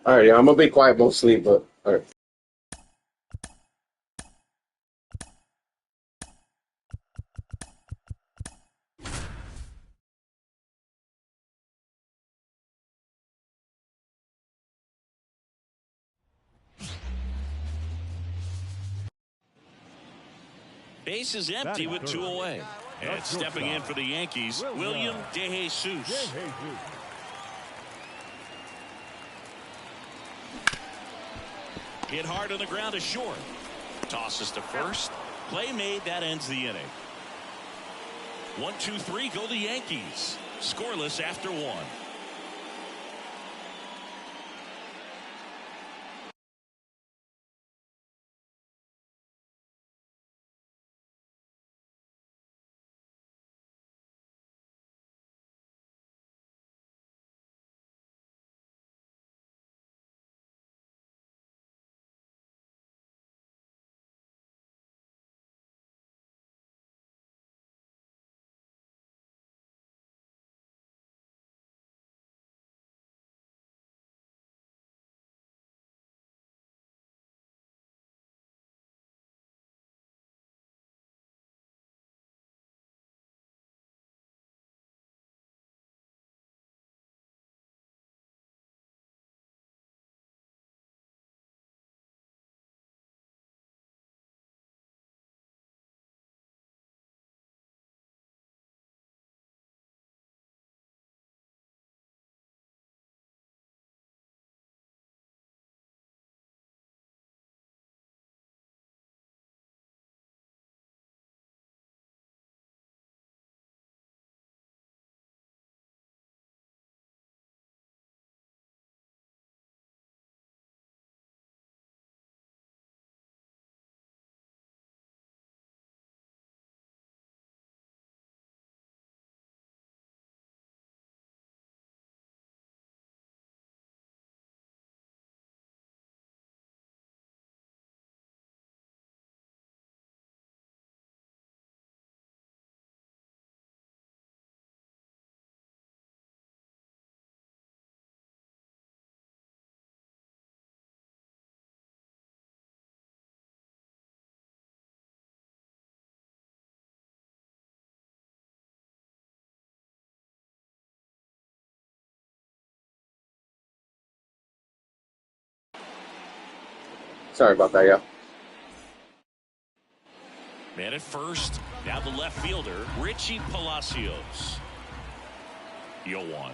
All right, yeah, I'm gonna be quiet mostly, but all right. Base is empty with two away. And stepping in for the Yankees, William DeJesus. Hit hard on the ground to short. Tosses to first. Play made. That ends the inning. 1-2-3 go the Yankees. Scoreless after one. Sorry about that, yeah. Man at first. Now the left fielder, Richie Palacios. 0-1.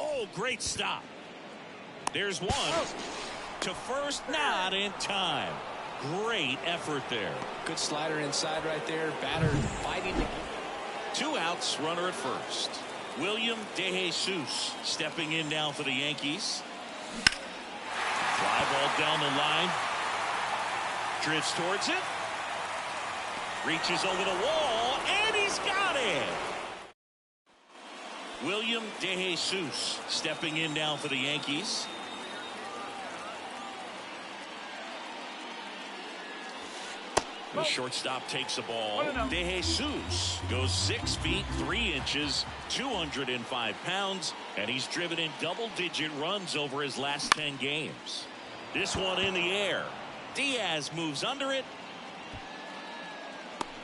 Oh, great stop. There's one. To first, not in time. Great effort there. Good slider inside right there. Batter fighting to... Two outs, runner at first. William DeJesus stepping in now for the Yankees. Fly ball down the line. Drifts towards it. Reaches over the wall, and he's got it. William DeJesus stepping in now for the Yankees. The shortstop takes the ball. DeJesus goes 6 feet 3 inches, 205 pounds, and he's driven in double-digit runs over his last 10 games. This one in the air. Diaz moves under it.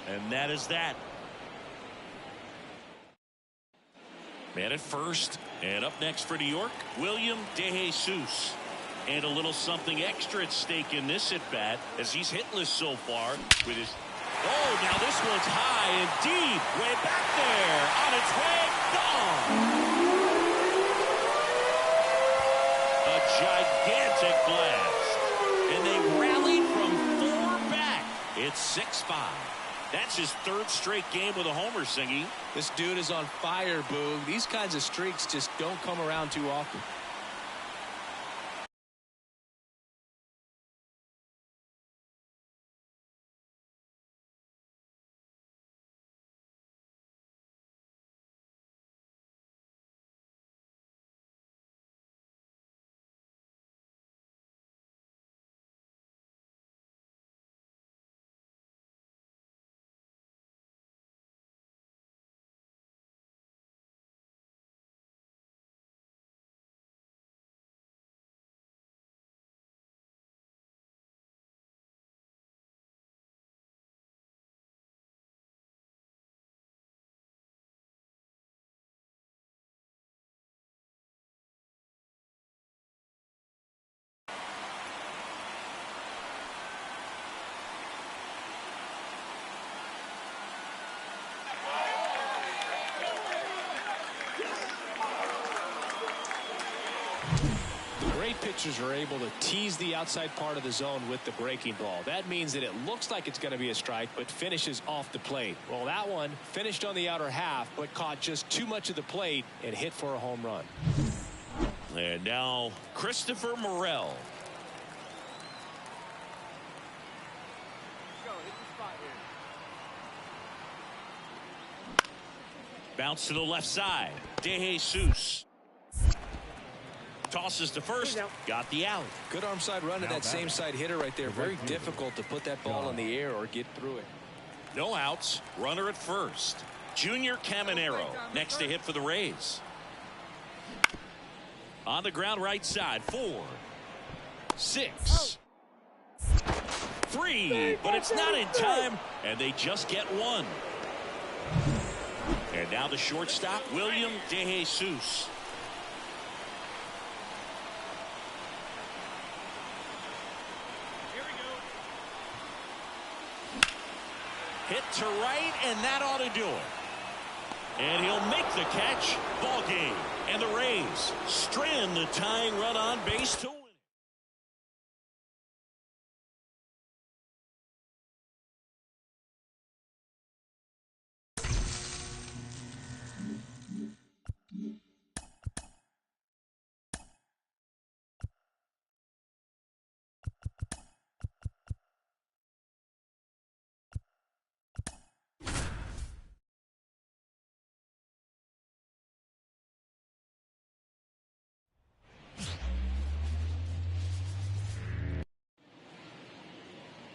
And that is that. Man at first. And up next for New York, William DeJesus. And a little something extra at stake in this at-bat as he's hitless so far with his... Oh, now this one's high and deep. Way back there. On its way. Gone. A gigantic blast. And they rallied from 4 back. It's 6-5. That's his 3rd straight game with a homer, Singy. This dude is on fire, Boog. These kinds of streaks just don't come around too often. pitchers are able to tease the outside part of the zone with the breaking ball. That means that it looks like it's going to be a strike, but finishes off the plate. Well, that one finished on the outer half, but caught just too much of the plate and hit for a home run. And now Christopher Morel. Bounce to the left side. DeJesus tosses to first. Got the out. Good arm side run to that same side hitter right there. Very difficult to put that ball in the air or get through it. No outs. Runner at first. Junior Caminero next to hit for the Rays. On the ground right side. 4, 6, 3. But it's not in time. And they just get one. And now the shortstop, William DeJesus. Here we go. Hit to right, and that ought to do it. And he'll make the catch. Ball game. And the Rays strand the tying run on base to win.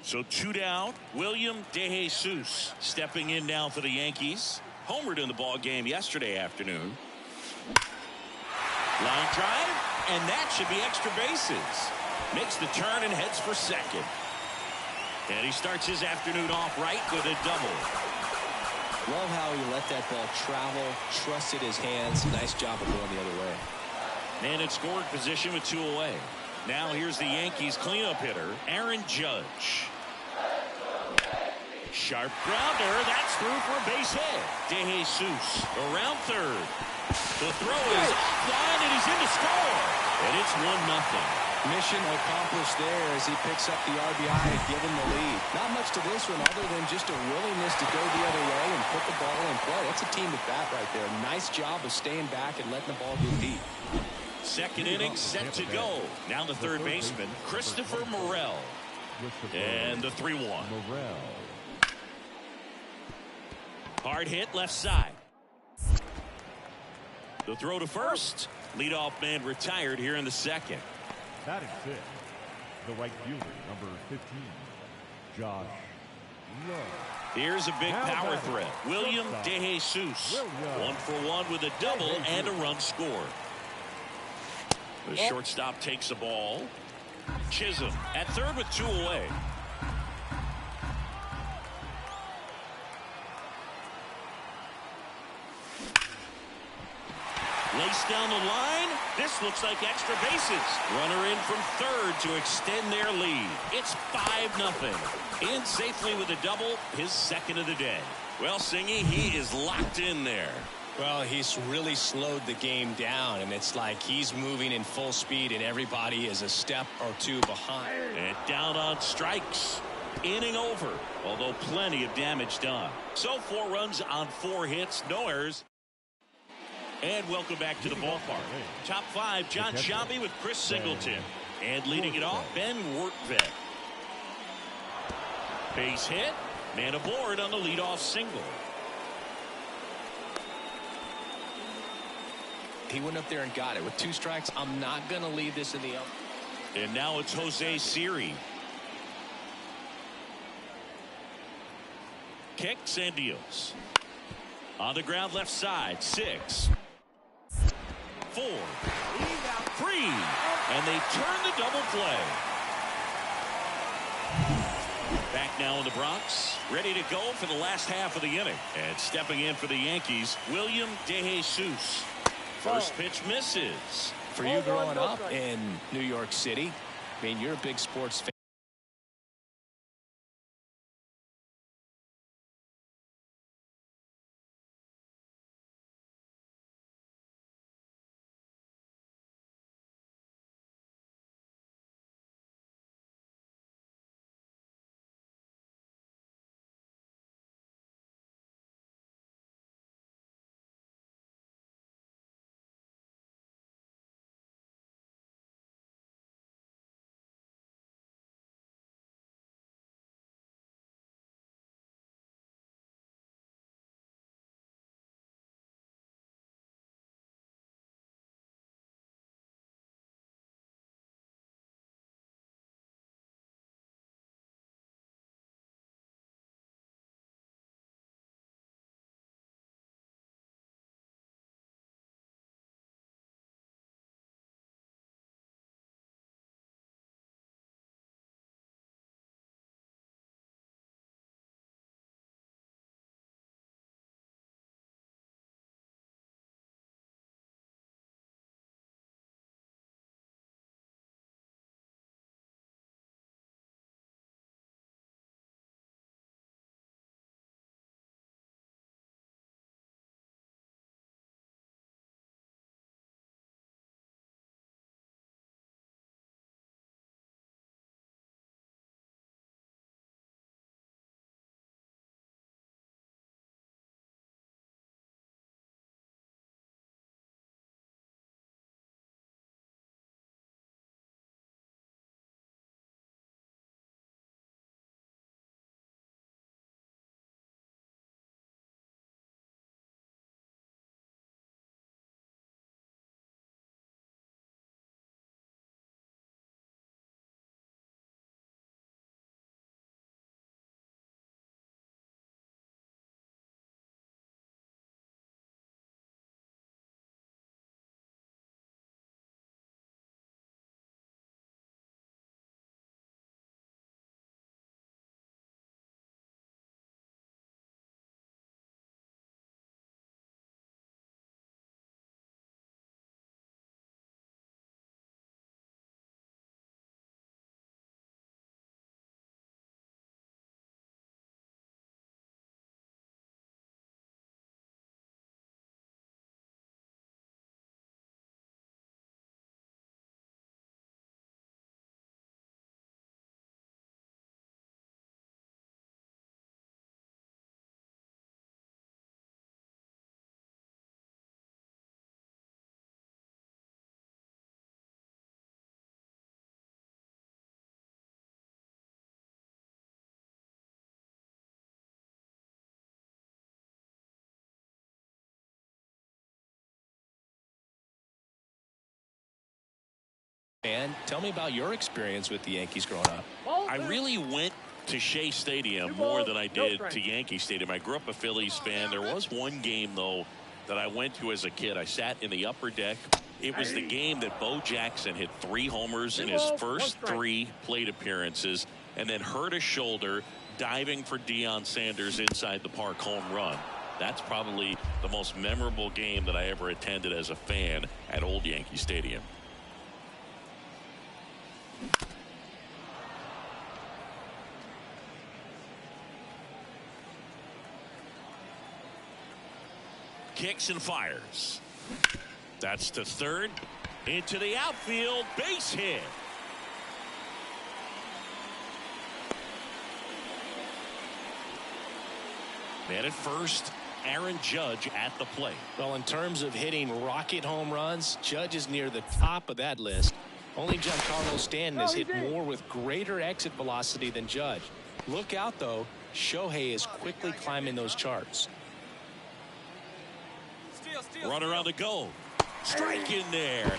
So 2 down. William DeJesus stepping in now for the Yankees. Homered in the ball game yesterday afternoon. Line drive, and that should be extra bases. Makes the turn and heads for second. And he starts his afternoon off right with a double. Love how he let that ball travel, trusted his hands. Nice job of going the other way. Man in scoring position with 2 away. Now here's the Yankees cleanup hitter, Aaron Judge. Sharp grounder. That's through for a base hit. DeJesus around third. The throw is offline, and he's in to score. And it's 1-0. Mission accomplished there as he picks up the RBI and give him the lead. Not much to this one other than just a willingness to go the other way and put the ball in play. That's a team at bat right there. Nice job of staying back and letting the ball get deep. Second inning set to go. Now the third baseman, Christopher Morel. And the 3-1. Hard hit left side. The throw to first. Leadoff man retired here in the second. Batting fifth, the right fielder, number 15, Josh Love. Here's a big power threat. William DeJesus. 1 for 1 with a double and a run scored. The shortstop takes the ball. Chisholm at third with 2 away. Lace down the line. This looks like extra bases. Runner in from third to extend their lead. It's 5-0. In safely with a double, his second of the day. Well, Singy, he is locked in there. Well, he's really slowed the game down, and it's like he's moving in full speed, and everybody is a step or 2 behind. And down on strikes. Inning over, although plenty of damage done. So 4 runs on 4 hits, no errors. And welcome back to the ballpark. Top 5, John Sciambi with Chris Singleton. And leading it off, Ben Wertved. Base hit, man aboard on the leadoff single. He went up there and got it. With 2 strikes, I'm not going to leave this in the up. And now it's Jose Siri. Kicks and deals. On the ground left side, 6, 4, 3, and they turn the double play. Back now in the Bronx, ready to go for the last half of the inning. And stepping in for the Yankees, William DeJesus. First pitch misses. For you growing up in New York City, I mean, you're a big sports fan. And tell me about your experience with the Yankees growing up. I really went to Shea Stadium more than I did to Yankee Stadium. I grew up a Phillies fan. There was one game, though, that I went to as a kid. I sat in the upper deck. It was the game that Bo Jackson hit 3 homers in his first 3 plate appearances and then hurt his shoulder diving for Deion Sanders' inside the park home run. That's probably the most memorable game that I ever attended as a fan at Old Yankee Stadium. Kicks and fires. That's to third. Into the outfield. Base hit. Man at first. Aaron Judge at the plate. Well, in terms of hitting rocket home runs, Judge is near the top of that list. Only Giancarlo Stanton has hit more with greater exit velocity than Judge. Look out, though. Shohei is quickly climbing those charts. Runner on the go. Strike in there.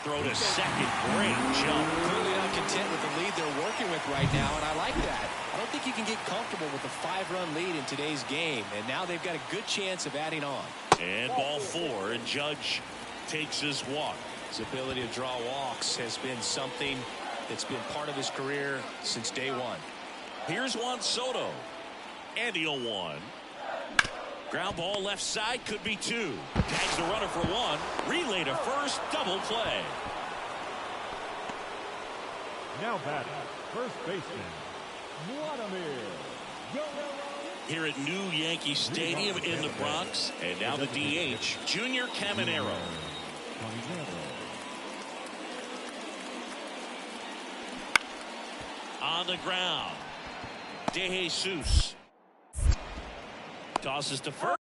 Throw to second. Great jump. Clearly not content with the lead they're working with right now, and I like that. I don't think you can get comfortable with a 5-run lead in today's game, and now they've got a good chance of adding on. And ball 4, and Judge takes his walk. His ability to draw walks has been something that's been part of his career since day one. Here's Juan Soto. And the 0-1. Ground ball left side, could be 2. Tags the runner for 1. Relay to first, double play. Now batting, first baseman, Vladimir Guerrero. Here at New Yankee Stadium in the Bronx. And now the DH, Junior Caminero. On the ground. De Jesus. Tosses to first.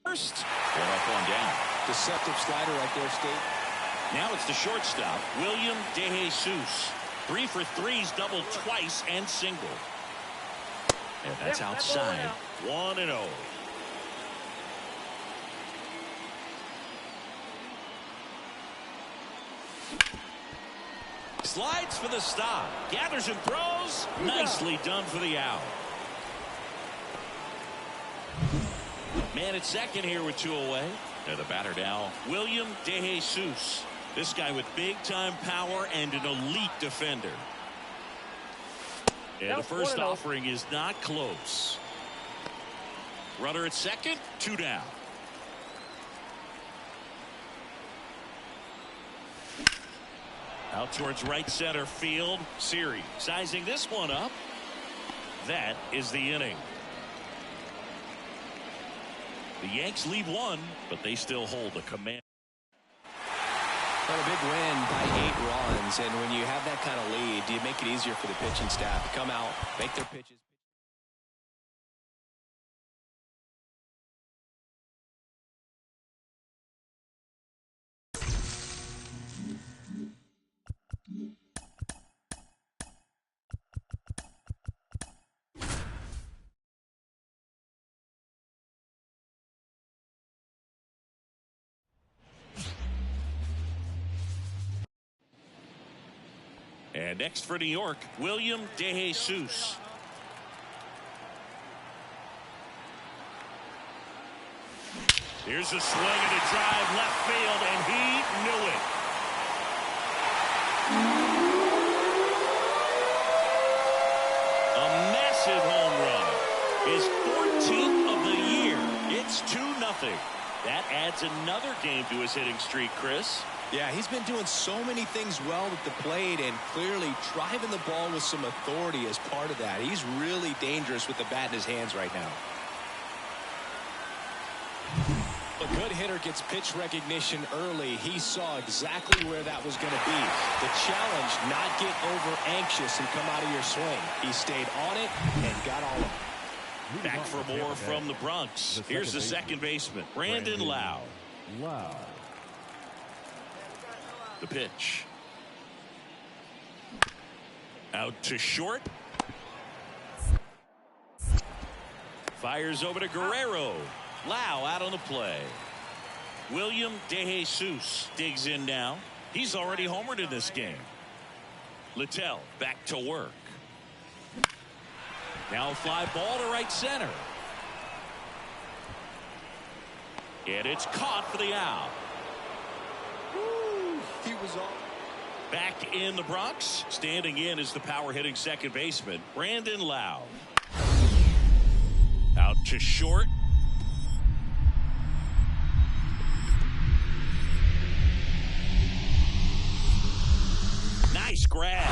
First. One up, one down. Deceptive slider right there, Steve. Now it's the shortstop, William De Jesus. 3 for 3's doubled twice and single. And that's outside. 1-0. Slides for the stop. Gathers and throws. Nicely done for the out. Man at second here with 2 away. And the batter now, William De Jesus. This guy with big-time power and an elite defender. And the first offering is not close. Runner at second, 2 down. Out towards right center field. Siri sizing this one up. That is the inning. The Yanks lead 1, but they still hold the command. Well, a big win by 8 runs, and when you have that kind of lead, do you make it easier for the pitching staff to come out, make their pitches? And next for New York, William De Jesus. Here's a swing and a drive left field, and he knew it. A massive home run. His 14th of the year. It's 2-0. That adds another game to his hitting streak, Chris. Yeah, he's been doing so many things well at the plate and clearly driving the ball with some authority as part of that. He's really dangerous with the bat in his hands right now. A good hitter gets pitch recognition early. He saw exactly where that was going to be. The challenge, not get over anxious and come out of your swing. He stayed on it and got all of it. Back for more from the Bronx. Here's the second baseman, Brandon Lau. The pitch. Out to short. Fires over to Guerrero. Lau out on the play. William DeJesus digs in now. He's already homered in this game. Littell back to work. Now a fly ball to right center. And it's caught for the out. He was on. Back in the Bronx, standing in is the power hitting second baseman, Brandon Lau. Out to short. Nice grab.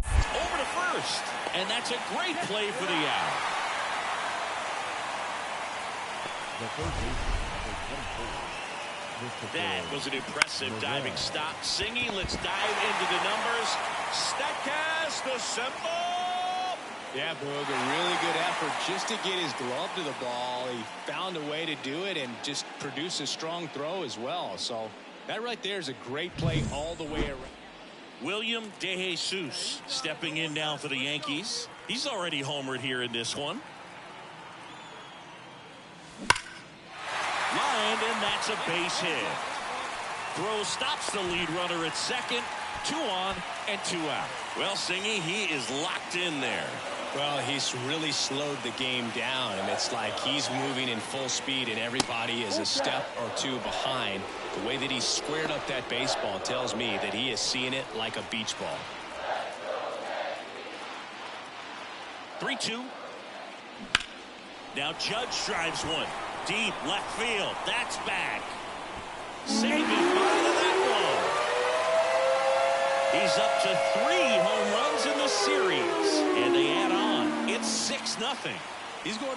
Over to first. And that's a great play for the out. That was an impressive diving stop. Singing, let's dive into the numbers. Statcast, the symbol. Yeah, Boog, a really good effort just to get his glove to the ball. He found a way to do it and just produce a strong throw as well. So that right there is a great play all the way around. William DeJesus stepping in now for the Yankees. He's already homered here in this one. Lined, and that's a base hit. Throw stops the lead runner at second. 2 on and 2 out. Well, Singy, he is locked in there. Well, he's really slowed the game down, and it's like he's moving in full speed and everybody is a step or two behind. The way that he squared up that baseball tells me that he is seeing it like a beach ball. 3-2. Now Judge drives one. Deep left field. That's back. Say goodbye to that one. He's up to 3 home runs in the series. And they add on. It's 6-0. He's going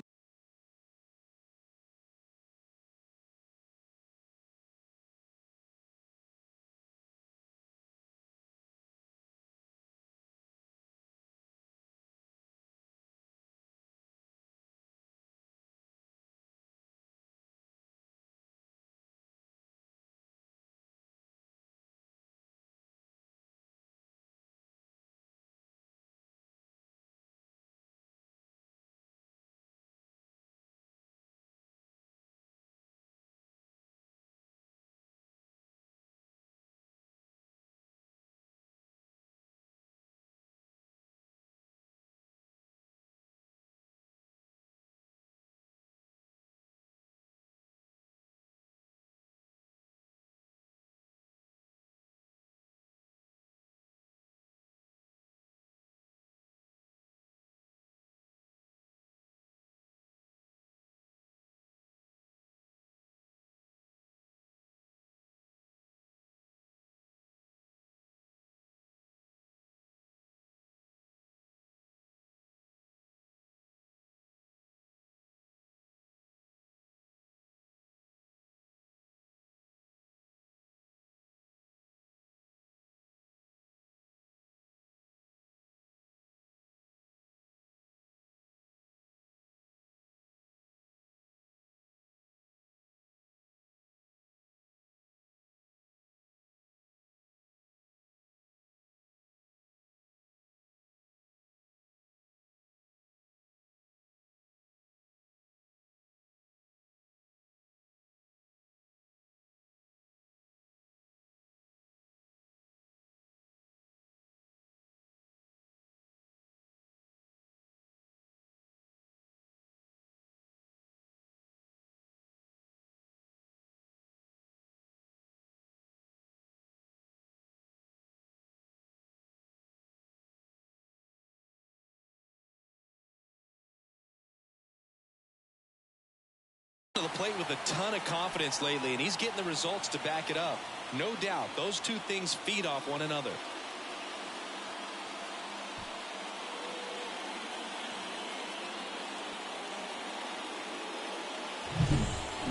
to the plate with a ton of confidence lately, and he's getting the results to back it up. No doubt, those two things feed off one another.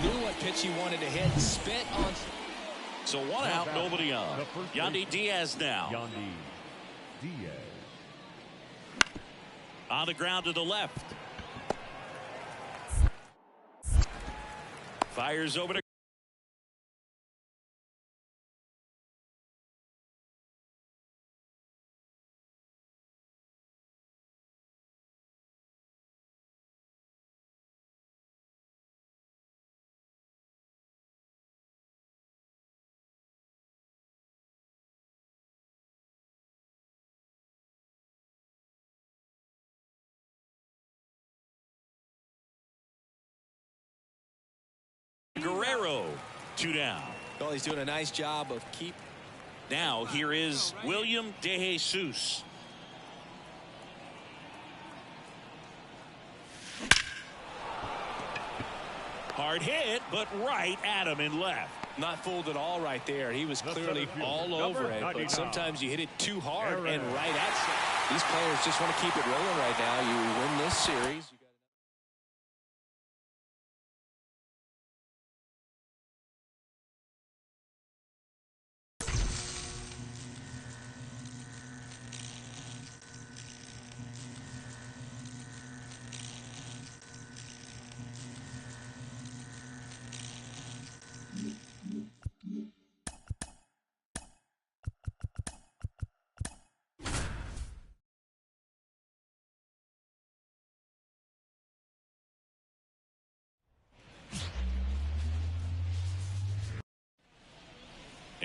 Knew what pitch he wanted to hit, spit on. So one out, nobody on. Yandy Diaz now. Yandy Diaz. On the ground to the left. Fires over to Guerrero. 2 down. Well, he's doing a nice job of keep. Now here is William De Jesus. Hard hit, but right at him and left. Not fooled at all right there. He was clearly all over it, but sometimes you hit it too hard and right at it. These players just want to keep it rolling right now. You win this series.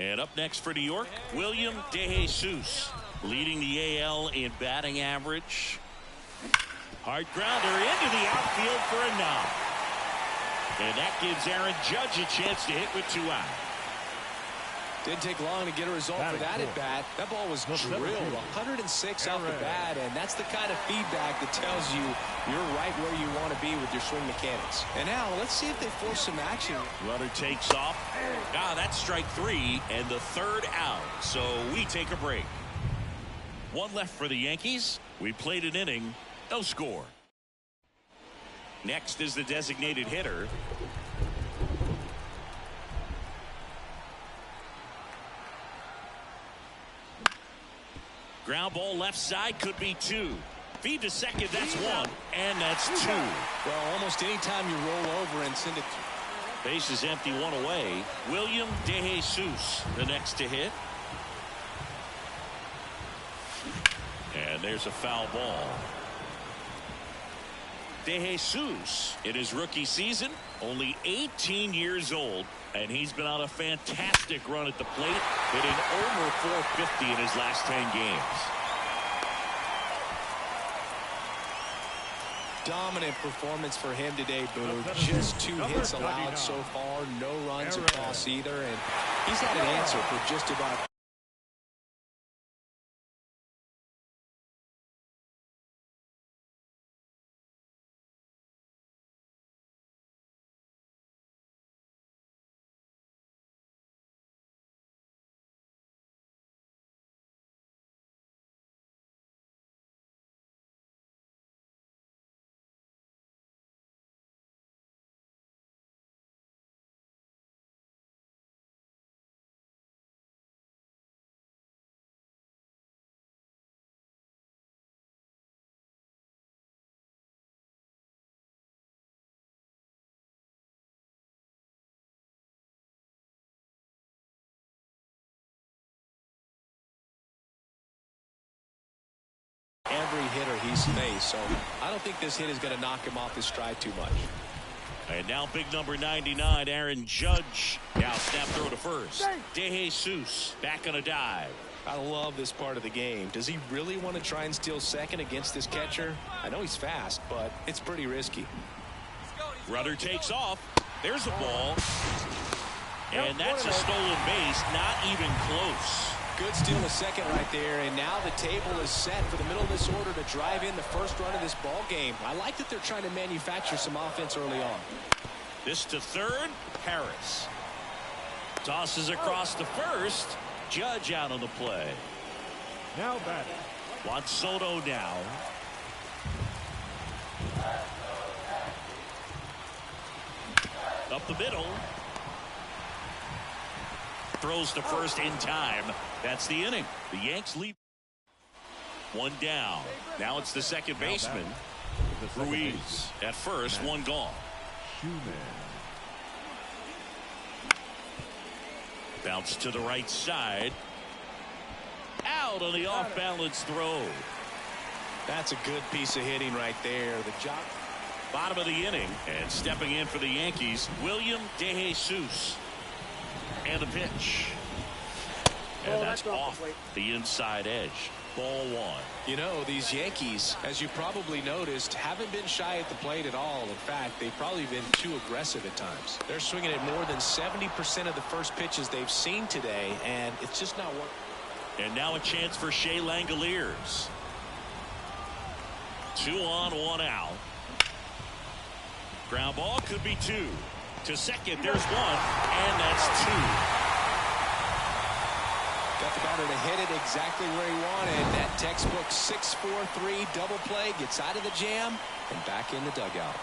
And up next for New York, William De Jesus, leading the AL in batting average. Hard grounder into the outfield for a knock. And that gives Aaron Judge a chance to hit with 2 out. Didn't take long to get a result for that at bat. That ball was drilled 106 off the bat, and that's the kind of feedback that tells you you're right where you want to be with your swing mechanics. And now let's see if they force some action. Runner takes off. That's strike 3 and the 3rd out. So we take a break. 1 left for the Yankees. We played an inning, no score. Next is the designated hitter. Ground ball left side, could be 2. Feed to second, that's 1, and that's 2. Well, almost any time you roll over and send it. Base is empty, 1 away. William De Jesus, the next to hit. And there's a foul ball. De Jesus, in his rookie season, only 18 years old, and he's been on a fantastic run at the plate, hitting over .450 in his last 10 games. Dominant performance for him today, Boo. Just 2 hits allowed so far, no runs across either, and he's had an answer for just about. Every hitter he's faced, so I don't think this hit is going to knock him off his stride too much. And now big number 99, Aaron Judge. Now snap throw to first. De Jesus back on a dive. I love this part of the game. Does he really want to try and steal second against this catcher? I know he's fast, but it's pretty risky. Runner takes off. There's a ball. And that's a stolen base. Not even close. Good steal a second right there, and now the table is set for the middle of this order to drive in the first run of this ball game. I like that they're trying to manufacture some offense early on. This to third. Harris tosses across to first. Judge out on the play. Now batting. Juan Soto now. Up the middle. Throws to first in time. That's the inning. The Yanks lead. One down. Now it's the second baseman. Ruiz at first. One gone. Bounce to the right side. Out on the off-balance throw. That's a good piece of hitting right there. The job. Bottom of the inning, and stepping in for the Yankees, William De Jesus. And the pitch. And that's off the inside edge. Ball one. You know, these Yankees, as you probably noticed, haven't been shy at the plate at all. In fact, they've probably been too aggressive at times. They're swinging at more than 70% of the first pitches they've seen today, and it's just not working. And now a chance for Shea Langoliers. 2 on, 1 out. Ground ball could be 2. To second, there's 1, and that's 2. Got the batter to hit it exactly where he wanted. That textbook 6-4-3 double play gets out of the jam and back in the dugout.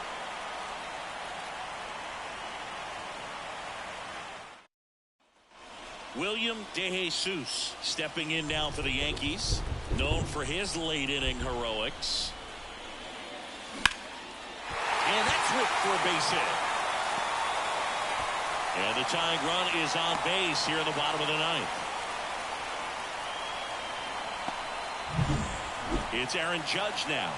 William De Jesus stepping in now for the Yankees, known for his late inning heroics. And that's whipped for a base hit. And the tying run is on base here in the bottom of the ninth. It's Aaron Judge now.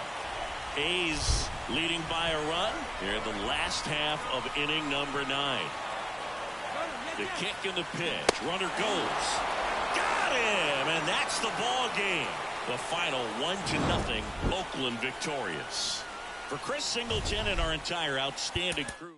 A's leading by a run here in the last half of inning number 9. The kick and the pitch. Runner goes. Got him! And that's the ball game. The final 1-0. Oakland victorious. For Chris Singleton and our entire outstanding crew.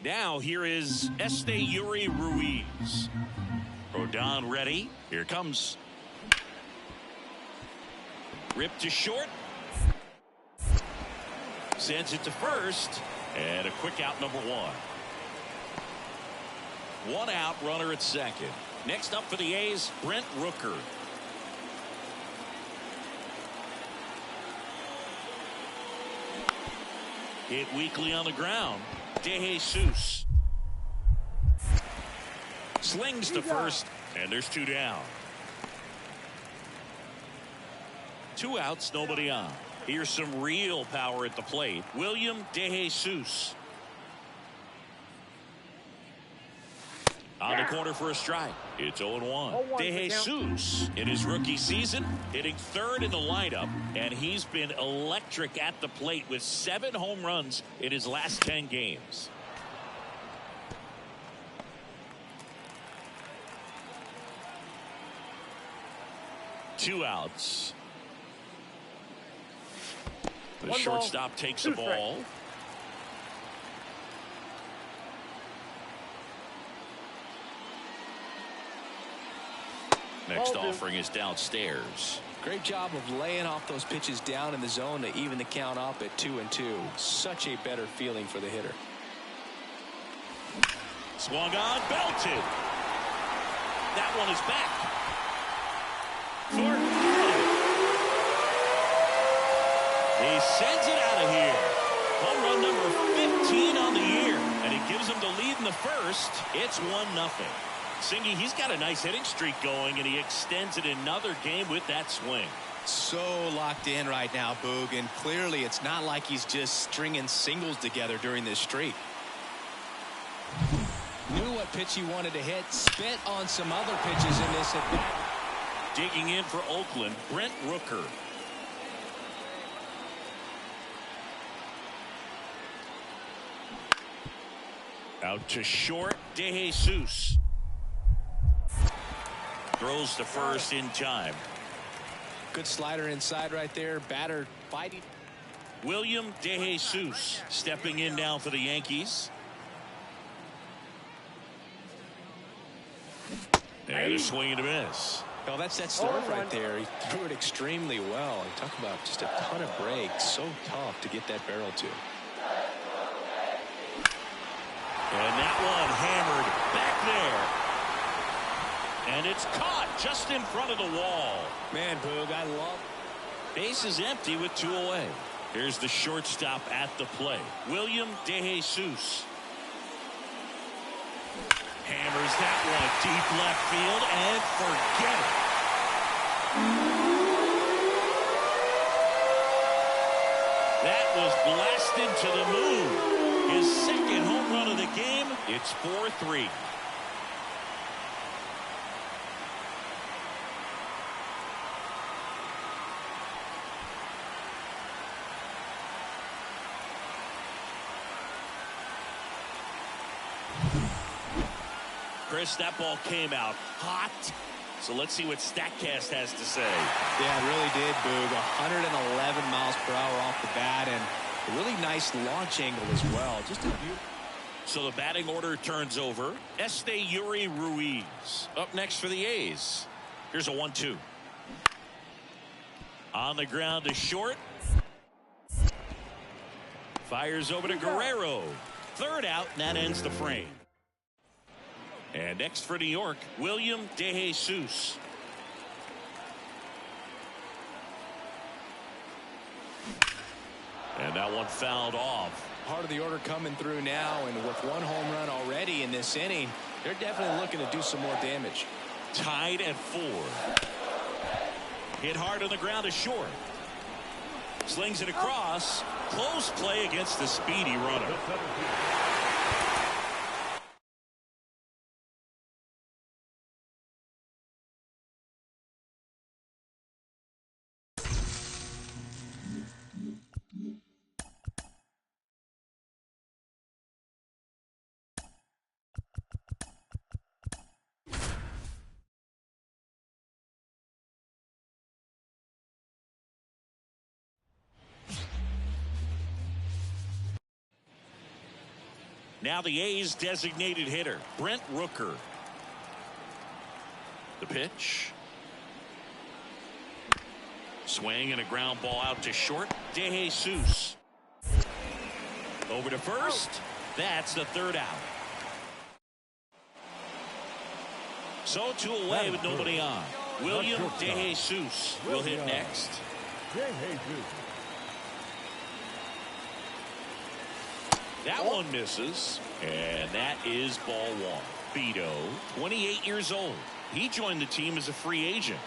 Now here is Yuri Ruiz. Rodon ready. Here comes. Ripped to short. Sends it to first. And a quick out, number one. One out, runner at second. Next up for the A's, Brent Rooker. Hit weakly on the ground. DeJesus slings to first, and there's two down. Two outs, nobody on. Here's some real power at the plate. William DeJesus on the corner for a strike. It's 0-1. DeJesus in his rookie season hitting third in the lineup, and he's been electric at the plate with 7 home runs in his last 10 games. Two outs. The shortstop takes the ball. Next offering is downstairs. Great job of laying off those pitches down in the zone to even the count up at 2-2. Such a better feeling for the hitter. Swung on, belted. That one is back. Thornton. He sends it out of here. Home run number 15 on the year, and it gives him the lead in the first. It's 1-0. Singy, he's got a nice hitting streak going, and he extends it another game with that swing. So locked in right now, Boog, and clearly it's not like he's just stringing singles together during this streak. Knew what pitch he wanted to hit, spit on some other pitches in this at bat. Digging in for Oakland, Brent Rooker. Out to short, DeJesus. Throws to first in time. Good slider inside right there. Batter fighting. William DeJesus stepping in now for the Yankees. And a swing and a miss. Oh, that's that start right there. He threw it extremely well. And talk about just a ton of breaks. So tough to get that barrel to. And that one hammered back there. And it's caught just in front of the wall. Man, Boog, I love. Base is empty with 2 away. Here's the shortstop at the plate, William DeJesus. Hammers that one deep left field and forget it. That was blasted to the moon. His second home run of the game. It's 4-3. Chris, that ball came out hot. So let's see what StatCast has to say. Yeah, it really did, Boog. 111 miles per hour off the bat, and a really nice launch angle as well. Just a beautiful. So the batting order turns over. Yuri Ruiz up next for the A's. Here's a 1-2. On the ground to short. Fires over to Guerrero. Third out, and that ends the frame. And next for New York, William DeJesus. And that one fouled off. Part of the order coming through now, and with 1 home run already in this inning, they're definitely looking to do some more damage. Tied at 4. Hit hard on the ground to short. Slings it across. Close play against the speedy runner. Now the A's designated hitter, Brent Rooker. The pitch. Swing and a ground ball out to short. DeJesus. Over to first. That's the third out. So 2 away with nobody on. William DeJesus will hit next. That one misses, and that is ball 1. Vito, 28 years old. He joined the team as a free agent.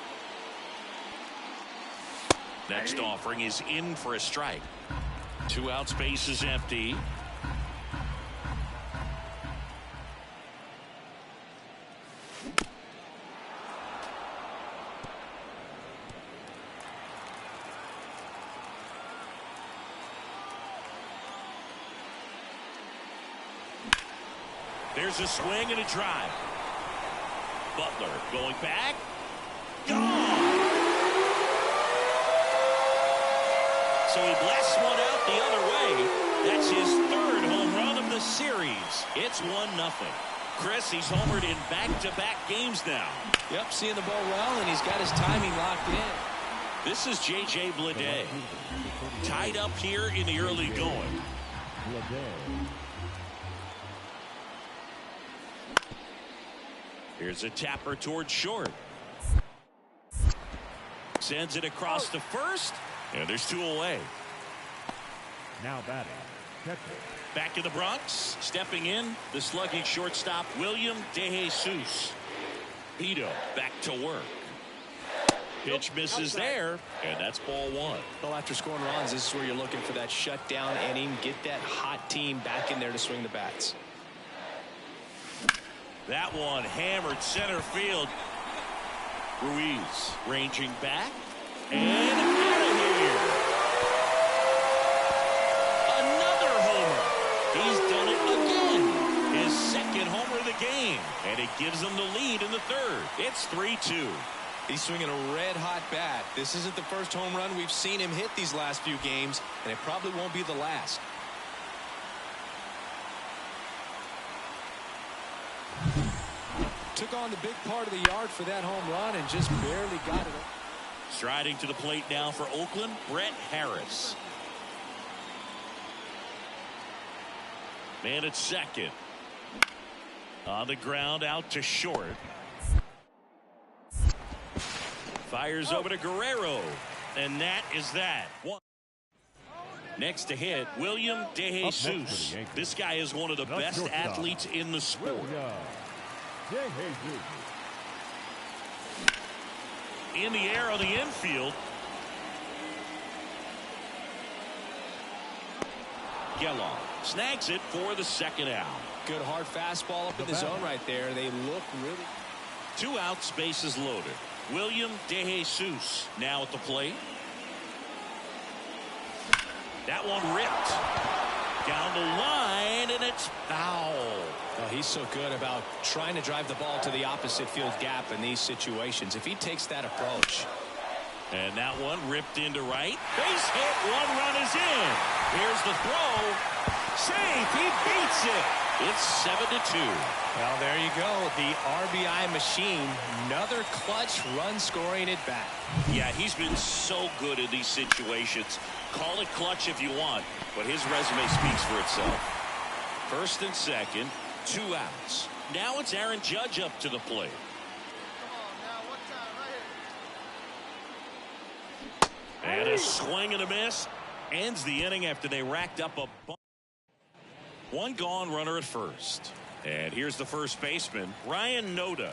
Next offering is in for a strike. 2 outs, base is empty. There's a swing and a drive. Butler going back. Gone! So he blasts one out the other way. That's his 3rd home run of the series. It's 1-0. Chris, he's homered in back-to-back games now. Yep, seeing the ball well, and he's got his timing locked in. This is J.J. Bleday. Tied up here in the early going. Here's a tapper towards short. Sends it across to first. And there's 2 away. Now batting, catcher. Back in the Bronx. Stepping in, the slugging shortstop, William DeJesus. Vito back to work. Pitch misses there, and that's ball 1. Well, after scoring runs, this is where you're looking for that shutdown inning. Get that hot team back in there to swing the bats. That one hammered center field. Ruiz ranging back and out of here. Another homer. He's done it again. His 2nd homer of the game, and it gives them the lead in the 3rd. It's 3-2. He's swinging a red-hot bat. This isn't the first home run we've seen him hit these last few games, and it probably won't be the last. Took on the big part of the yard for that home run and just barely got it. Striding to the plate now for Oakland, Brett Harris. Man at second. On the ground out to short. Fires over to Guerrero. And that is that. Next to hit, William DeJesus. This guy is one of the best athletes in the sport. In the air on the infield. Geloff snags it for the 2nd out. Good hard fastball up in the zone right there. They look really. 2 outs, bases loaded. William DeJesus now at the plate. That one ripped down the line, and it's foul. Well, he's so good about trying to drive the ball to the opposite field gap in these situations. If he takes that approach. And that one ripped into right. Base hit. 1 run is in. Here's the throw. Safe. He beats it. It's 7-2. Well, there you go. The RBI machine. Another clutch run scoring at bat. Yeah, he's been so good in these situations. Call it clutch if you want, but his resume speaks for itself. 1st and 2nd, 2 outs. Now it's Aaron Judge up to the plate. And a swing and a miss. Ends the inning after they racked up a bunch. 1 gone, runner at first. And here's the first baseman, Ryan Noda.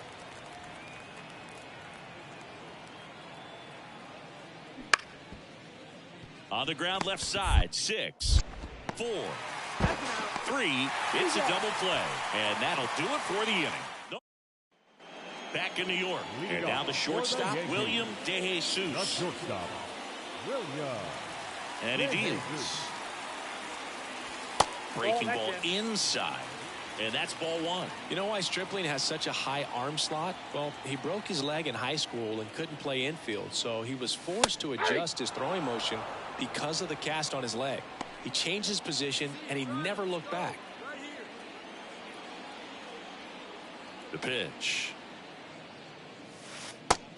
On the ground left side, 6, 4, 3. It's a double play. And that'll do it for the inning. Back in New York. And now the shortstop, William DeJesus. The shortstop, William. And he deals. Breaking ball inside. And that's ball 1. You know why Stripling has such a high arm slot? Well, he broke his leg in high school and couldn't play infield, so he was forced to adjust his throwing motion because of the cast on his leg. He changed his position, and he never looked back. The pitch.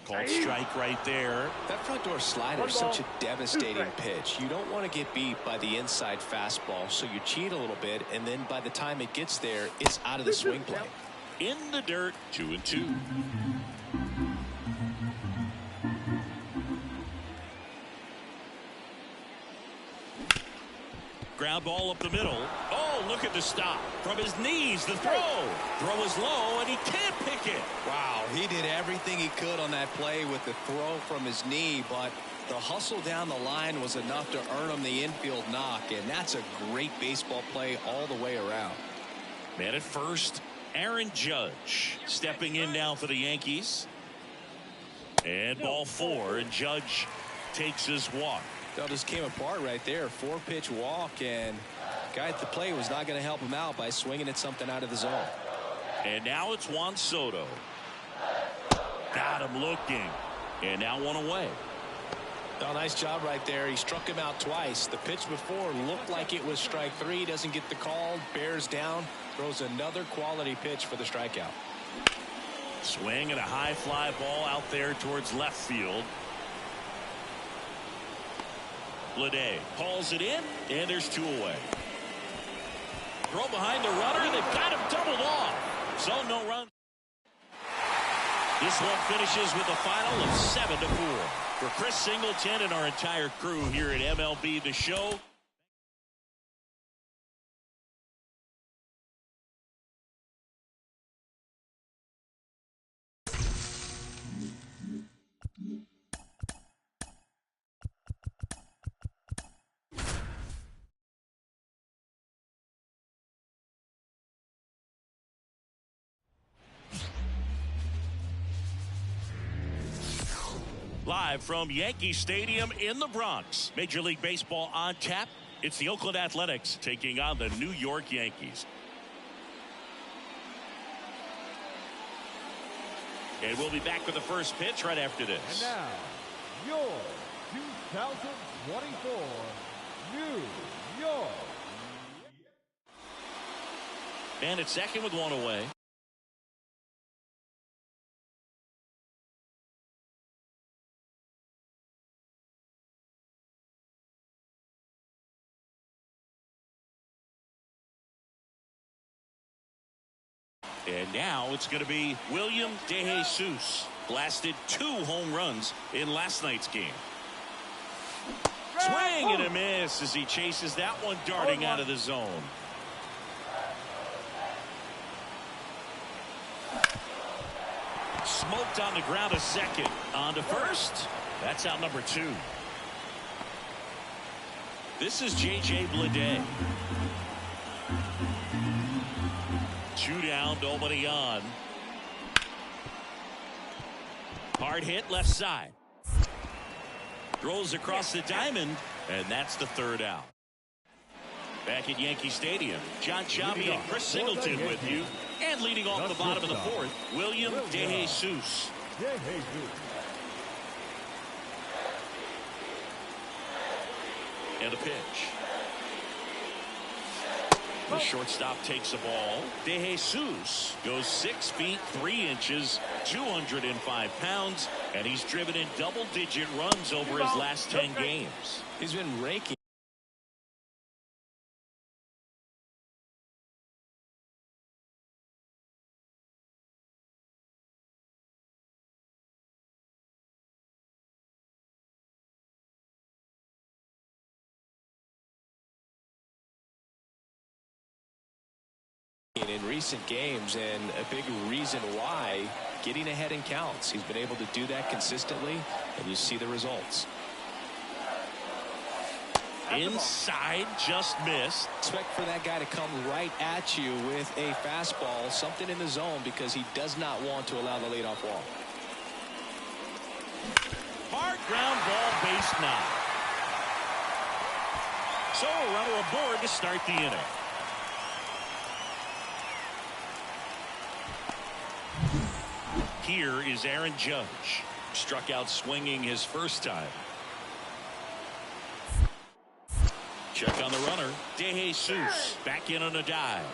Called strike right there. That front door slider is such a devastating pitch. You don't want to get beat by the inside fastball, so you cheat a little bit, and then by the time it gets there, it's out of the swing plane. In the dirt, 2-2. Ground ball up the middle. Oh, look at the stop. From his knees, the throw. Throw is low, and he can't pick it. Wow, he did everything he could on that play with the throw from his knee, but the hustle down the line was enough to earn him the infield knock, and that's a great baseball play all the way around. Man at first, Aaron Judge stepping in now for the Yankees. And ball 4, and Judge takes his walk. That just came apart right there. 4-pitch walk, and guy at the plate was not going to help him out by swinging at something out of the zone. And now it's Juan Soto. Got him looking. And now 1 away. Oh, nice job right there. He struck him out twice. The pitch before looked like it was strike 3. Doesn't get the call. Bears down. Throws another quality pitch for the strikeout. Swing and a high fly ball out there towards left field. Bleday hauls it in, and there's 2 away. Throw behind the runner. They've got him doubled off. So no run. This one finishes with a final of 7-4. For Chris Singleton and our entire crew here at MLB The Show. Live from Yankee Stadium in the Bronx. Major League Baseball on tap. It's the Oakland Athletics taking on the New York Yankees. And we'll be back with the first pitch right after this. And now, your 2024 New York. And it's second with 1 away. And now it's going to be William DeJesus. Blasted 2 home runs in last night's game. Swing and a miss as he chases that one darting out of the zone. Smoked on the ground a second. On to first. That's out number 2. This is J.J. Bleday. 2 down, nobody on. Hard hit left side. Throws across the diamond, and that's the 3rd out. Back at Yankee Stadium, John Chappie and Chris Singleton with you. And leading off the bottom of the 4th, William DeJesus. And the pitch. The shortstop takes the ball. DeJesus goes 6 feet 3 inches, 205 pounds, and he's driven in double-digit runs over his last 10 games. He's been raking. In recent games, and a big reason why, getting ahead in counts. He's been able to do that consistently, and you see the results. Inside, just missed. Expect for that guy to come right at you with a fastball, something in the zone, because he does not want to allow the leadoff walk. Hard ground ball, base knock. So a runner aboard to start the inning. Here is Aaron Judge. Struck out swinging his first time. Check on the runner. DeJesus back in on a dive.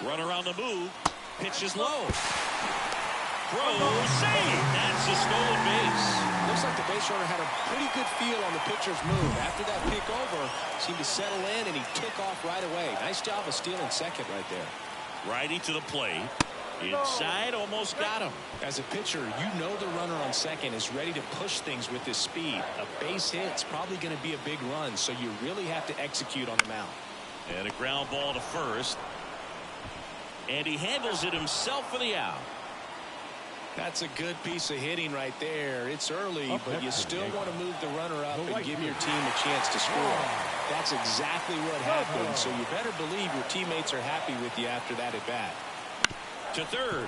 Runner on the move. Pitch is low. Throw, save. That's a stolen base. Looks like the base runner had a pretty good feel on the pitcher's move. After that pick over, seemed to settle in, and he took off right away. Nice job of stealing second right there. Righty to the plate. Inside, almost got him. As a pitcher, you know the runner on second is ready to push things with his speed. A base hit's probably going to be a big run, so you really have to execute on the mound. And a ground ball to first. And he handles it himself for the out. That's a good piece of hitting right there. It's early, but you still want to move the runner up and give your team a chance to score. That's exactly what happened, so you better believe your teammates are happy with you after that at bat. To third.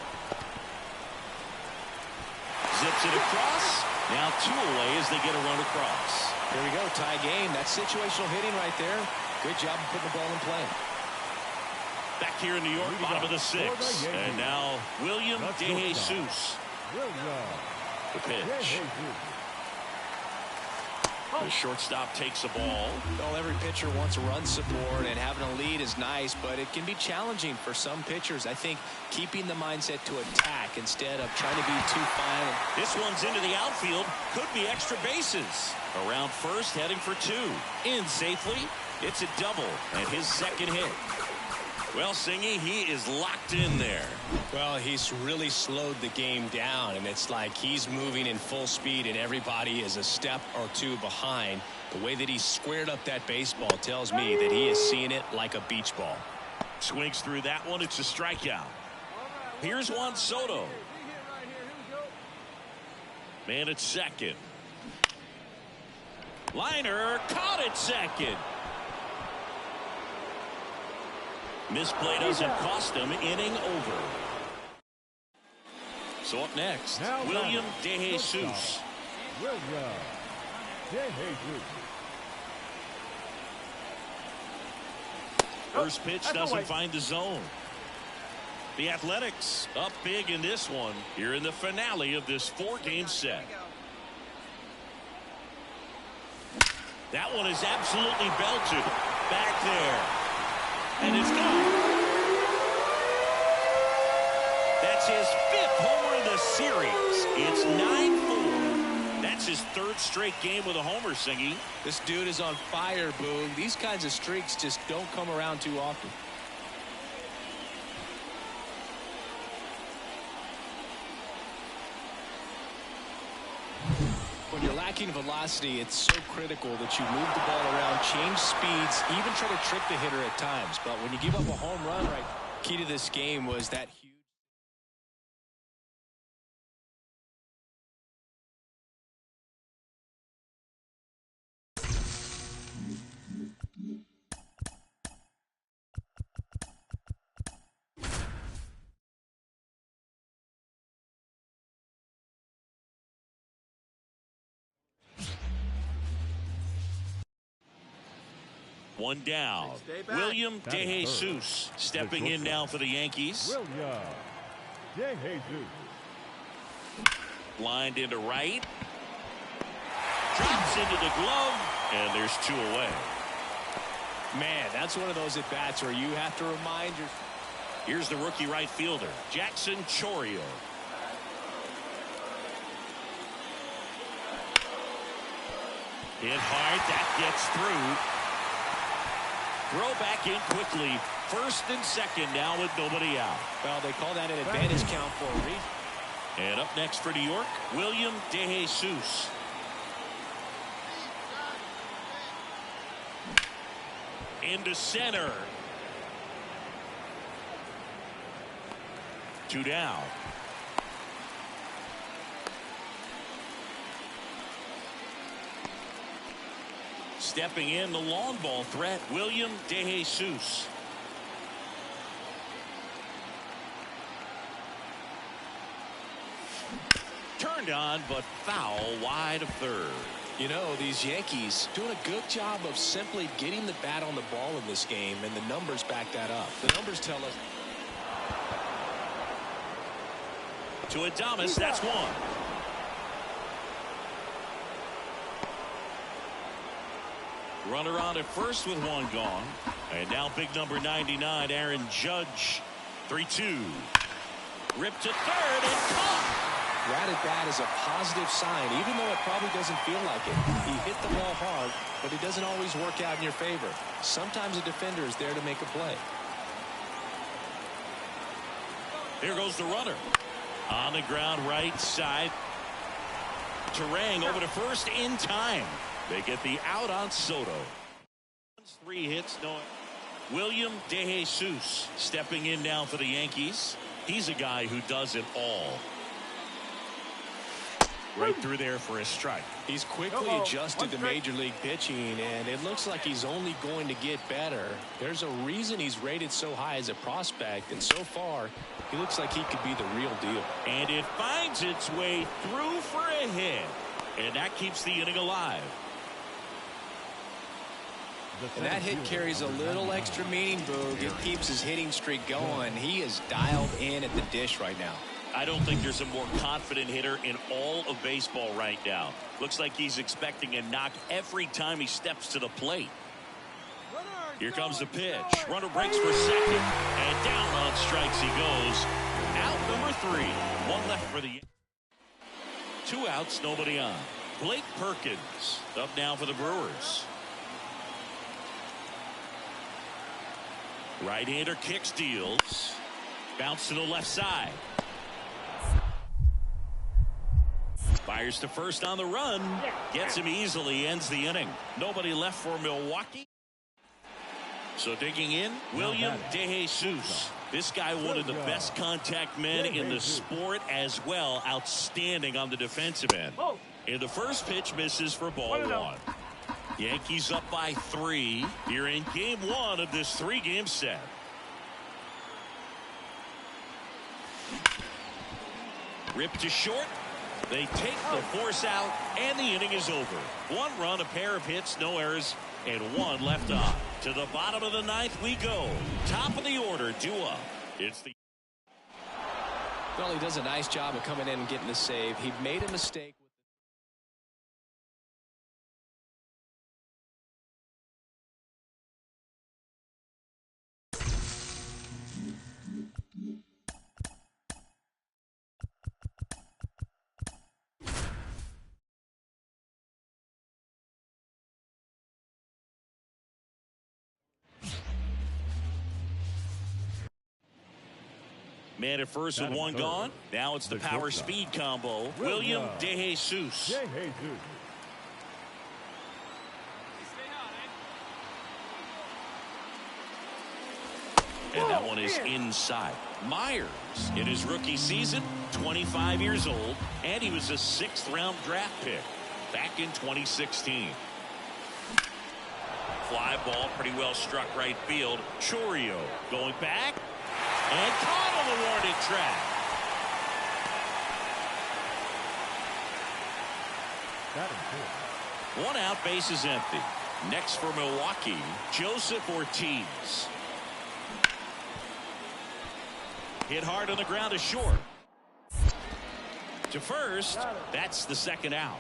Zips it across. Now 2 away as they get a run across. Here we go, tie game. That's situational hitting right there. Good job of putting the ball in play. Back here in New York, bottom of the 6th. And now William DeJesus. The pitch. The shortstop takes the ball. Well, every pitcher wants run support, and having a lead is nice, but it can be challenging for some pitchers. I think keeping the mindset to attack instead of trying to be too final. This one's into the outfield. Could be extra bases. Around first, heading for 2. In safely. It's a double, and his second hit. Well, Singy, he is locked in there. Well, he's really slowed the game down, and it's like he's moving in full speed, and everybody is a step or 2 behind. The way that he squared up that baseball tells me that he is seeing it like a beach ball. Swings through that one. It's a strikeout. Here's Juan Soto. Man at second. Liner caught at second. Misplay doesn't cost him. Inning over. So up next, William DeJesus. First pitch doesn't find the zone. The Athletics up big in this one here in the finale of this 4-game set. That one is absolutely belted. Back there. And it's gone. That's his 5th homer in the series. It's 9-4. That's his 3rd straight game with a homer, Singy. This dude is on fire, Boog. These kinds of streaks just don't come around too often. When you're lacking velocity, it's so critical that you move the ball around, change speeds, even try to trick the hitter at times. But when you give up a home run, right, key to this game was that huge. One down. William DeJesus stepping in now for the Yankees. Lined into right. Drops into the glove. And there's 2 away. Man, that's one of those at-bats where you have to remind your... Here's the rookie right fielder, Jackson Chourio. Hit hard. That gets through. Throw back in quickly. First and second now with nobody out. Well, they call that an advantage count for a reason. And up next for New York, William DeJesus. Into center. 2 down. Stepping in, the long ball threat, William DeJesus. Turned on, but foul wide of third. You know, these Yankees doing a good job of simply getting the bat on the ball in this game, and the numbers back that up. The numbers tell us. To Adames, that's 1. Runner on at first with 1 gone. And now big number 99, Aaron Judge, 3-2. Ripped to third and caught. That at bat is a positive sign, even though it probably doesn't feel like it. He hit the ball hard, but it doesn't always work out in your favor. Sometimes a defender is there to make a play. Here goes the runner. On the ground, right side. Terang over to first in time. They get the out on Soto. 3 hits, no. William De Jesus stepping in now for the Yankees. He's a guy who does it all. Right through there for a strike. He's quickly adjusted to major league pitching, and it looks like he's only going to get better. There's a reason he's rated so high as a prospect, and so far, he looks like he could be the real deal. And it finds its way through for a hit, and that keeps the inning alive. And that hit carries a little extra meaning, Boog. It keeps his hitting streak going. He is dialed in at the dish right now. I don't think there's a more confident hitter in all of baseball right now. Looks like he's expecting a knock every time he steps to the plate. Here comes the pitch. Runner breaks for second, and down on strikes he goes. Out number 3. 1 left for the 2 outs, nobody on. Blake Perkins up now for the Brewers. Right-hander kicks, deals. Bounce to the left side. Fires to first on the run. Gets him easily, ends the inning. Nobody left for Milwaukee. So digging in, William De Jesus. This guy, one of the best contact men in the sport as well. Outstanding on the defensive end. In the first pitch, misses for ball 1. Yankees up by 3 here in game 1 of this 3-game set. Ripped to short. They take the force out, and the inning is over. 1 run, a pair of hits, no errors, and 1 left on. To the bottom of the 9th we go. Top of the order, due up. It's the... Well, he does a nice job of coming in and getting the save. He made a mistake. Man at first with 1 gone. Now it's the power speed combo. William De Jesus. And that one is inside. Myers in his rookie season, 25 years old, and he was a 6th-round draft pick back in 2016. Fly ball pretty well struck right field. Chourio going back. And caught on the warning track. 1 out, base is empty. Next for Milwaukee, Joseph Ortiz. Hit hard on the ground to short. To first, that's the 2nd out.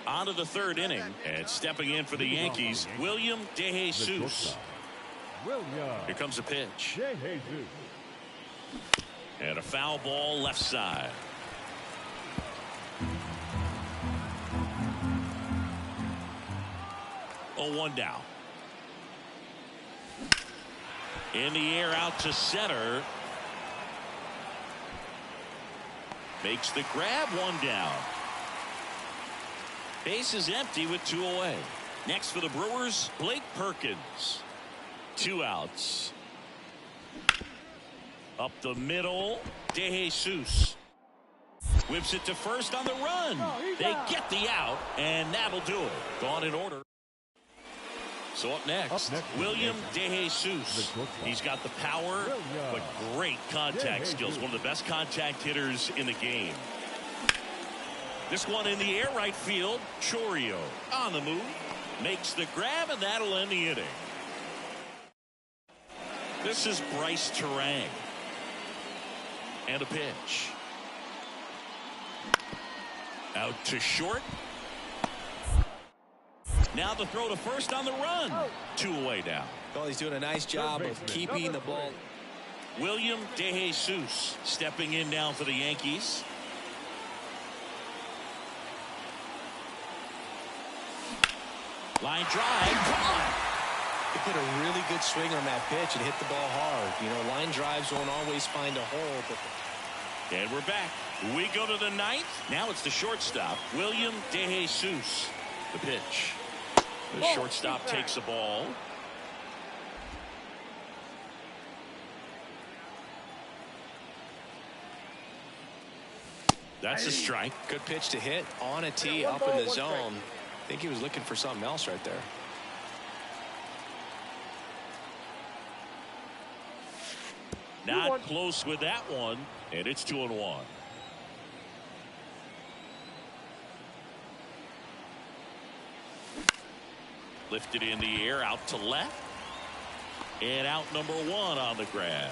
On to the 3rd inning, and stepping in for the Yankees, William De Jesus. Here comes a pitch. And a foul ball left side. 0-1 down. In the air out to center. Makes the grab, 1 down. Base is empty with 2 away. Next for the Brewers, Blake Perkins. 2 outs. Up the middle, De Jesus. Whips it to first on the run. They get the out, and that'll do it. Gone in order. So up next, William De Jesus. He's got the power, but great contact skills. One of the best contact hitters in the game. This one in the air right field. Chourio on the move. Makes the grab, and that'll end the inning. This is Bryce Terang. And a pitch. Out to short. Now the throw to first on the run. 2 away now. Well, he's doing a nice job of keeping the ball. William DeJesus stepping in now for the Yankees. Line drive. He put a really good swing on that pitch and hit the ball hard. You know, line drives won't always find a hole. And we're back. We go to the ninth. Now it's the shortstop, William DeJesus. The pitch. The shortstop takes the ball. That's a strike. Good pitch to hit on a tee up in the zone. I think he was looking for something else right there. Not close with that one, and it's 2-1. Lifted in the air, out to left. And out number 1 on the grab.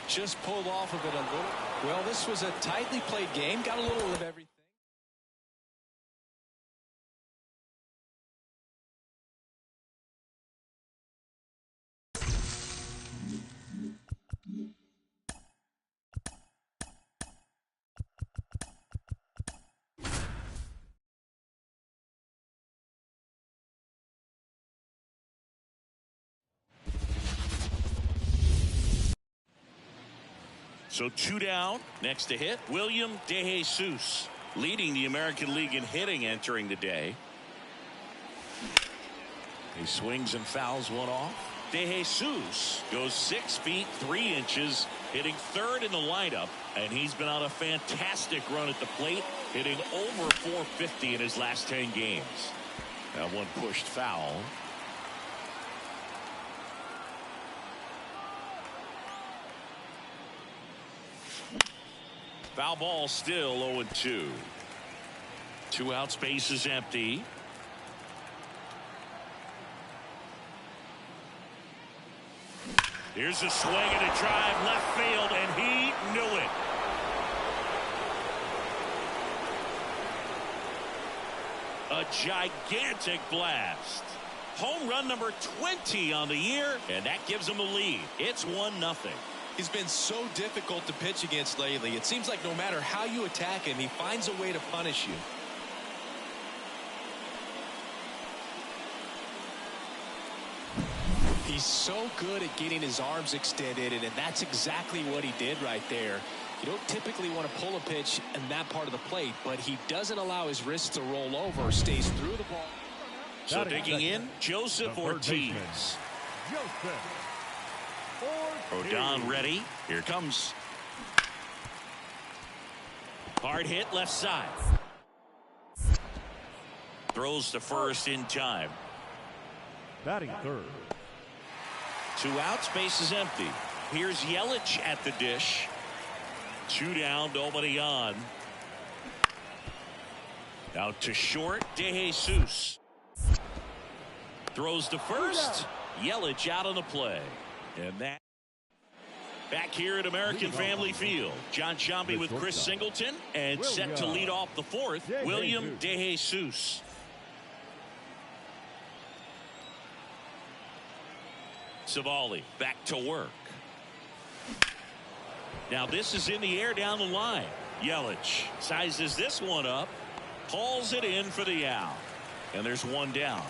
Just pulled off of it a little. Well, this was a tightly played game. Got a little of everything. So 2 down. Next to hit, William DeJesus, leading the American League in hitting entering the day. He swings and fouls one off. DeJesus goes 6 feet 3 inches, hitting third in the lineup, and he's been on a fantastic run at the plate, hitting over .450 in his last 10 games. Now one pushed foul. Foul ball, still 0-2. 2 outs, base is empty. Here's a swing and a drive left field, and he knew it. A gigantic blast. Home run number 20 on the year, and that gives him the lead. It's 1-0. He's been so difficult to pitch against lately. It seems like no matter how you attack him, he finds a way to punish you. He's so good at getting his arms extended, and that's exactly what he did right there. You don't typically want to pull a pitch in that part of the plate, but he doesn't allow his wrists to roll over, stays through the ball. So digging in, Joseph Ortiz. Rodon ready. Here comes. Hard hit left side. Throws to first in time. Batting third. 2 outs, base is empty. Here's Yelich at the dish. 2 down, nobody on. Out to short, DeJesus. Throws to first. Yelich out on the play. And that. Back here at American Family Field, John Shambi with Chris Singleton, and set to lead off the 4th, William DeJesus. Savali back to work. Now this is in the air down the line. Yelich sizes this one up, hauls it in for the out, and there's 1 down.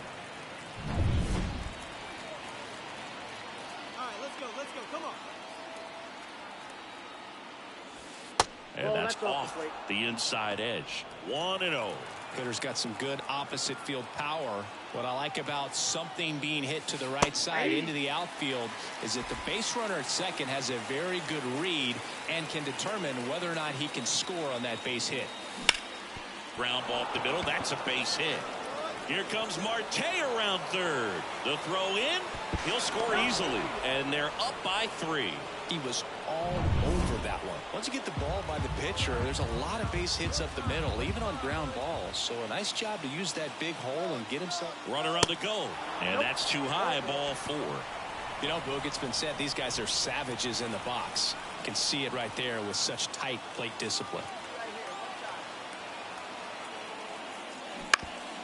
All right, let's go, come on. And that's off the inside edge. 1-0. Hitter's got some good opposite field power. What I like about something being hit to the right side into the outfield is that the base runner at second has a very good read and can determine whether or not he can score on that base hit. Ground ball up the middle. That's a base hit. Here comes Marte around third. The throw in. He'll score easily. And they're up by 3. He was all over that one. Once you get the ball by the pitcher, there's a lot of base hits up the middle, even on ground balls. So a nice job to use that big hole and get himself. Runner on the go. And that's too high, ball 4. You know, Boog, it's been said these guys are savages in the box. You can see it right there with such tight plate discipline.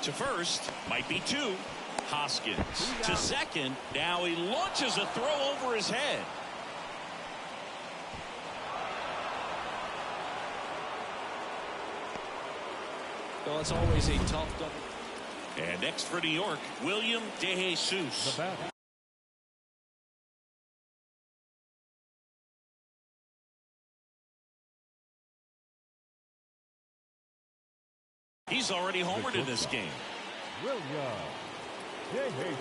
To first, might be 2. Hoskins to second. Now he launches a throw over his head. Well, it's always a tough double. And next for New York, William The DeJesus. batter. He's already homered in this game. William DeJesus.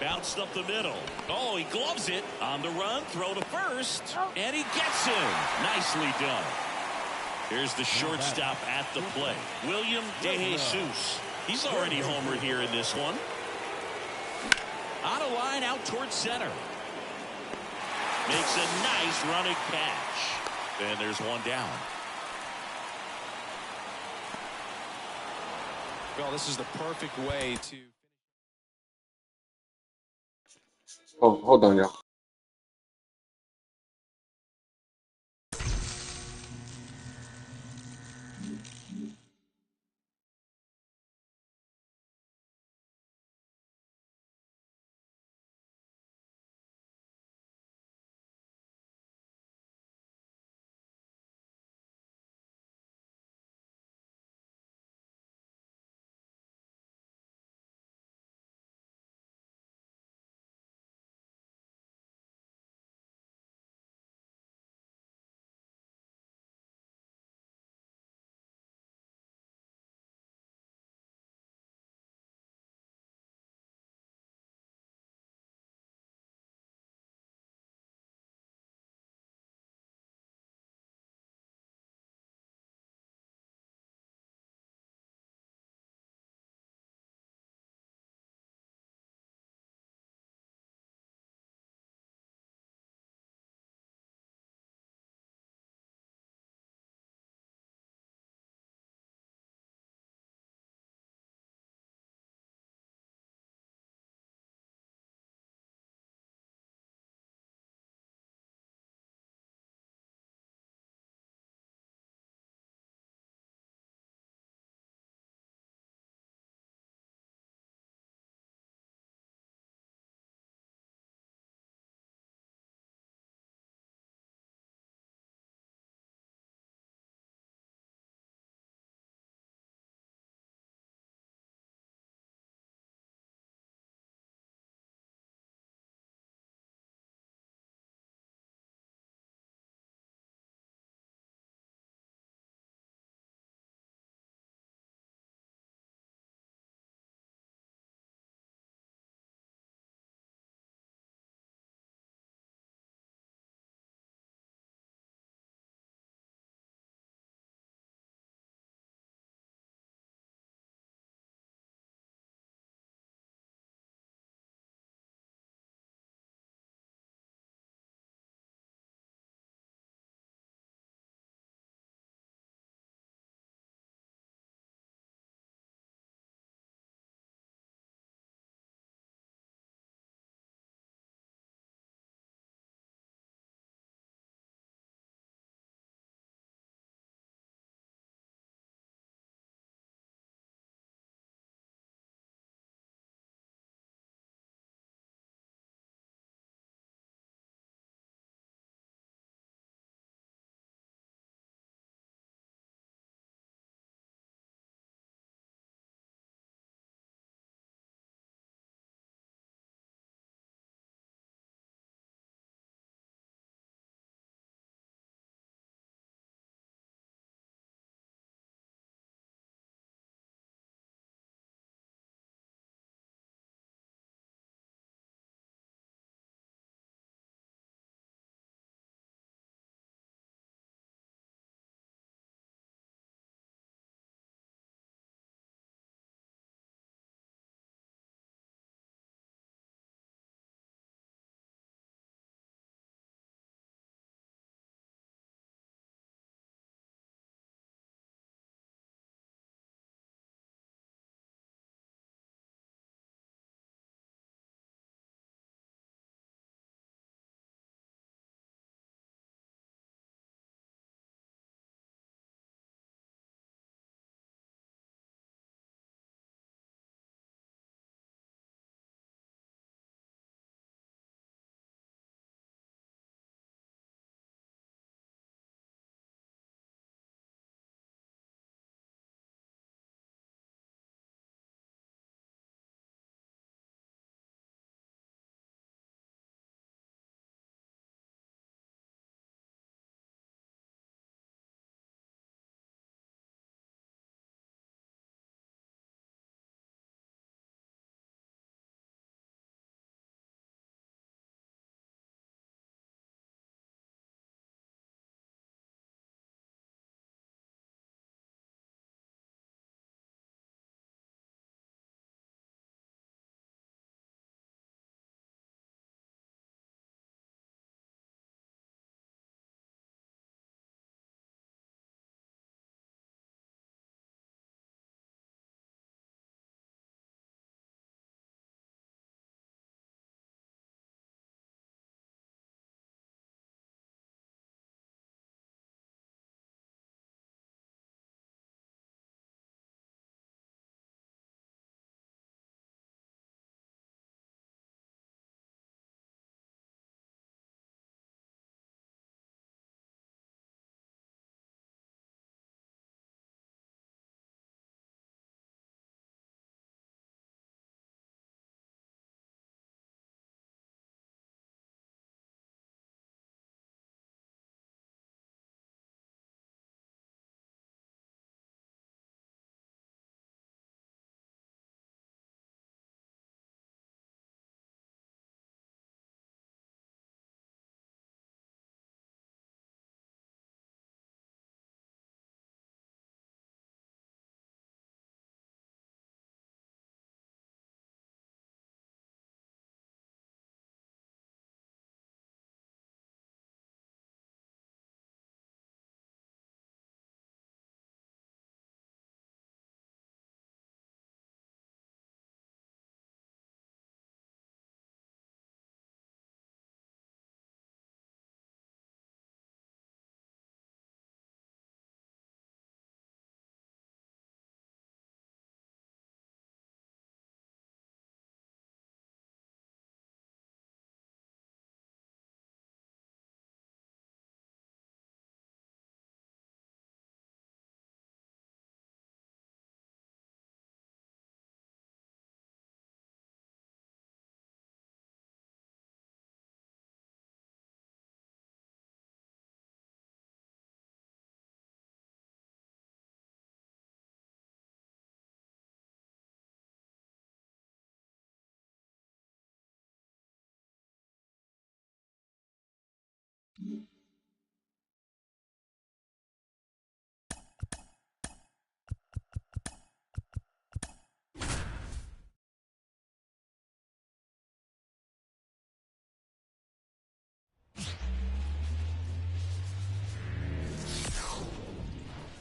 Bounced up the middle. Oh, he gloves it. On the run, throw to first. And he gets him. Nicely done. Here's the shortstop at the plate. William DeJesus. He's already homered here in this one. On a line out towards center. Makes a nice running catch. And there's one down. Well, this is the perfect way to. Oh, hold on, y'all.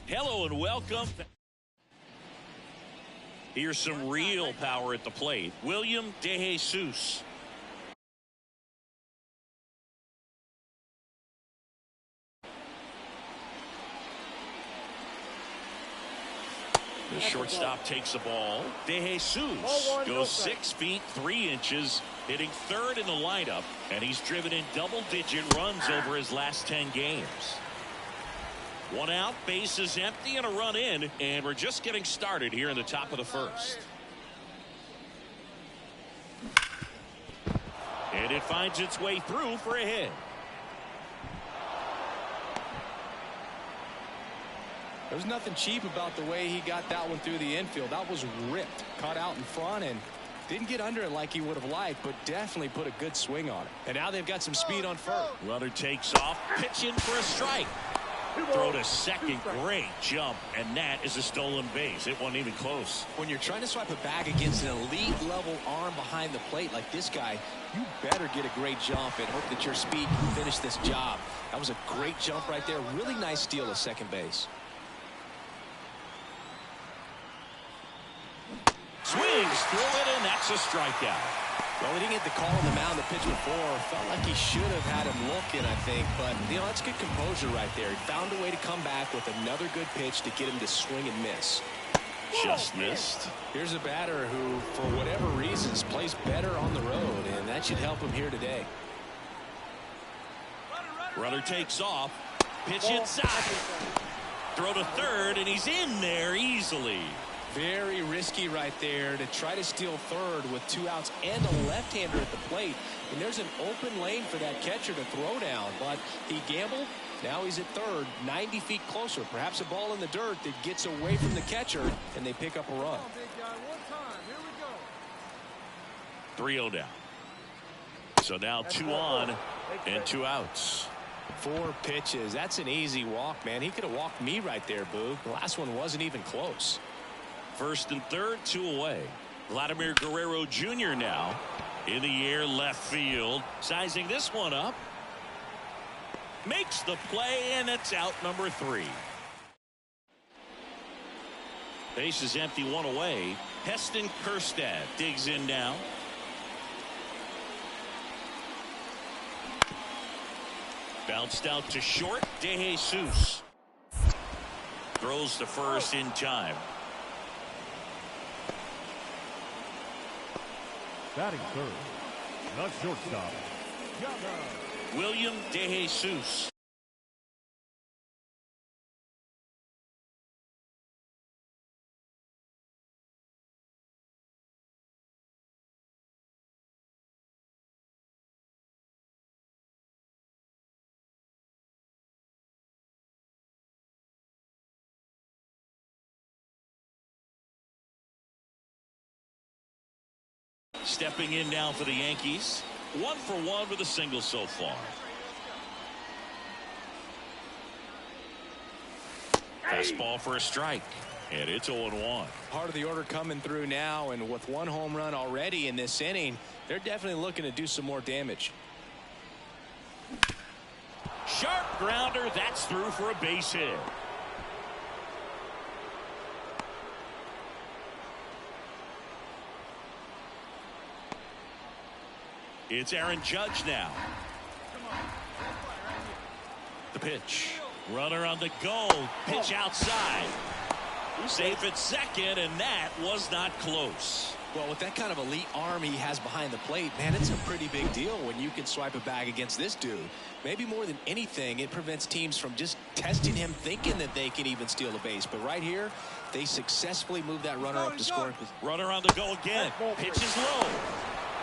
Hello and welcome. Here's some real power at the plate. William DeJesus. The shortstop takes the ball. DeJesus goes 6 feet 3 inches, hitting third in the lineup, and he's driven in double-digit runs over his last 10 games. One out, base is empty, and a run in, and we're just getting started here in the top of the first. And it finds its way through for a hit. There's nothing cheap about the way he got that one through the infield. That was ripped, caught out in front, and didn't get under it like he would have liked, but definitely put a good swing on it. And now they've got some speed on first. Runner takes off, pitch in for a strike. Throw to second, great jump, and that is a stolen base. It wasn't even close. When you're trying to swipe a bag against an elite level arm behind the plate like this guy, you better get a great jump and hope that your speed can finish this job. That was a great jump right there. Really nice steal at second base. Swings through it, and that's a strikeout. Well, he didn't get the call on the mound the pitch before. Felt like he should have had him looking, I think. But, you know, that's good composure right there. He found a way to come back with another good pitch to get him to swing and miss. Just missed. Here's a batter who, for whatever reasons, plays better on the road, and that should help him here today. Runner takes off. Pitch inside. Throw to third, and he's in there easily. Very risky right there to try to steal third with 2 outs and a left-hander at the plate. And there's an open lane for that catcher to throw down, but he gambled. Now he's at third, 90 feet closer. Perhaps a ball in the dirt that gets away from the catcher, and they pick up a run. 3-0 down. So now 2 on and 2 outs. 4 pitches. That's an easy walk, man. He could have walked me right there, Boog. The last one wasn't even close. First and third, 2 away. Vladimir Guerrero Jr. now in the air, left field. Sizing this one up. Makes the play, and it's out number 3. Base is empty, 1 away. Heston Kjerstad digs in now. Bounced out to short. DeJesus throws to first in time. Batting third, the shortstop, William DeJesus. Stepping in now for the Yankees. 1 for 1 with a single so far. Fastball for a strike. And it's 0-1. Part of the order coming through now, and with 1 home run already in this inning, they're definitely looking to do some more damage. Sharp grounder. That's through for a base hit. It's Aaron Judge now. The pitch. Runner on the go. Pitch outside. Safe at second, and that was not close. Well, with that kind of elite arm he has behind the plate, man, it's a pretty big deal when you can swipe a bag against this dude. Maybe more than anything, it prevents teams from just testing him, thinking that they can even steal a base. But right here, they successfully move that runner up to score. Runner on the go again. Pitch is low.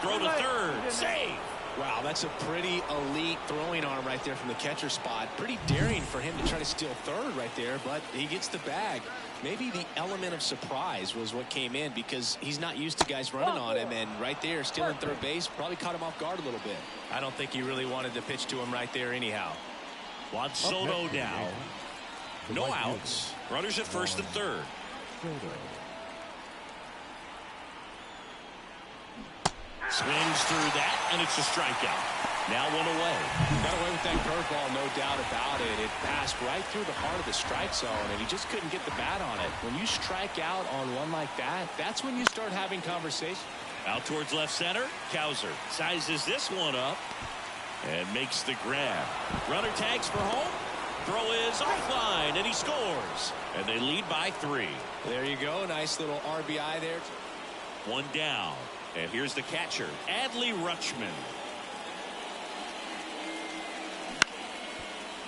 Throw to third. Save. Wow, that's a pretty elite throwing arm right there from the catcher spot. Pretty daring for him to try to steal third right there, but he gets the bag. Maybe the element of surprise was what came in because he's not used to guys running on him, and right there stealing third base probably caught him off guard a little bit. I don't think he really wanted to pitch to him right there anyhow. Juan Soto now. No outs. Runners at first and third. Swings through that, and it's a strikeout. Now one away. Got away with that curveball, no doubt about it. It passed right through the heart of the strike zone, and he just couldn't get the bat on it. When you strike out on one like that, that's when you start having conversation. Out towards left center. Cowser sizes this one up and makes the grab. Runner tags for home. Throw is offline, and he scores. And they lead by 3. There you go. Nice little RBI there. One down. And here's the catcher, Adley Rutschman.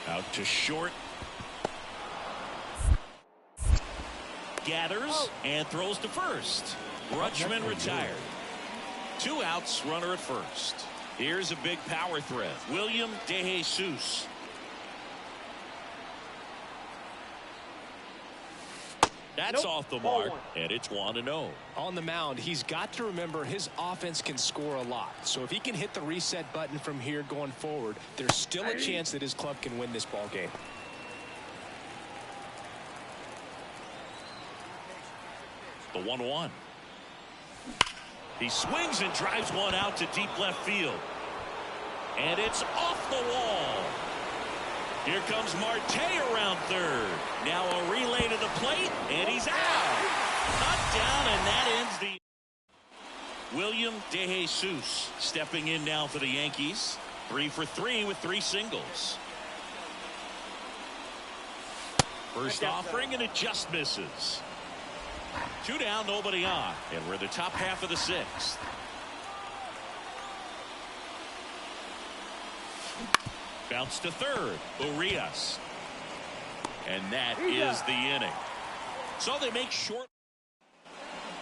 Out to short. Gathers and throws to first. Rutschman retired. 2 outs, runner at first. Here's a big power threat. William DeJesus. That's off the mark, and it's 1-0. On the mound, he's got to remember his offense can score a lot. So if he can hit the reset button from here going forward, there's still a chance that his club can win this ball game. The 1-1. He swings and drives one out to deep left field. And it's off the wall. Here comes Marte around third. Now a relay to the plate, and he's out. Cut down, and that ends the... William DeJesus stepping in now for the Yankees. 3 for 3 with 3 singles. First offering, and it just misses. 2 down, nobody on. And we're in the top half of the 6th. Bounce to third. Urias. And that is the inning. So they make short.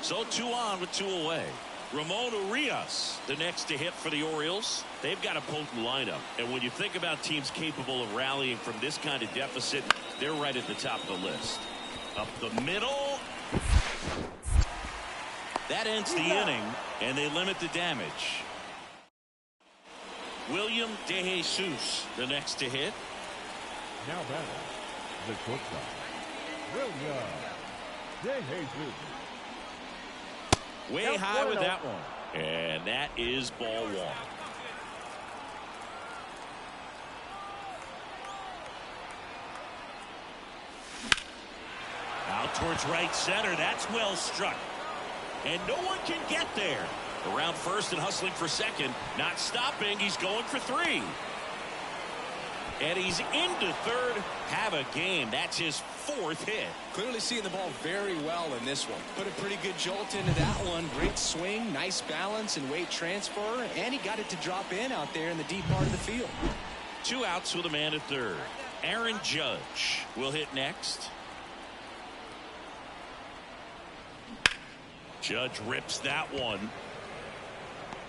So 2 on with 2 away. Ramon Urias, the next to hit for the Orioles. They've got a potent lineup. And when you think about teams capable of rallying from this kind of deficit, they're right at the top of the list. Up the middle. That ends the inning, and they limit the damage. William DeJesus, the next to hit. Now batting, the shortstop, William DeJesus. Way high with that one. And that is ball 1. Out towards right center. That's well struck. And no one can get there. Around first and hustling for second. Not stopping. He's going for 3. And he's into third. Have a game. That's his 4th hit. Clearly seeing the ball very well in this one. Put a pretty good jolt into that one. Great swing, nice balance and weight transfer. And he got it to drop in out there in the deep part of the field. 2 outs with a man at third. Aaron Judge will hit next. Judge rips that one.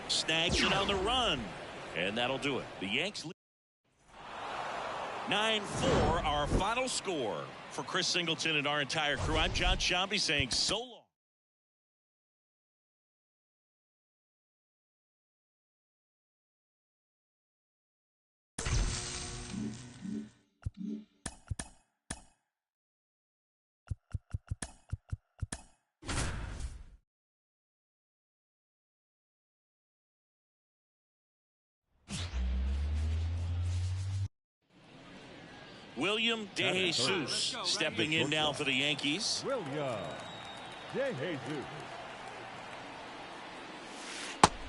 Snags it on the run. And that'll do it. The Yanks lead 9-4, our final score. For Chris Singleton and our entire crew, I'm John Shambi saying so long. William DeJesus stepping in now for the Yankees. William DeJesus.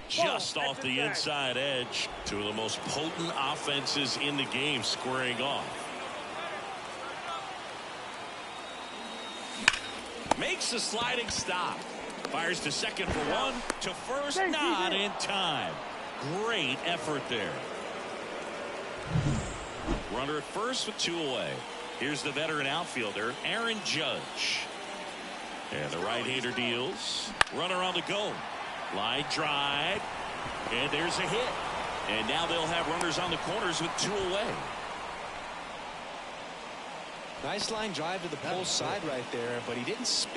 Just off the inside edge. 2 of the most potent offenses in the game squaring off. Makes a sliding stop. Fires to second for 1. To first, not in time. Great effort there. Runner at first with 2 away. Here's the veteran outfielder, Aaron Judge. And the right-hander deals. Runner on the go. Line drive. And there's a hit. And now they'll have runners on the corners with 2 away. Nice line drive to the post side right there, but he didn't spin.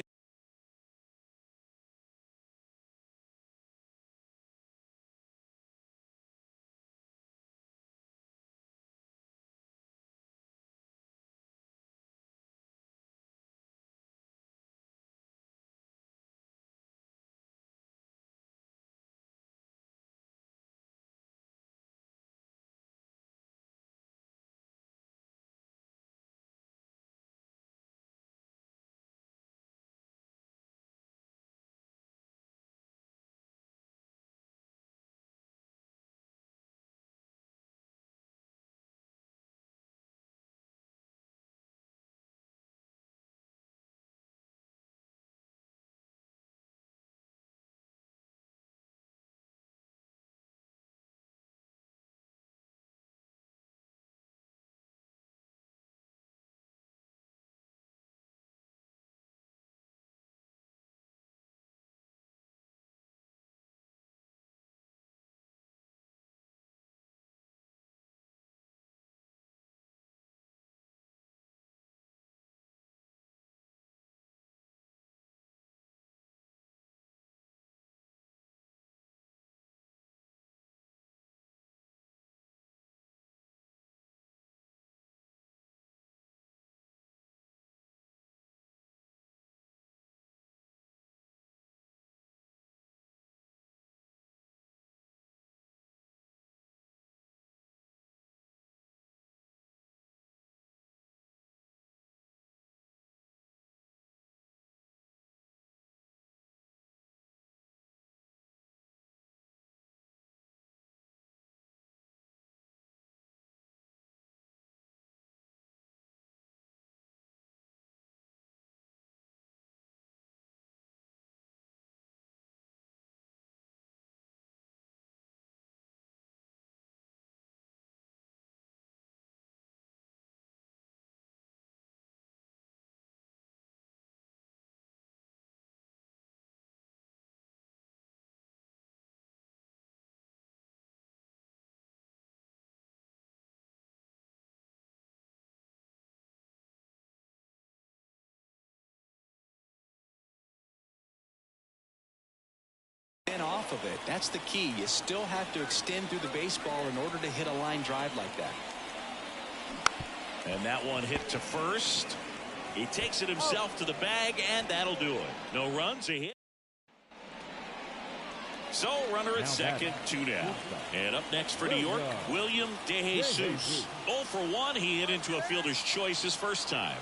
Off of it. That's the key. You still have to extend through the baseball in order to hit a line drive like that. And that one hit to first. He takes it himself to the bag, and that'll do it. No runs, a hit. So runner at second, 2 down. And up next for New York, William DeJesus. 0 for 1. He hit into a fielder's choice his first time.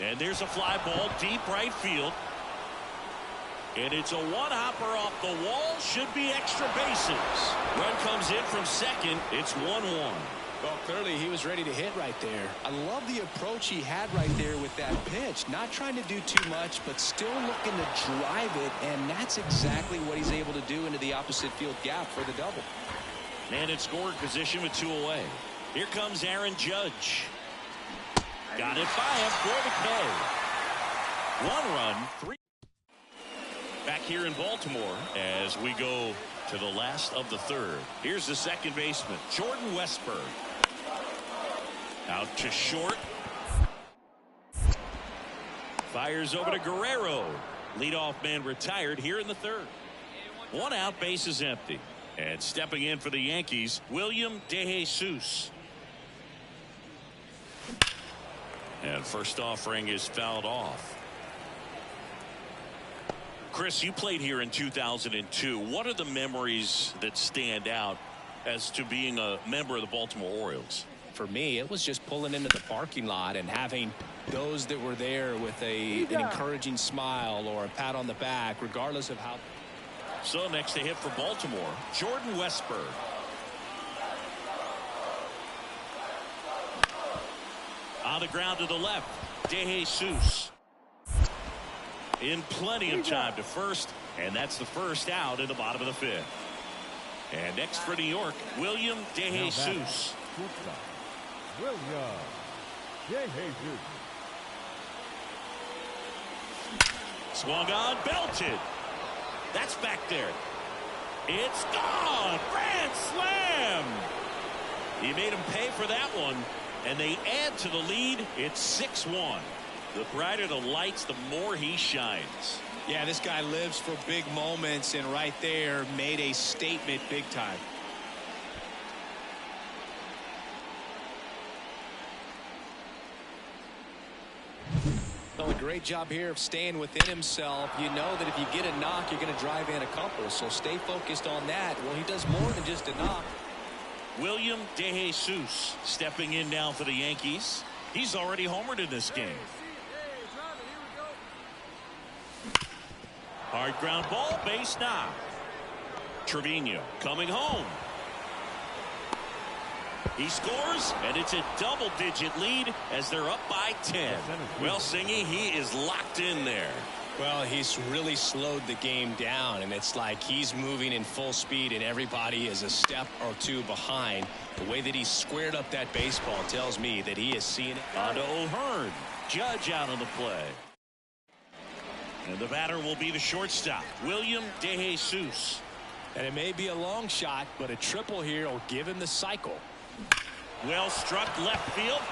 And there's a fly ball deep right field. And it's a one-hopper off the wall. Should be extra bases. Run comes in from second. It's 1-1. Well, clearly he was ready to hit right there. I love the approach he had right there with that pitch. Not trying to do too much, but still looking to drive it. And that's exactly what he's able to do into the opposite field gap for the double. Man in scoring position with 2 away. Here comes Aaron Judge. Got it by him for the K. 1 run, 3. Back here in Baltimore as we go to the last of the third. Here's the second baseman, Jordan Westburg. Out to short. Fires over to Guerrero. Leadoff man retired here in the third. 1 out, base is empty. And stepping in for the Yankees, William DeJesus. And first offering is fouled off. Chris, you played here in 2002. What are the memories that stand out as to being a member of the Baltimore Orioles? For me, it was just pulling into the parking lot and having those that were there with an encouraging smile or a pat on the back, regardless of how. So next to hit for Baltimore, Jordan Westburg. On the ground to the left, DeJesus. In plenty of time to first, and that's the first out in the bottom of the 5th. And next for New York, William DeJesus. William DeJesus. Swung on, belted. That's back there. It's gone. Grand slam. He made him pay for that one, and they add to the lead. It's 6-1. The brighter the lights, the more he shines. Yeah, this guy lives for big moments, and right there made a statement big time. Well, a great job here of staying within himself. You know that if you get a knock, you're going to drive in a couple, so stay focused on that. Well, he does more than just a knock. William DeJesus stepping in now for the Yankees. He's already homered in this game. Hard ground ball, base knock. Trevino coming home. He scores, and it's a double-digit lead as they're up by 10. Well, Singy, he is locked in there. Well, he's really slowed the game down, and it's like he's moving in full speed, and everybody is a step or two behind. The way that he squared up that baseball tells me that he is seeing it. On to O'Hearn. Judge out on the play. And the batter will be the shortstop, William DeJesus. And it may be a long shot, but a triple here will give him the cycle. Well struck left field.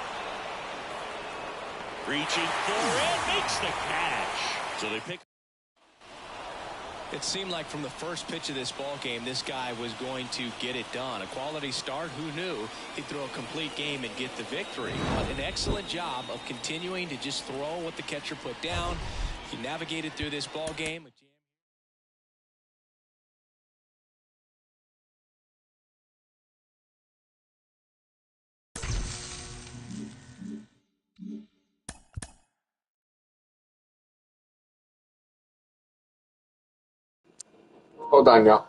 Reaching for it, makes the catch. So they pick. It seemed like from the first pitch of this ball game, this guy was going to get it done. A quality start. Who knew he'd throw a complete game and get the victory? But an excellent job of continuing to just throw what the catcher put down. He navigated through this ball game. Hold on, y'all.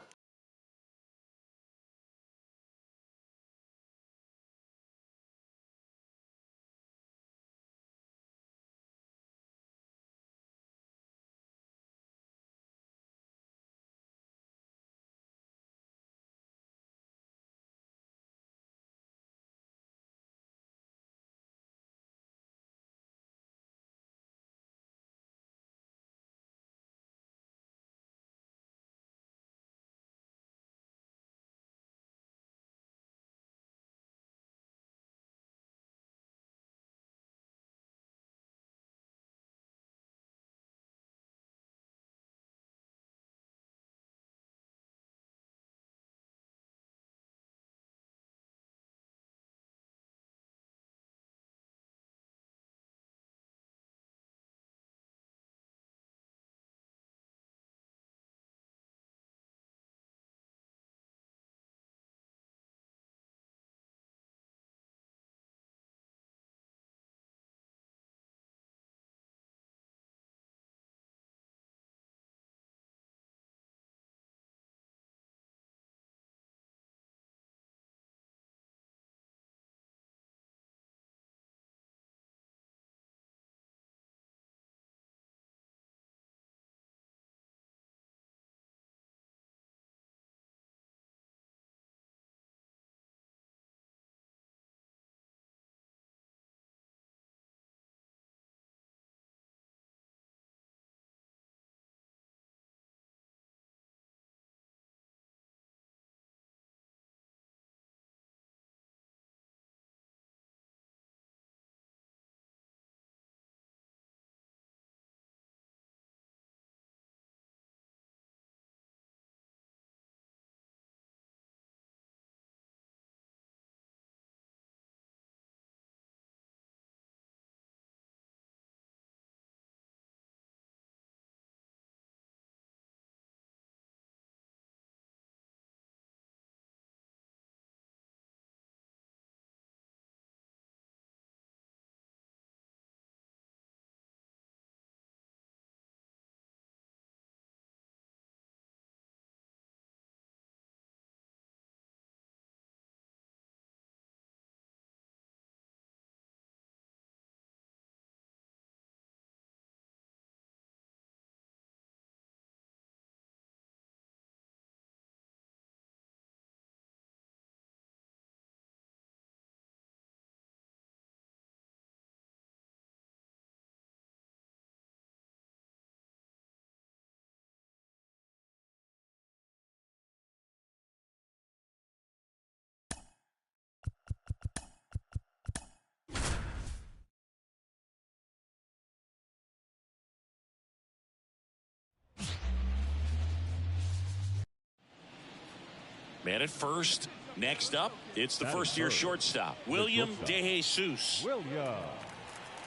Man at first. Next up, it's the first-year shortstop, William DeJesus. William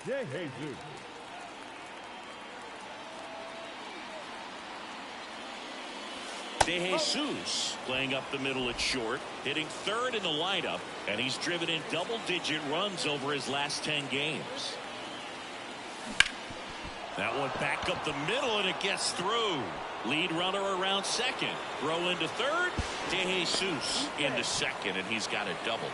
DeJesus. DeJesus playing up the middle at short, hitting third in the lineup, and he's driven in double-digit runs over his last 10 games. That one back up the middle, and it gets through. Lead runner around second. Throw into third. DeJesus into second, and he's got a double.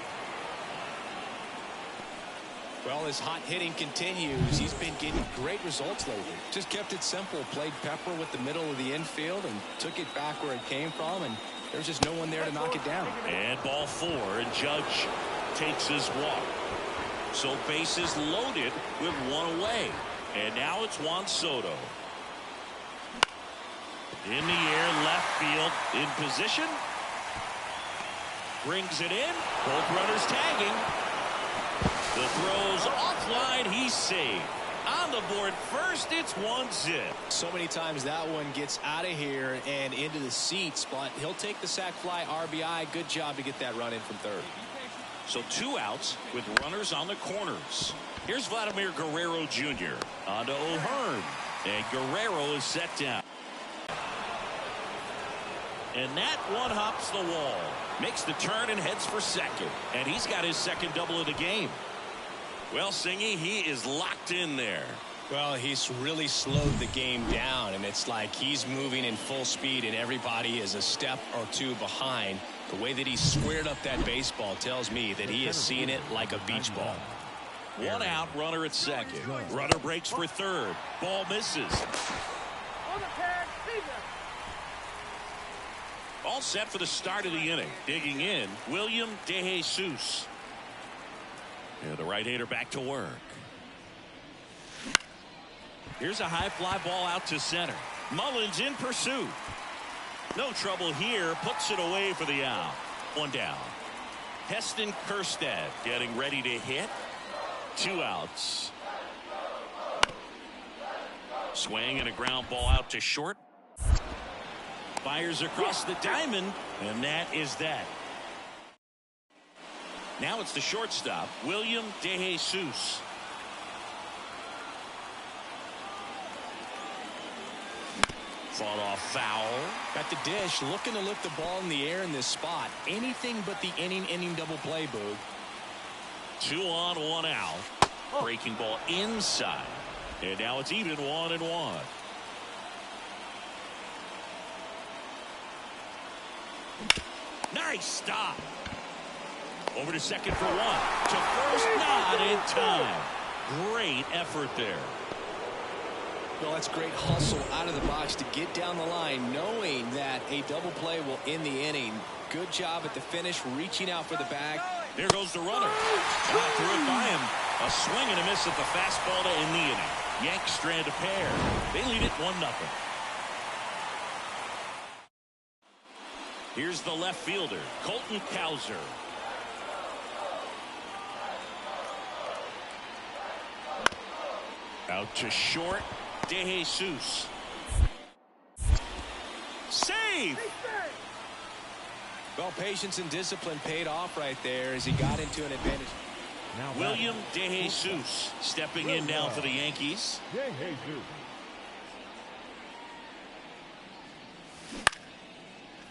Well, his hot hitting continues. He's been getting great results lately. Just kept it simple. Played pepper with the middle of the infield and took it back where it came from, and there's just no one there to knock it down. And ball 4, and Judge takes his walk. So bases loaded with one away. And now it's Juan Soto. In the air, left field, in position. Brings it in. Both runners tagging. The throw's offline. He's saved. On the board first, it's 1-0. So many times that one gets out of here and into the seats, but he'll take the sac fly RBI. Good job to get that run in from third. So 2 outs with runners on the corners. Here's Vladimir Guerrero Jr. On to O'Hearn. And Guerrero is set down. And that one hops the wall. Makes the turn and heads for second. And he's got his second double of the game. Well, Singy, he is locked in there. Well, he's really slowed the game down, and it's like he's moving in full speed, and everybody is a step or two behind. The way that he squared up that baseball tells me that he is seeing it like a beach ball. 1 out, runner at second. Runner breaks for third. Ball misses. All set for the start of the inning. Digging in, William DeJesus. And the right-hander back to work. Here's a high fly ball out to center. Mullins in pursuit. No trouble here. Puts it away for the out. 1 down. Heston Kjerstad getting ready to hit. 2 outs. Swing and a ground ball out to short. Fires across the diamond, and that is that. Now it's the shortstop, William DeJesus. Fought off foul. Got the dish, looking to lift the ball in the air in this spot. Anything but the inning double play, Boog. 2 on, 1 out. Breaking ball inside. And now it's even 1-1. Nice stop. Over to second for 1. To first, not in time. Great effort there. Well, that's great hustle out of the box to get down the line, knowing that a double play will end the inning. Good job at the finish, reaching out for the bag. There goes the runner. Got through it by him. A swing and a miss at the fastball to end the inning. Yanks strand a pair. They lead it 1-0. Here's the left fielder, Colton Cowser. Out to short, DeJesus. Save! Well, patience and discipline paid off right there as he got into an advantage. William DeJesus stepping in now for the Yankees.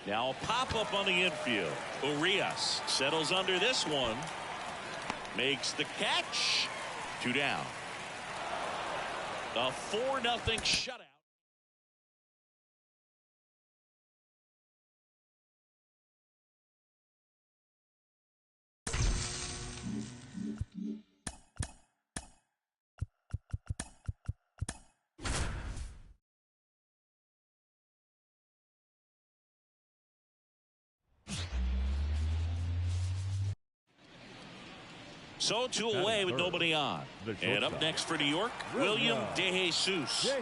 Now a pop-up on the infield. Urias settles under this one. Makes the catch. 2 down. A 4-0 shutout. So 2 away with nobody on. And up next for New York, William DeJesus.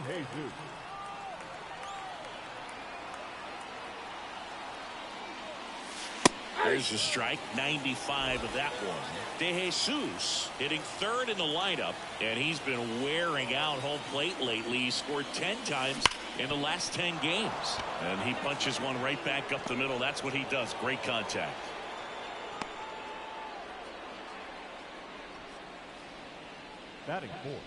There's a strike, 95 of that one. DeJesus hitting third in the lineup, and he's been wearing out home plate lately. He scored 10 times in the last 10 games. And he punches one right back up the middle. That's what he does. Great contact. Batting fourth,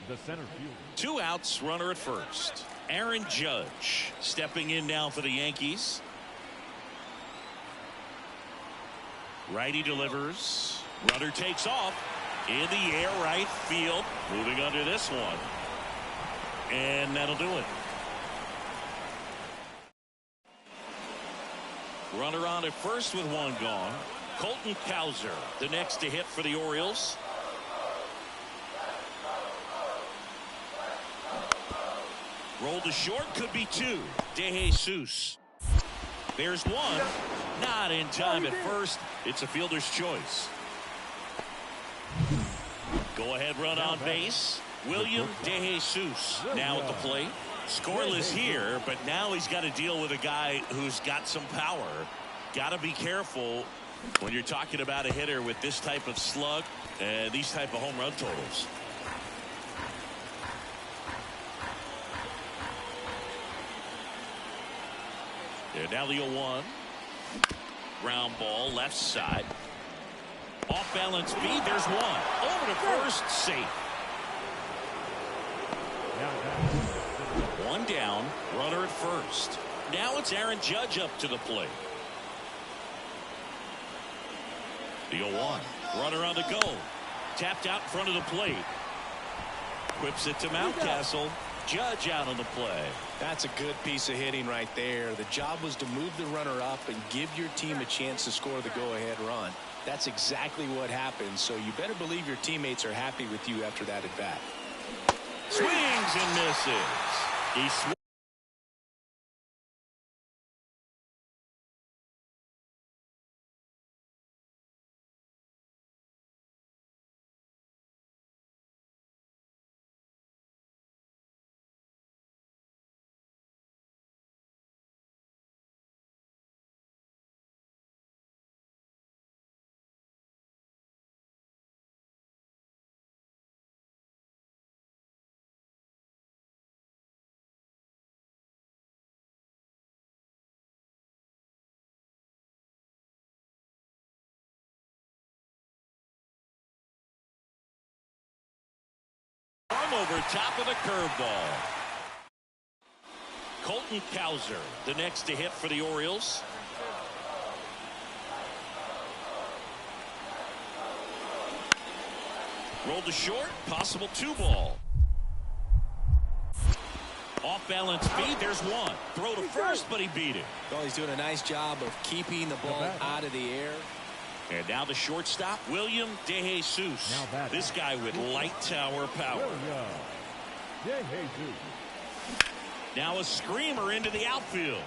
the center fielder. 2 outs, runner at first. Aaron Judge stepping in now for the Yankees. Righty delivers. Runner takes off. In the air, right field. Moving under this one. And that'll do it. Runner on at first with 1 gone. Colton Cowser, the next to hit for the Orioles. Roll to short, could be 2. DeJesus. There's 1. Not in time at first. It's a fielder's choice. Go ahead run on base. William DeJesus now at the plate. Scoreless here, but now he's got to deal with a guy who's got some power. Got to be careful when you're talking about a hitter with this type of slug and these type of home run totals. And now the 0-1. Ground ball left side. Off balance speed. There's 1. Over to first. Safe. 1 down. Runner at first. Now it's Aaron Judge up to the plate. The 0-1. Runner on the go. Tapped out in front of the plate. Whips it to Mountcastle. Judge out on the play. That's a good piece of hitting right there. The job was to move the runner up and give your team a chance to score the go-ahead run. That's exactly what happened, so you better believe your teammates are happy with you after that at bat. Swings and misses. He swings. Over top of the curveball. Colton Cowser, the next to hit for the Orioles. Rolled to short, possible 2-ball. Off balance speed, there's 1. Throw to first, but he beat it. Well, he's doing a nice job of keeping the ball out of the air. And now the shortstop, William DeJesus. This guy with light tower power. Now a screamer into the outfield.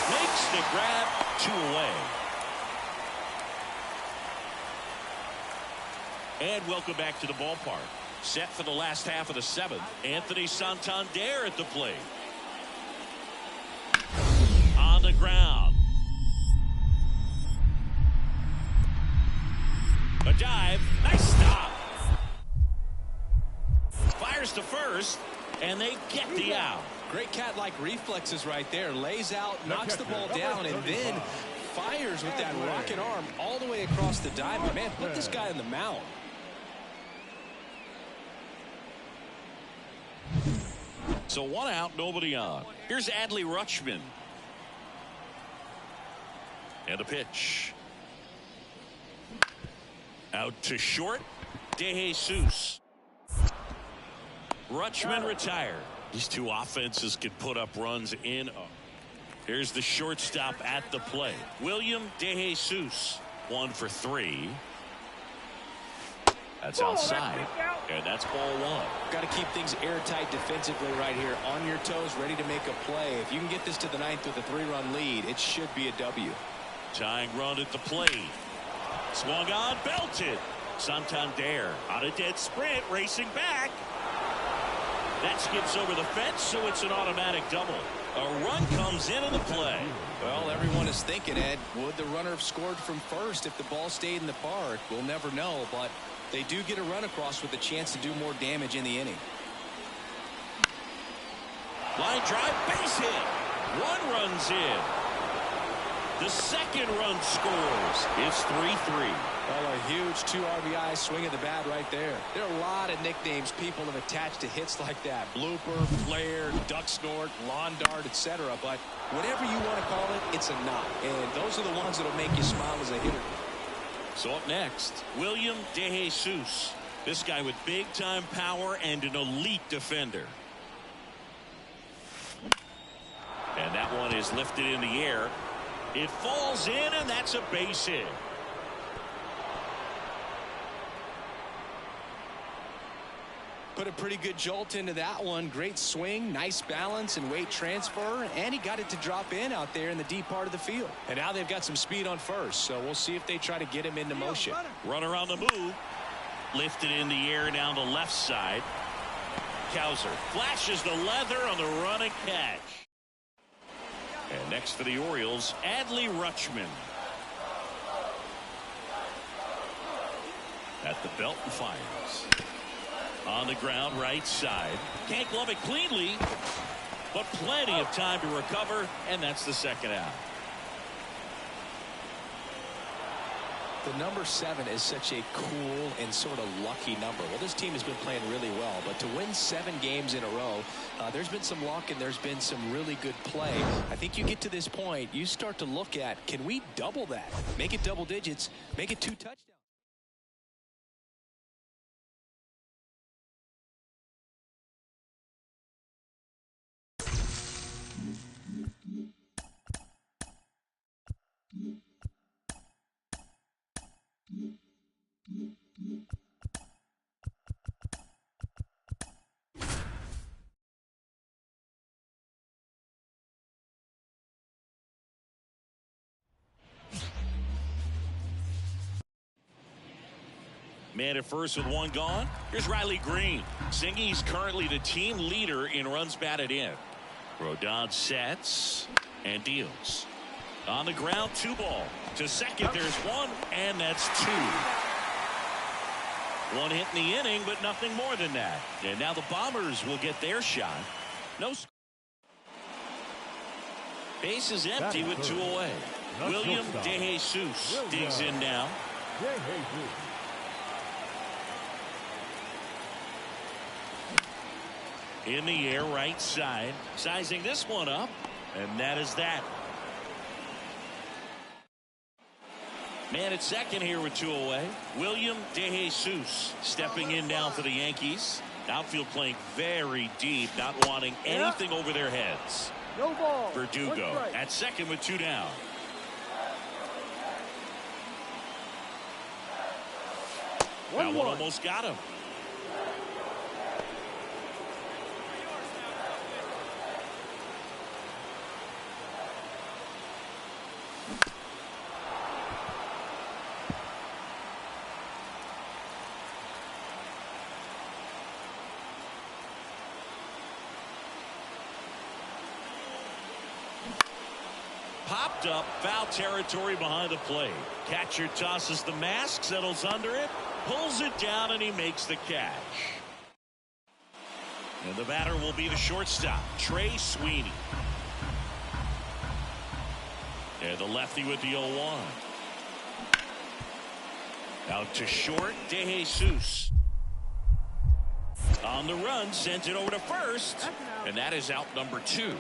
Makes the grab, 2 away. And welcome back to the ballpark. Set for the last half of the 7th. Anthony Santander at the plate. On the ground. A dive. Nice stop. Fires to first, and they get the out. Great cat-like reflexes right there. Lays out, knocks the ball down, and then fires with that rocket arm all the way across the diamond. Man, put this guy in the mound. So 1 out, nobody on. Here's Adley Rutschman. And a pitch. Out to short. DeJesus. Rutschman retired. These 2 offenses could put up runs in. Here's the shortstop at the plate. William DeJesus. 1 for 3. That's outside. And that's ball 1. Got to keep things airtight defensively right here. On your toes, ready to make a play. If you can get this to the 9th with a 3-run lead, it should be a W. Tying run at the plate. Swung on, belted. Santander on a dead sprint, racing back. That skips over the fence, so it's an automatic double. A run comes in the play. Well, everyone is thinking, Ed, would the runner have scored from first if the ball stayed in the park? We'll never know, but they do get a run across with a chance to do more damage in the inning. Line drive, base hit. One run's in. The second run scores. It's 3-3. Well, a huge 2 RBI swing of the bat right there. There are a lot of nicknames people have attached to hits like that. Blooper, flare, duck snort, lawn dart, etc. But whatever you want to call it, it's a knock. And those are the ones that will make you smile as a hitter. So up next, William De Jesus. This guy with big-time power and an elite defender. And that one is lifted in the air. It falls in, and that's a base hit. Put a pretty good jolt into that one. Great swing, nice balance and weight transfer, and he got it to drop in out there in the deep part of the field. And now they've got some speed on first, so we'll see if they try to get him into motion. Runner on the move. Lifted in the air down the left side. Kowser flashes the leather on the run and catch. And next for the Orioles, Adley Rutschman. At the belt and fires. On the ground, right side. Can't glove it cleanly, but plenty of time to recover, and that's the second out. The number 7 is such a cool and sort of lucky number. Well, this team has been playing really well, but to win 7 games in a row, there's been some luck and there's been some really good play. I think you get to this point, you start to look at, can we double that? Make it double digits, make it 2 touchdowns. Man at first with 1 gone. Here's Riley Green. Singy's currently the team leader in runs batted in. Rodon sets and deals. On the ground, 2 ball. To second, there's 1, and that's 2. 1 hit in the inning, but nothing more than that. And now the Bombers will get their shot. No score. Base is empty with 2 away. William De Jesus digs in now. In the air, right side. Sizing this one up, and that is that. Man at second here with 2 away. William De Jesus stepping in down for the Yankees. Outfield playing very deep, not wanting anything over their heads. No ball. Verdugo at second with 2 down. That one almost got him. Popped up, foul territory behind the plate. Catcher tosses the mask, settles under it, pulls it down, and he makes the catch. And the batter will be the shortstop, Trey Sweeney. And the lefty with the 0-1. Out to short, De Jesus. On the run, sends it over to first, and that is out number 2.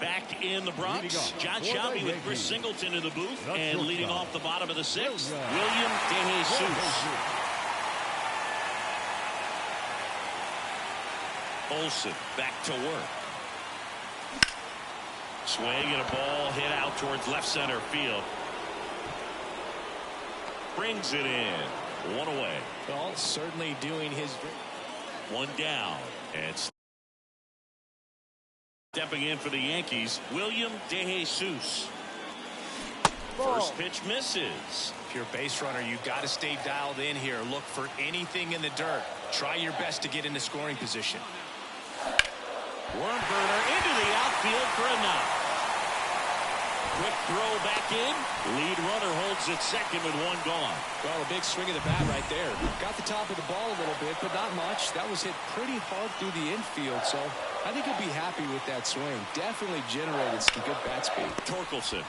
Back in the Bronx, John Shelby with Chris Singleton in the booth, and leading off the bottom of the 6th, William De Jesus. Olsen back to work. Swing and a ball hit out towards left center field. Brings it in. 1 away. Well, certainly doing his... 1 down. And stepping in for the Yankees, William De Jesus. First pitch misses. If you're a base runner, you've got to stay dialed in here. Look for anything in the dirt. Try your best to get into scoring position. Worm burner into the outfield for a knock. Quick throw back in. Lead runner holds at second with one gone. Well, a big swing of the bat right there. Got the top of the ball a little bit, but not much. That was hit pretty hard through the infield, so I think he'll be happy with that swing. Definitely generated some good bat speed. Torkelson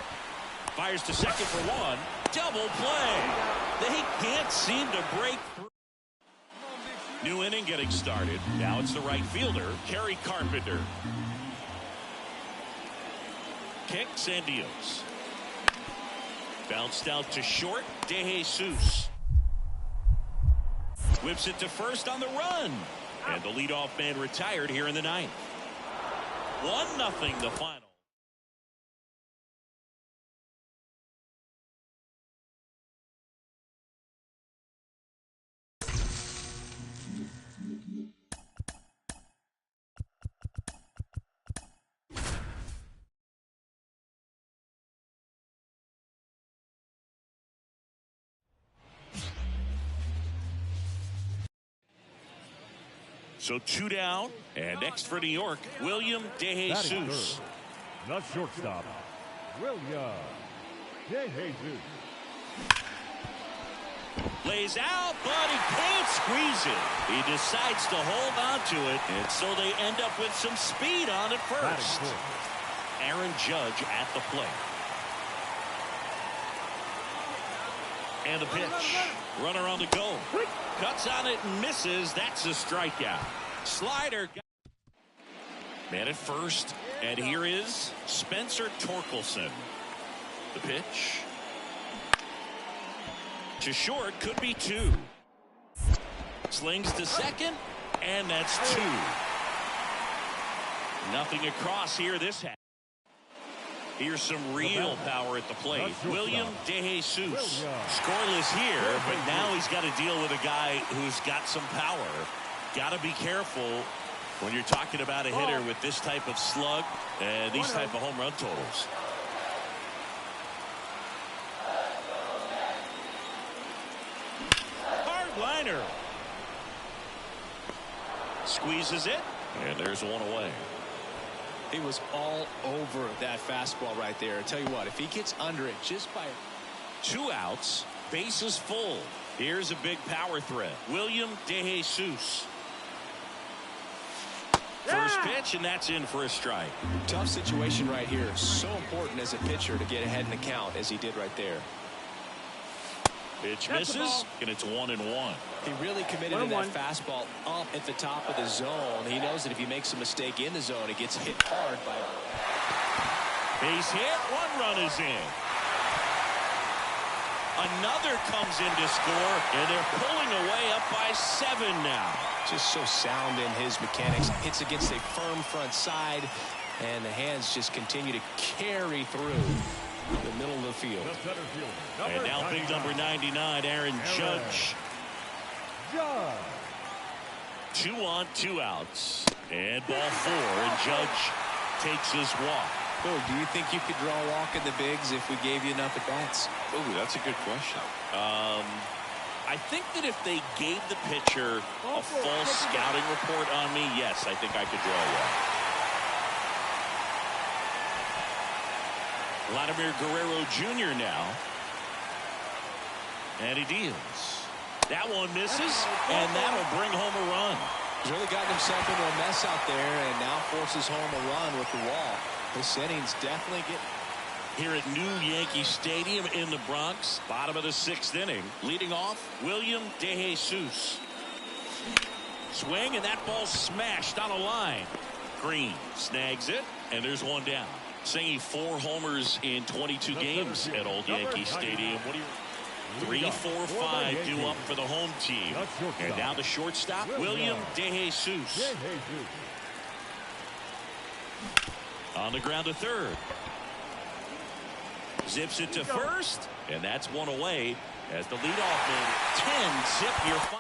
fires to second for one. Double play. They can't seem to break through. New inning getting started. Now it's the right fielder, Kerry Carpenter. Kicks and deals. Bounced out to short, DeJesus. Whips it to first on the run. And the leadoff man retired here in the ninth. 1-0 the final. So 2 down, and next for New York, William DeJesus. The shortstop, William DeJesus. Lays out, but he can't squeeze it. He decides to hold on to it, and so they end up with some speed on it first. Aaron Judge at the plate. And the pitch. Runner on the go. Cuts on it and misses. That's a strikeout. Slider. Man at first. And here is Spencer Torkelson. The pitch. To short. Could be 2. Slings to second. And that's 2. Nothing across here this half. Here's some real power at the plate. William DeJesus. Scoreless here, but now he's got to deal with a guy who's got some power. Got to be careful when you're talking about a hitter with this type of slug and these type of home run totals. Hard liner. Squeezes it, and there's one away. He was all over that fastball right there. I tell you what, if he gets under it just by 2 outs, bases full. Here's a big power threat. William DeJesus. First pitch, and that's in for a strike. Tough situation right here. So important as a pitcher to get ahead in the count as he did right there. Pitch misses, and it's 1-1. He really committed to that fastball up at the top of the zone. He knows that if he makes a mistake in the zone, it gets hit hard by. Base hit, 1 run is in. Another comes in to score, and they're pulling away up by 7 now. Just so sound in his mechanics. Hits against a firm front side, and the hands just continue to carry through the middle of the field. And now big number 99, Aaron Judge. 2 on, 2 outs. And ball 4, and Judge takes his walk. Oh, do you think you could draw a walk in the bigs if we gave you enough at bats? Oh, that's a good question. I think that if they gave the pitcher a full scouting report on me, yes, I think I could draw a walk. Vladimir Guerrero Jr. now. And he deals. That one misses, and that'll bring home a run. He's really gotten himself into a mess out there and now forces home a run with the walk. This inning's definitely getting... Here at New Yankee Stadium in the Bronx, bottom of the 6th inning. Leading off, William DeJesus. Swing, and that ball smashed on a line. Green snags it, and there's 1 down. Singing 4 homers in 22 games at Old Yankee Stadium. What do you... 3, 4, 5 due up for the home team. And now the shortstop, William DeJesus. On the ground to third. Zips it to first, and that's 1 away as the leadoff man 10 zip your final.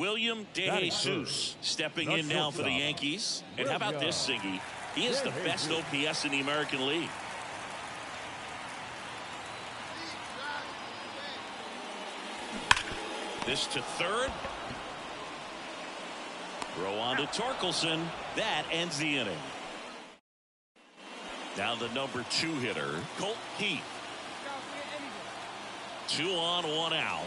William DeJesus stepping in now for the Yankees. And how about this, Siggy? He is the best OPS in the American League. This to third. Throw on to Torkelson. That ends the inning. Now the number 2 hitter, Colt Heath. 2 on, 1 out.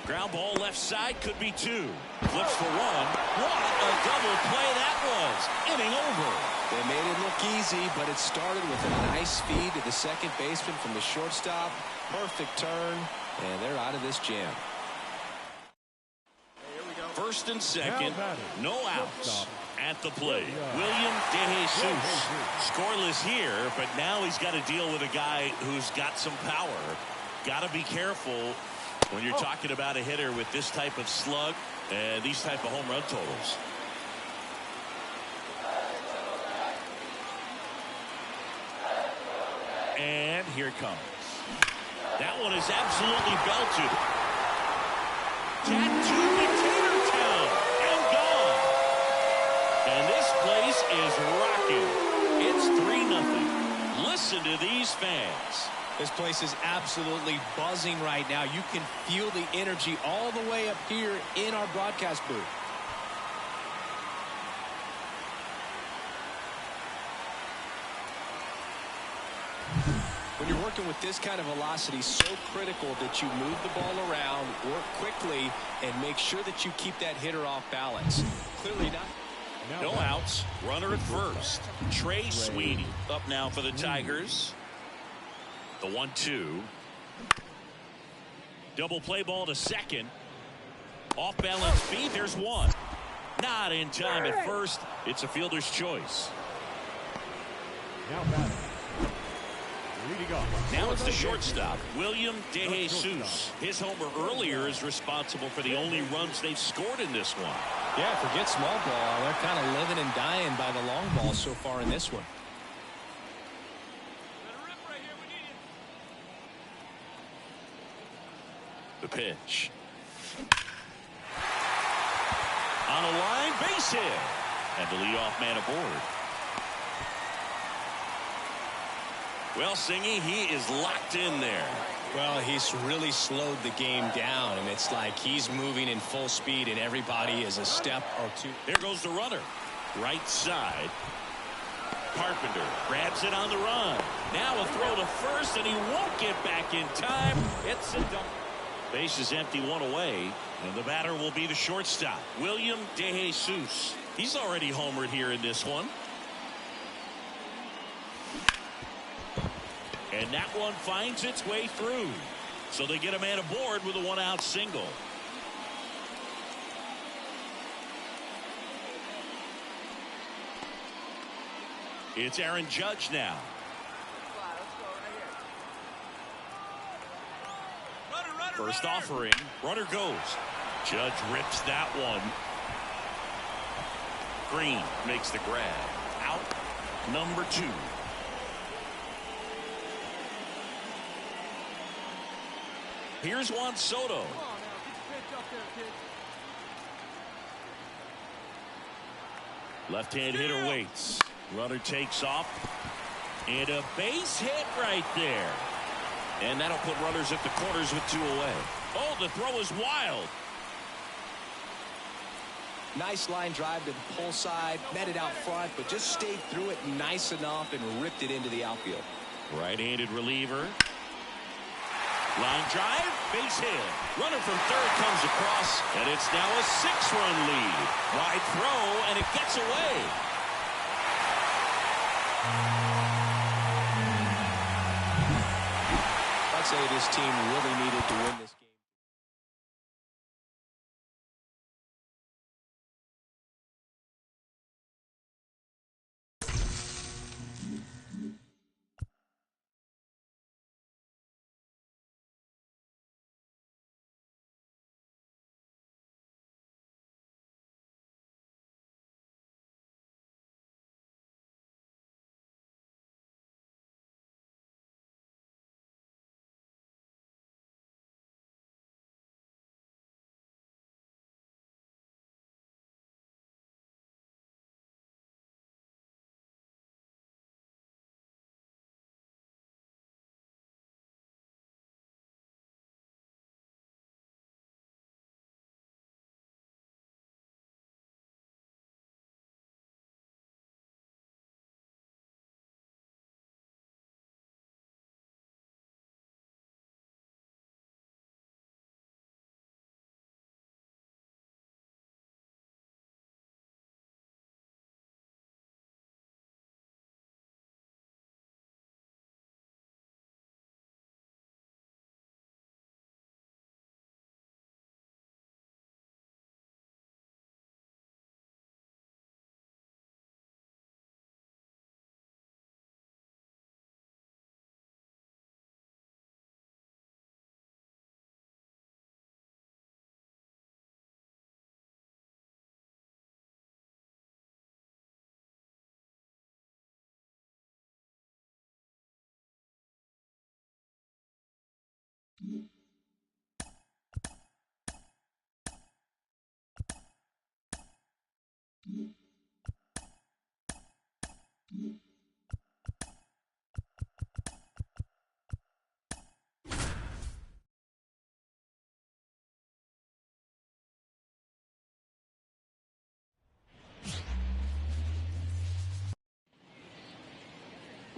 Ground ball left side, could be 2. Flips for 1. What a double play that was. Inning over. They made it look easy, but it started with a nice feed to the second baseman from the shortstop. Perfect turn, and they're out of this jam. First and second, no outs. At the plate, William DeJesus. Scoreless here, but now he's got to deal with a guy who's got some power. Got to be careful when you're talking about a hitter with this type of slug and these type of home run totals. And here it comes. That one is absolutely belted. Tattooed to Tatertown and gone. And this place is rocking. It's 3-0. Listen to these fans. This place is absolutely buzzing right now. You can feel the energy all the way up here in our broadcast booth. When you're working with this kind of velocity, so critical that you move the ball around, work quickly, and make sure that you keep that hitter off balance. Clearly not. No outs. Runner at first. Trey Sweeney up now for the Tigers. The 1-2. Double play ball to second. Off balance feed. There's one. Not in time at first. It's a fielder's choice. Now it's the shortstop, William DeJesus. His homer earlier is responsible for the only runs they've scored in this one. Yeah, forget small ball. They're kind of living and dying by the long ball so far in this one. The pitch. On a line, base hit. And the leadoff man aboard. Well, Singy, he is locked in there. Well, he's really slowed the game down, and it's like he's moving in full speed, and everybody is a step or two. There goes the runner. Right side. Carpenter grabs it on the run. Now a throw to first, and he won't get back in time. It's a dump. Base is empty, 1 away, and the batter will be the shortstop, William DeJesus. He's already homered here in this one. And that one finds its way through. So they get a man aboard with a 1-out single. It's Aaron Judge now. First offering. Runner goes. Judge rips that one. Green makes the grab. Out number 2. Here's Juan Soto. Left-hand hitter waits. Runner takes off. And a base hit right there. And that'll put runners at the corners with 2 away. Oh, the throw is wild. Nice line drive to the pull side. Met it out front, but just stayed through it nice enough and ripped it into the outfield. Right-handed reliever. Line drive, base hit. Runner from third comes across, and it's now a 6-run lead. Wide throw, and it gets away. I'd say this team really needed to win this game.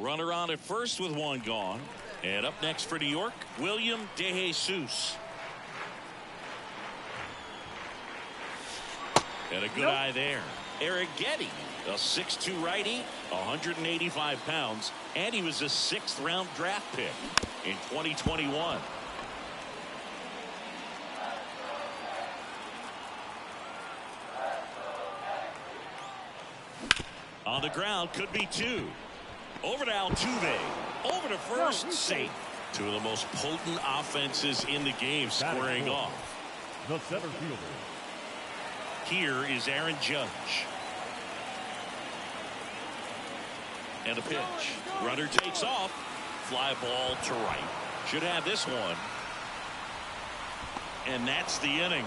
Runner on at first with one gone. And up next for New York, William DeJesus. And a good eye there. Eric Getty, a 6'2 righty, 185 pounds, and he was a 6th round draft pick in 2021. On the ground, could be 2. Over to Altuve. Over to first, safe. Two of the most potent offenses in the game squaring off. The center fielder. Here is Aaron Judge. And a pitch. Runner takes off. Fly ball to right. Should have this one. And that's the inning.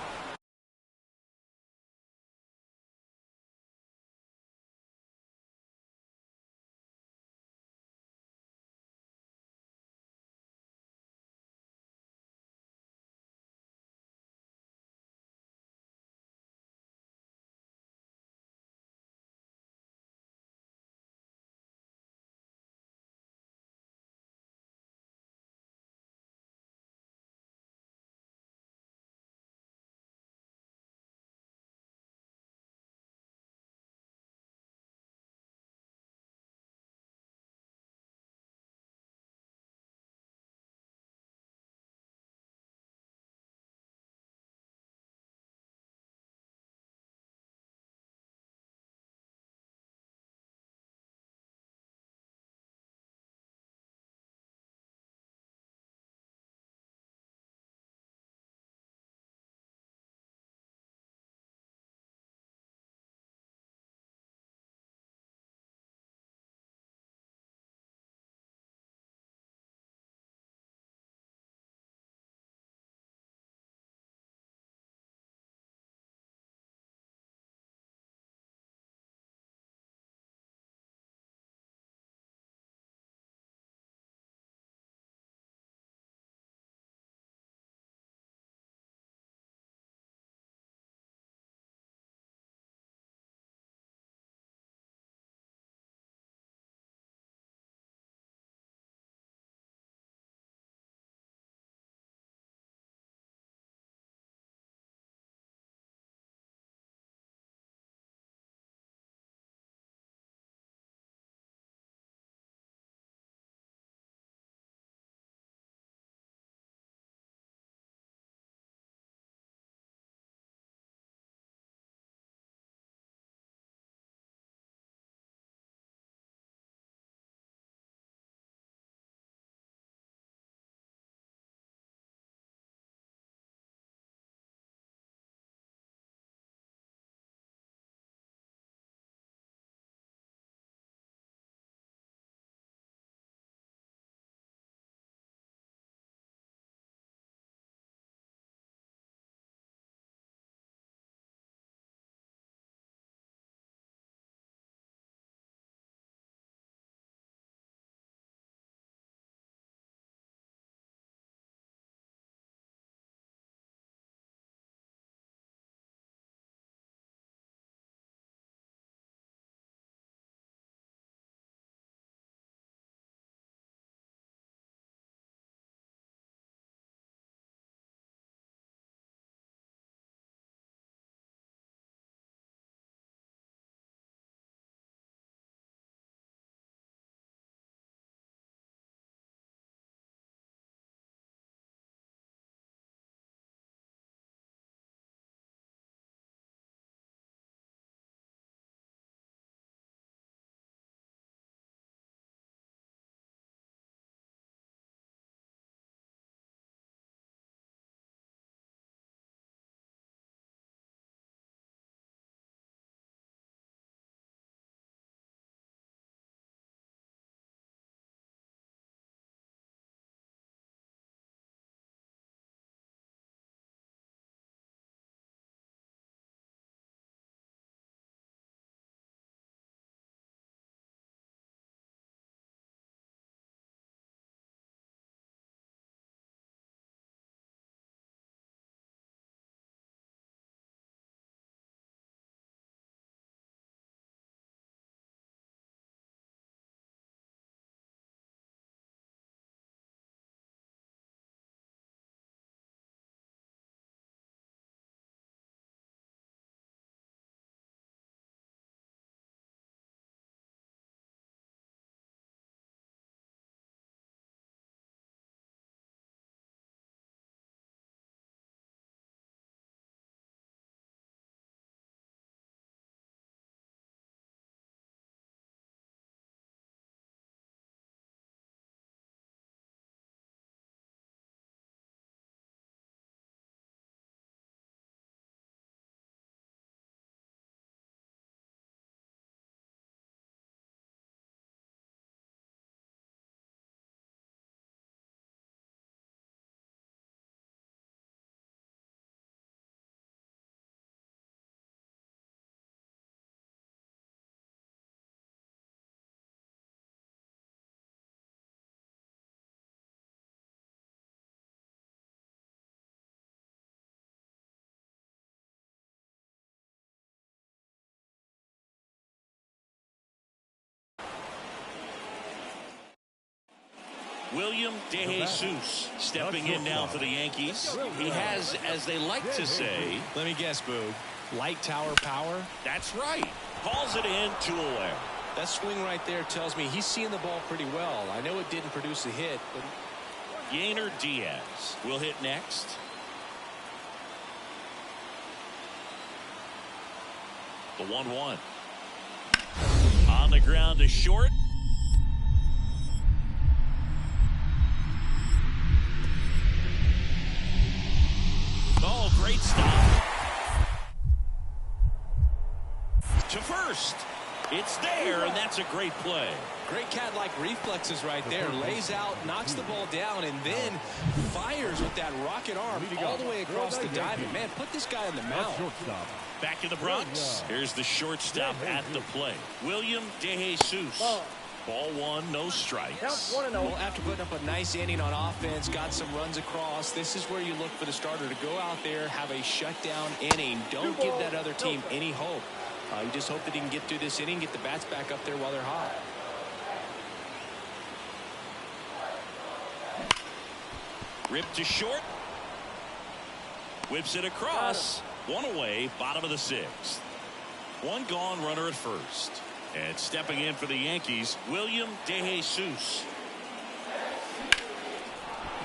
William DeJesus stepping in now for the Yankees. He has, as they like to say, let me guess, Boog, light tower power. That's right. Calls it in, 2 away. That swing right there tells me he's seeing the ball pretty well. I know it didn't produce a hit, but Yainer Diaz will hit next. The 1-1 on the ground to short. Oh, great stop. To first. It's there, and that's a great play. Great cat-like reflexes right there. Lays out, knocks the ball down, and then fires with that rocket arm all the way across the diamond. Man, put this guy on the mound. Back in the Bronx. Here's the shortstop at the plate. William DeJesus. Ball 1, no strikes. Well, after putting up a nice inning on offense, got some runs across, this is where you look for the starter to go out there, have a shutdown inning. Don't give that other team any hope. You just hope that he can get through this inning, get the bats back up there while they're hot. Ripped to short. Whips it across. 1 away, bottom of the 6th. 1 gone, runner at first. And stepping in for the Yankees, William DeJesus.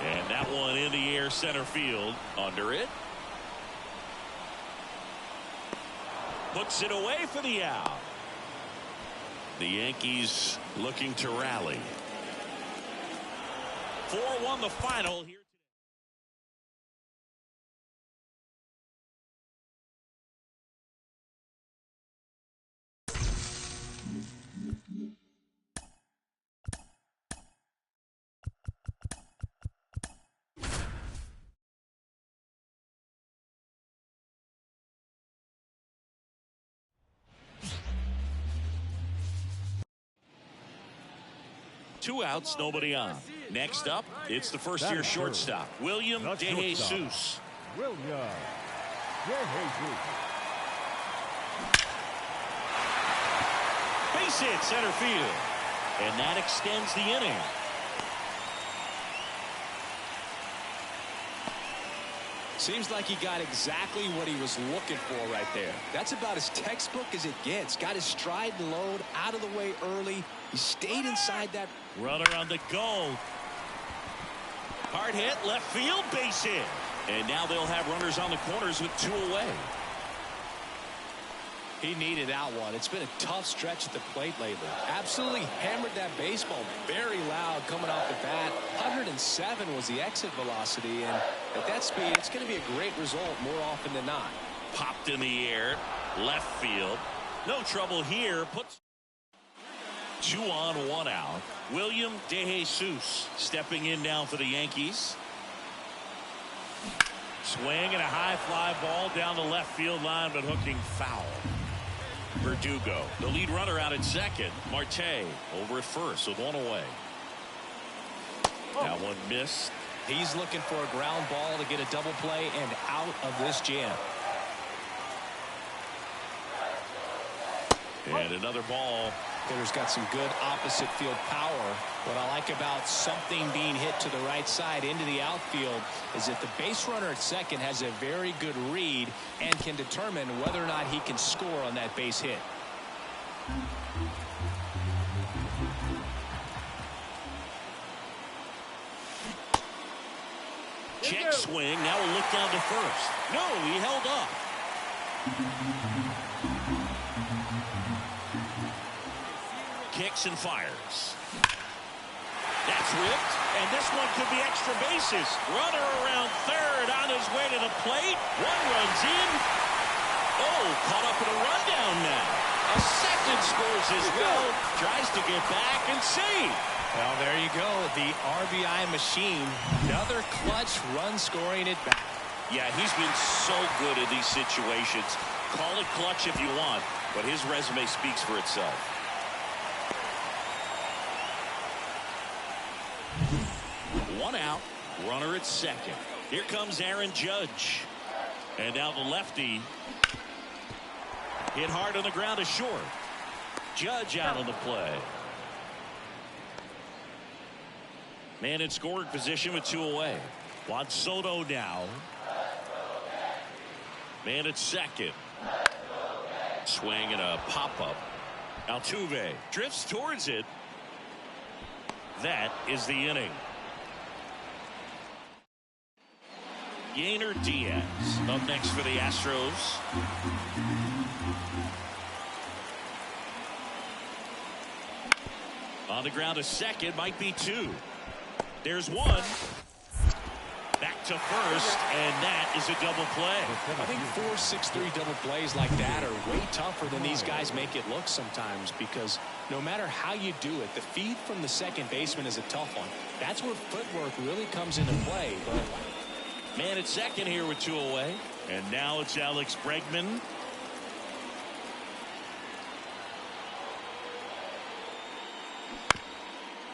And that one in the air, center field, under it. Puts it away for the out. The Yankees looking to rally. 4-1 the final here. Two outs, nobody on. Next up, it's the first-year shortstop, William DeJesus. William DeJesus. Base hit, center field. And that extends the inning. Seems like he got exactly what he was looking for right there. That's about as textbook as it gets. Got his stride and load out of the way early. He stayed inside that. Runner on the go. Hard hit, left field, base hit. And now they'll have runners on the corners with 2 away. He needed that one. It's been a tough stretch at the plate lately. Absolutely hammered that baseball very loud coming off the bat. 107 was the exit velocity, and at that speed, it's going to be a great result more often than not. Popped in the air, left field. No trouble here. Puts 2 on, 1 out. William DeJesus stepping in now for the Yankees. Swing and a high fly ball down the left field line, but hooking foul. Verdugo, the lead runner, out at second. Marte over at first with 1 away. That one missed. He's looking for a ground ball to get a double play and out of this jam. And another ball. Hitter's got some good opposite field power. What I like about something being hit to the right side into the outfield is that the base runner at second has a very good read and can determine whether or not he can score on that base hit. Check swing. Now we'll look down to first. No, he held up. Kicks and fires. That's ripped, and this one could be extra bases. Runner around third on his way to the plate. 1 runs in. Oh, caught up in a rundown now. A second scores as well. Tries to get back and save. Well, there you go. The RBI machine. Another clutch run scoring at bat. Yeah, he's been so good in these situations. Call it clutch if you want, but his resume speaks for itself. 1 out, runner at second. Here comes Aaron Judge. And now the lefty hit hard on the ground to short. Judge out on the play. Man in scoring position with 2 away. Juan Soto now. Man at second. Swing and a pop-up. Altuve drifts towards it. That is the inning. Yainer Diaz up next for the Astros. On the ground, a second, might be 2. There's 1. Back to first, and that is a double play. I think 4, 6, 3 double plays like that are way tougher than these guys make it look sometimes, because no matter how you do it, the feed from the second baseman is a tough one. That's where footwork really comes into play. But man at second here with 2 away, and now it's Alex Bregman.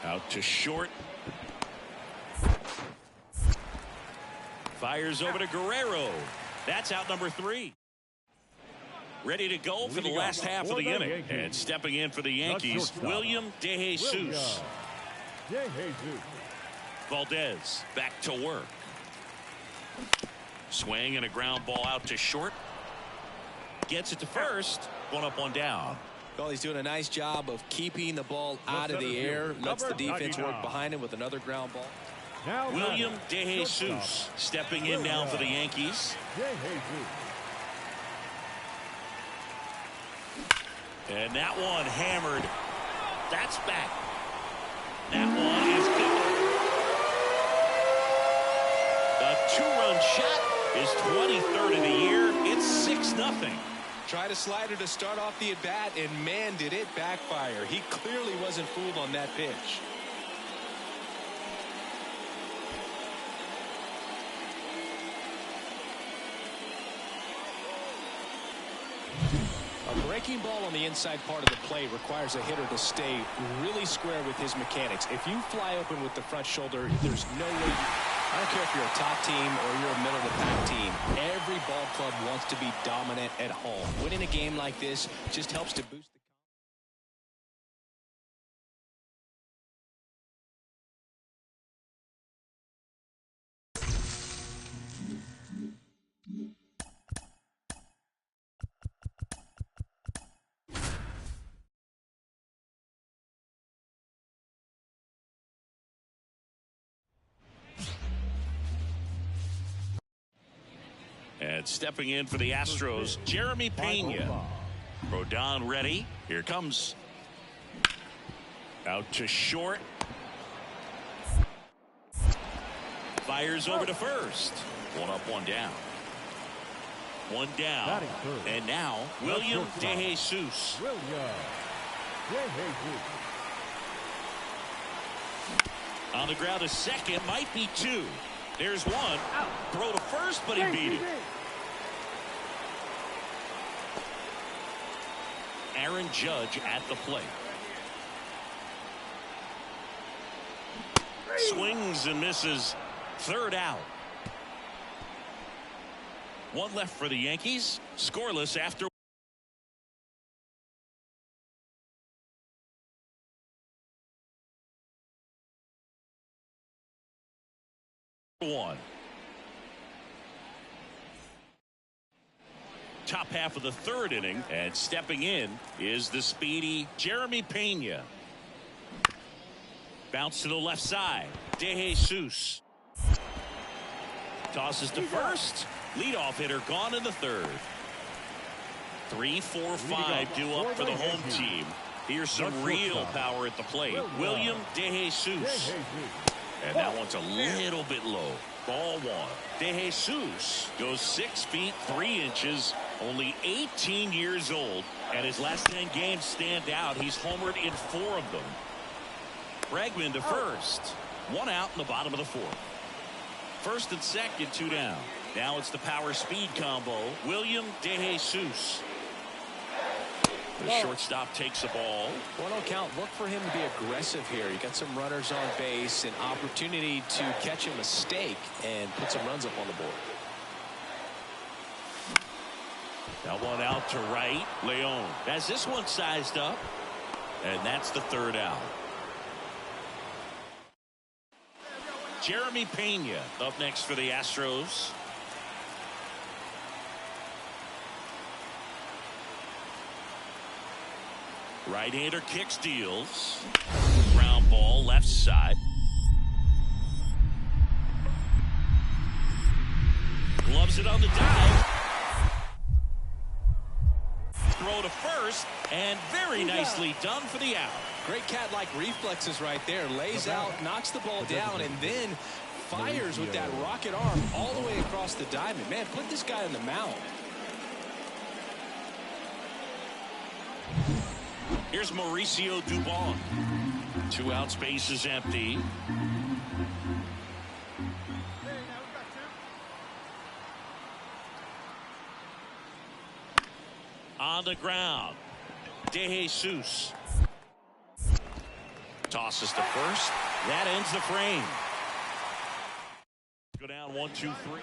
Out to short. Fires over to Guerrero. That's out number 3. Ready to go for the last half of the inning. And stepping in for the Yankees, William De Jesus. Valdez back to work. Swing and a ground ball out to short. Gets it to first. 1 up, 1 down. well, he's doing a nice job of keeping the ball out of the air. Lets the defense work behind him with another ground ball. William De Jesus stepping in now for the Yankees. And that one hammered. That's back. That one is good. The 2-run shot is 23rd of the year. It's 6-0. Tried a slider to start off the at-bat, and man, did it backfire. He clearly wasn't fooled on that pitch. A breaking ball on the inside part of the plate requires a hitter to stay really square with his mechanics. If you fly open with the front shoulder, there's no way. I don't care if you're a top team or you're a middle-of-the-pack team. Every ball club wants to be dominant at home. Winning a game like this just helps to boost And stepping in for the Astros, Jeremy Pena. Rodon ready. Here comes. Out to short. Fires over to first. 1 up, 1 down. 1 down. And now, William De Jesus. On the ground, a second, might be 2. There's 1. Throw to first, but he beat it. Aaron Judge at the plate. Swings and misses. 3rd out. 1 left for the Yankees. Scoreless after 1. Top half of the 3rd inning, and stepping in is the speedy Jeremy Pena. Bounce to the left side. De Jesus tosses to first. Leadoff hitter gone in the 3rd. 3, 4, 5 due up for the home team. Here's some real power at the plate. William De Jesus. And that one's a little bit low. Ball 1. De Jesus goes 6 feet 3 inches, only 18 years old, and his last 10 games stand out. He's homered in 4 of them. Bregman to first. 1 out in the bottom of the 4th. First and second, 2 down. Now it's the power speed combo. William De Jesus. The shortstop takes the ball. 1-0 count. Look for him to be aggressive here. You got some runners on base, an opportunity to catch a mistake and put some runs up on the board. That one out to right. Leon has this one sized up, and that's the 3rd out. Jeremy Pena up next for the Astros. Right-hander kicks, deals. Ground ball left side. Gloves it on the dive. Throw to first, and very nicely done for the out. Great cat-like reflexes right there. Lays out, knocks the ball down, and then fires with that rocket arm all the way across the diamond. Man, put this guy in the mound. Here's Mauricio Dubon. 2 outs, base is empty. On the ground, De Jesus tosses to first. That ends the frame. Go down 1, 2, 3.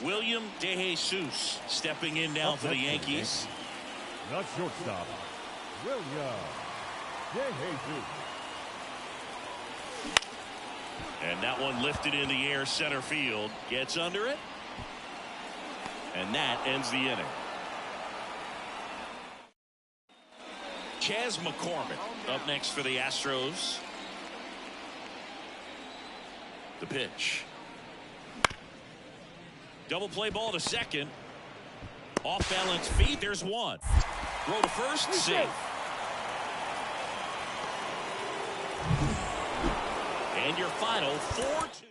William De Jesus stepping in now for the Yankees. Not shortstop, William De Jesus. And that one lifted in the air, center field. Gets under it. And that ends the inning. Chas McCormick up next for the Astros. The pitch. Double play ball to second. Off balance feet. There's one. Throw to first. Safe. And your final 4-2.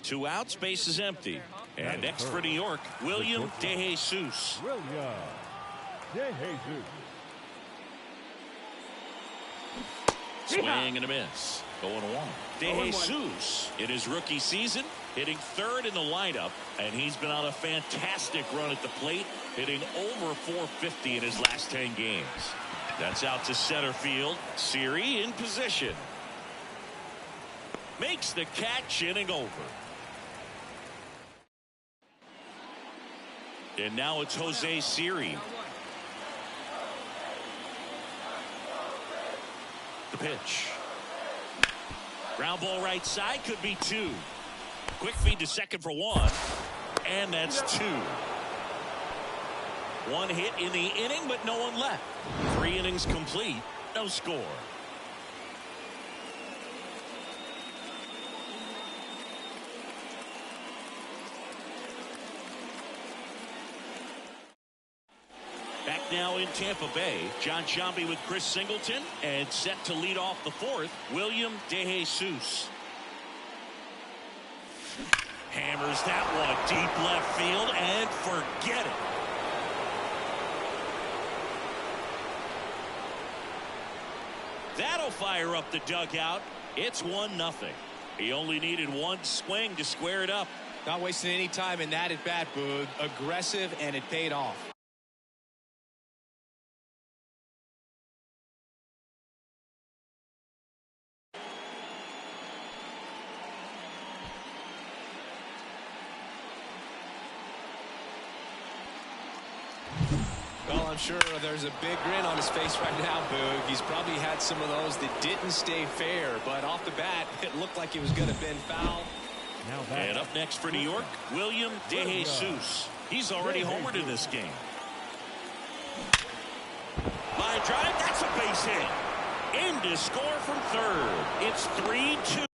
Two outs, base is empty. And next for New York, William De Jesus. William De Jesus. Swing and a miss. 0-1. De Jesus in his rookie season, hitting third in the lineup, and he's been on a fantastic run at the plate, hitting over 450 in his last 10 games. That's out to center field. Siri in position. Makes the catch, inning over. And now it's Jose Siri. The pitch. Ground ball right side, could be 2. Quick feed to second for 1. And that's 2. 1 hit in the inning, but no one left. 3 innings complete, no score. Back now in Tampa Bay, John Sciambi with Chris Singleton, and set to lead off the 4th, William De Jesus. Hammers that one deep left field, and forget it. That'll fire up the dugout. It's 1-0. He only needed 1 swing to square it up. Not wasting any time in that at bat, Boog. Aggressive, and it paid off. Well, I'm sure there's a big grin on his face right now, Boog. He's probably had some of those that didn't stay fair, but off the bat, it looked like it was going to bend foul. And up next for New York, William De Jesus. He's already homered in this game. Line drive, that's a base hit. In to score from third. It's 3-2.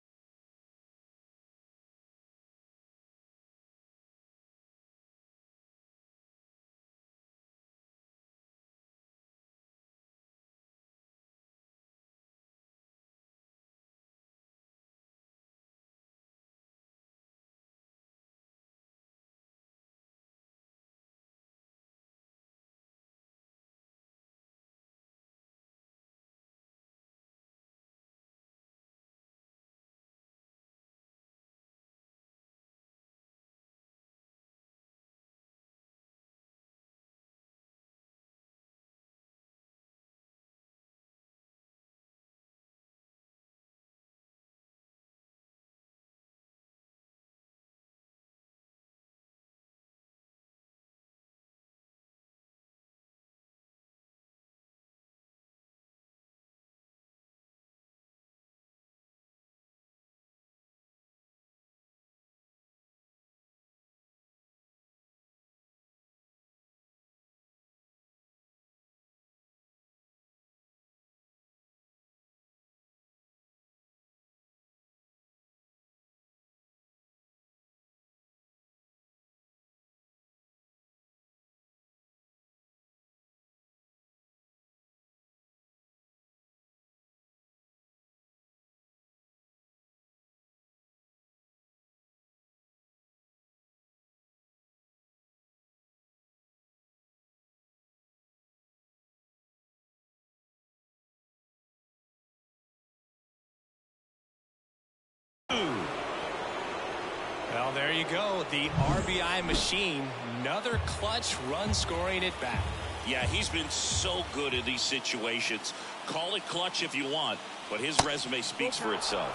Well, there you go. The RBI machine. Another clutch run scoring at bat. Yeah, he's been so good in these situations. Call it clutch if you want, but his resume speaks for itself.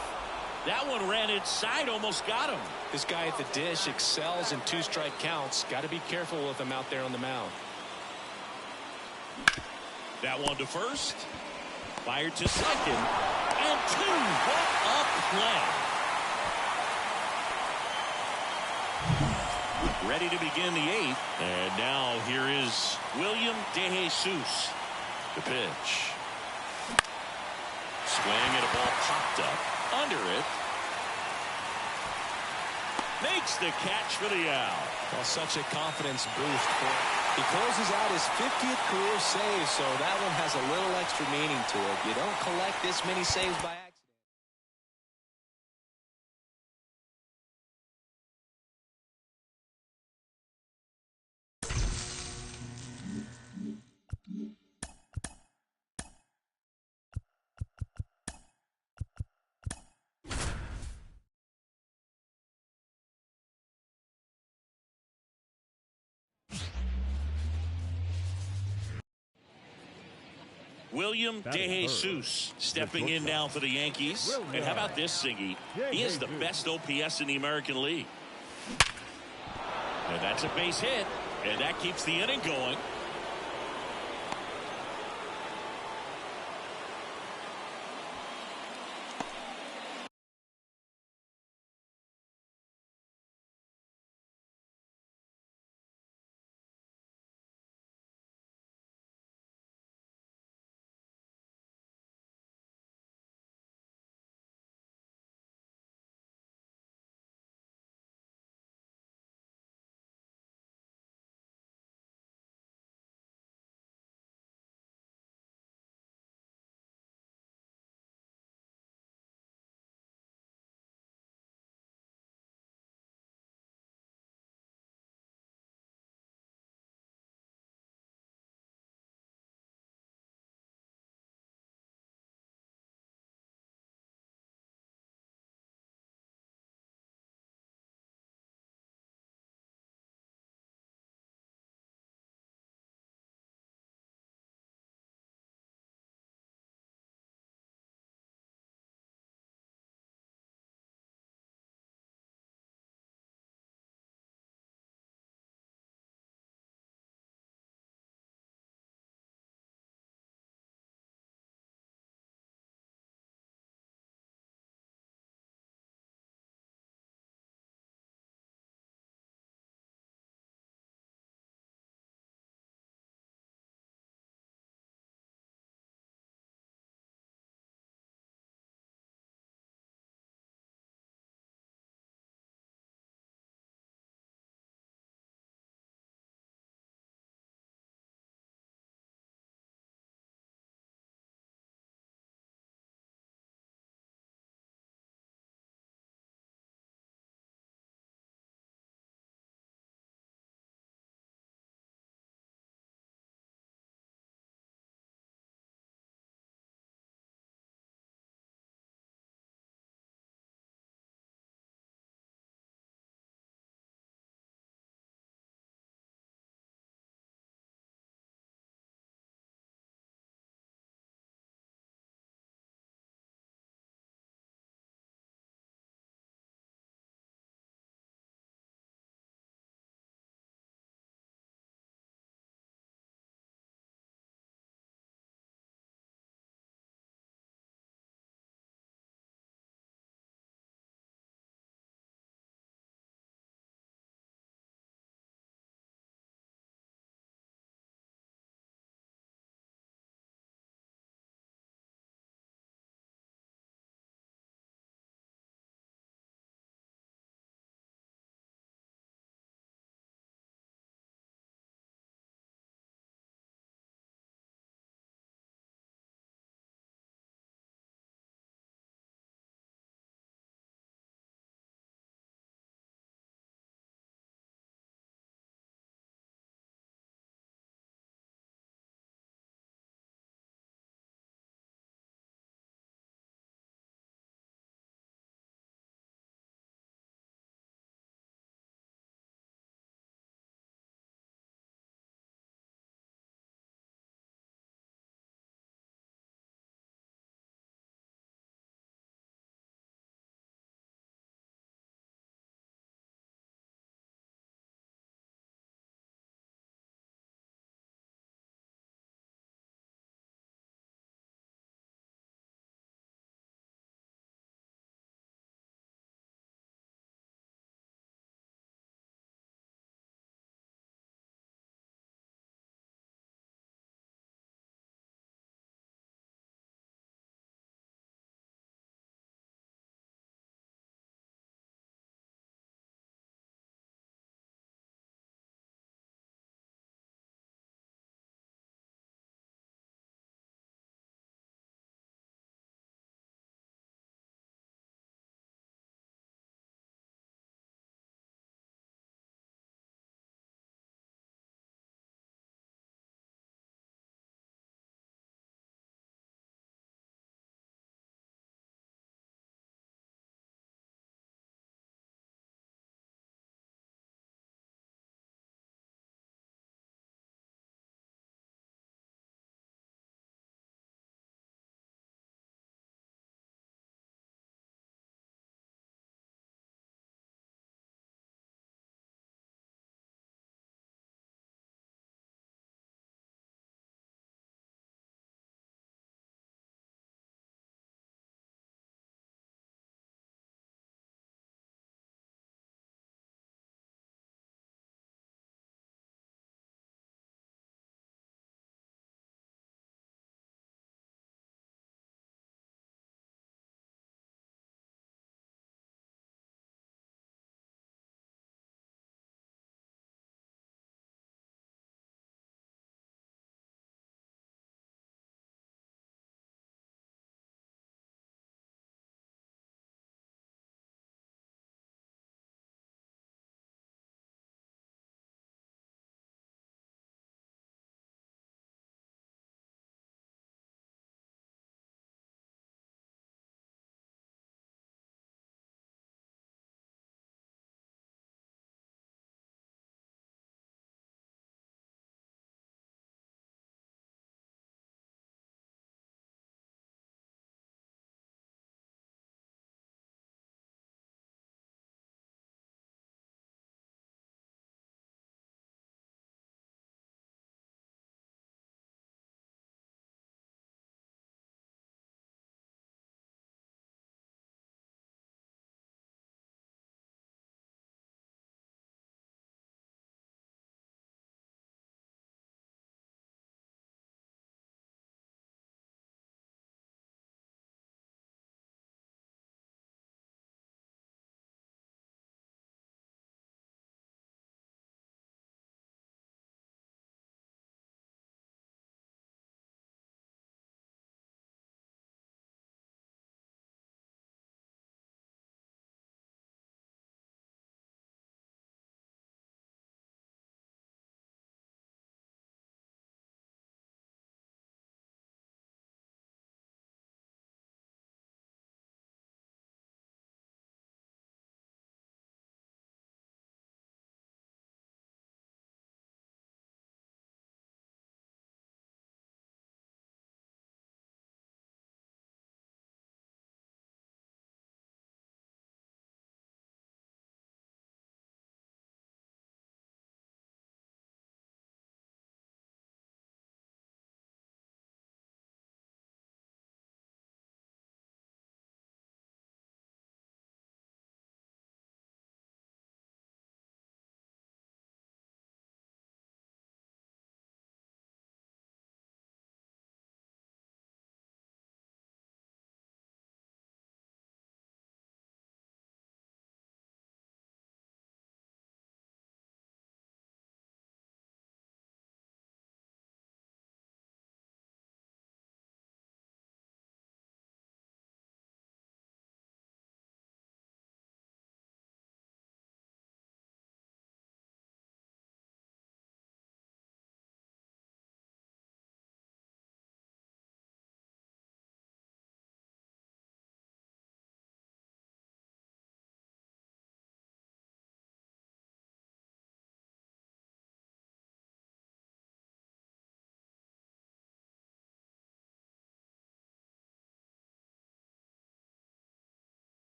That one ran inside, almost got him. This guy at the dish excels in 2-strike counts. Got to be careful with him out there on the mound. That one to first. Fired to second. And 2. What a play. Ready to begin the 8th. And now here is William DeJesus. The pitch. Swing and a ball popped up. Under it. Makes the catch for the out. Well, such a confidence boost for him. He closes out his 50th career save, so that one has a little extra meaning to it. You don't collect this many saves by accident. William DeJesus stepping in now for the Yankees. And how about this, Siggy? He is the best OPS in the American League. And that's a base hit. And that keeps the inning going.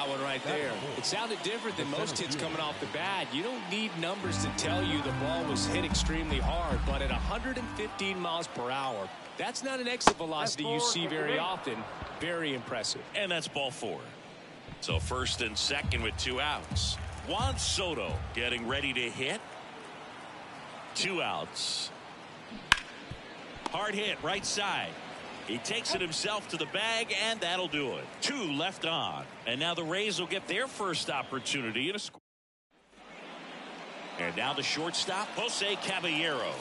that one right there. It sounded different than most hits coming off the bat. You don't need numbers to tell you the ball was hit extremely hard, but at 115 miles per hour, that's not an exit velocity you see very often. Very impressive. And that's ball 4. So first and second with 2 outs. Juan Soto getting ready to hit. 2 outs. Hard hit right side. He takes it himself to the bag, and that'll do it. 2 left on. And now the Rays will get their first opportunity in a score. And now the shortstop, Jose Caballero.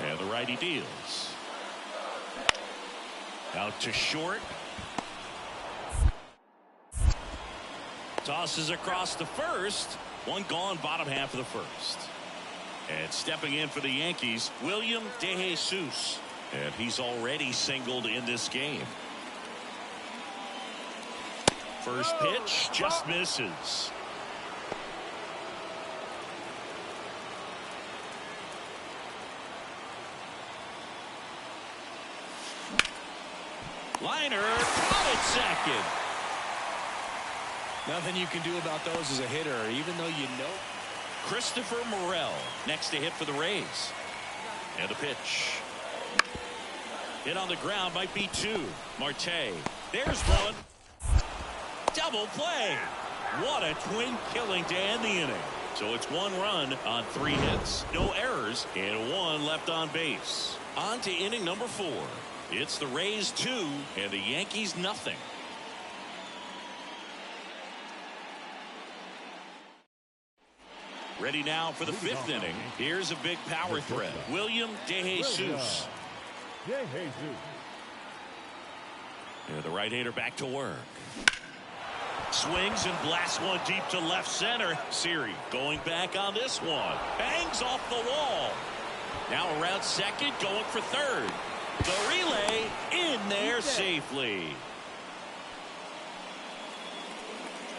And the righty deals. Out to short. Tosses across the first. 1 gone, bottom half of the first. And stepping in for the Yankees, William De Jesus. And he's already singled in this game. First pitch just misses. Liner caught at second. Nothing you can do about those as a hitter, even though you know. Christopher Morel next to hit for the Rays. And the pitch. Hit on the ground might be 2. Marte. There's 1. Double play. What a twin killing to end the inning. So it's 1 run on 3 hits. No errors and 1 left on base. On to inning number 4. It's the Rays 2 and the Yankees nothing. Ready now for the 5th inning. Here's a big power threat. William De Jesus. And the right-hander back to work. Swings and blasts one deep to left center. Siri going back on this one. Bangs off the wall. Now around second, going for third. The relay in there safely.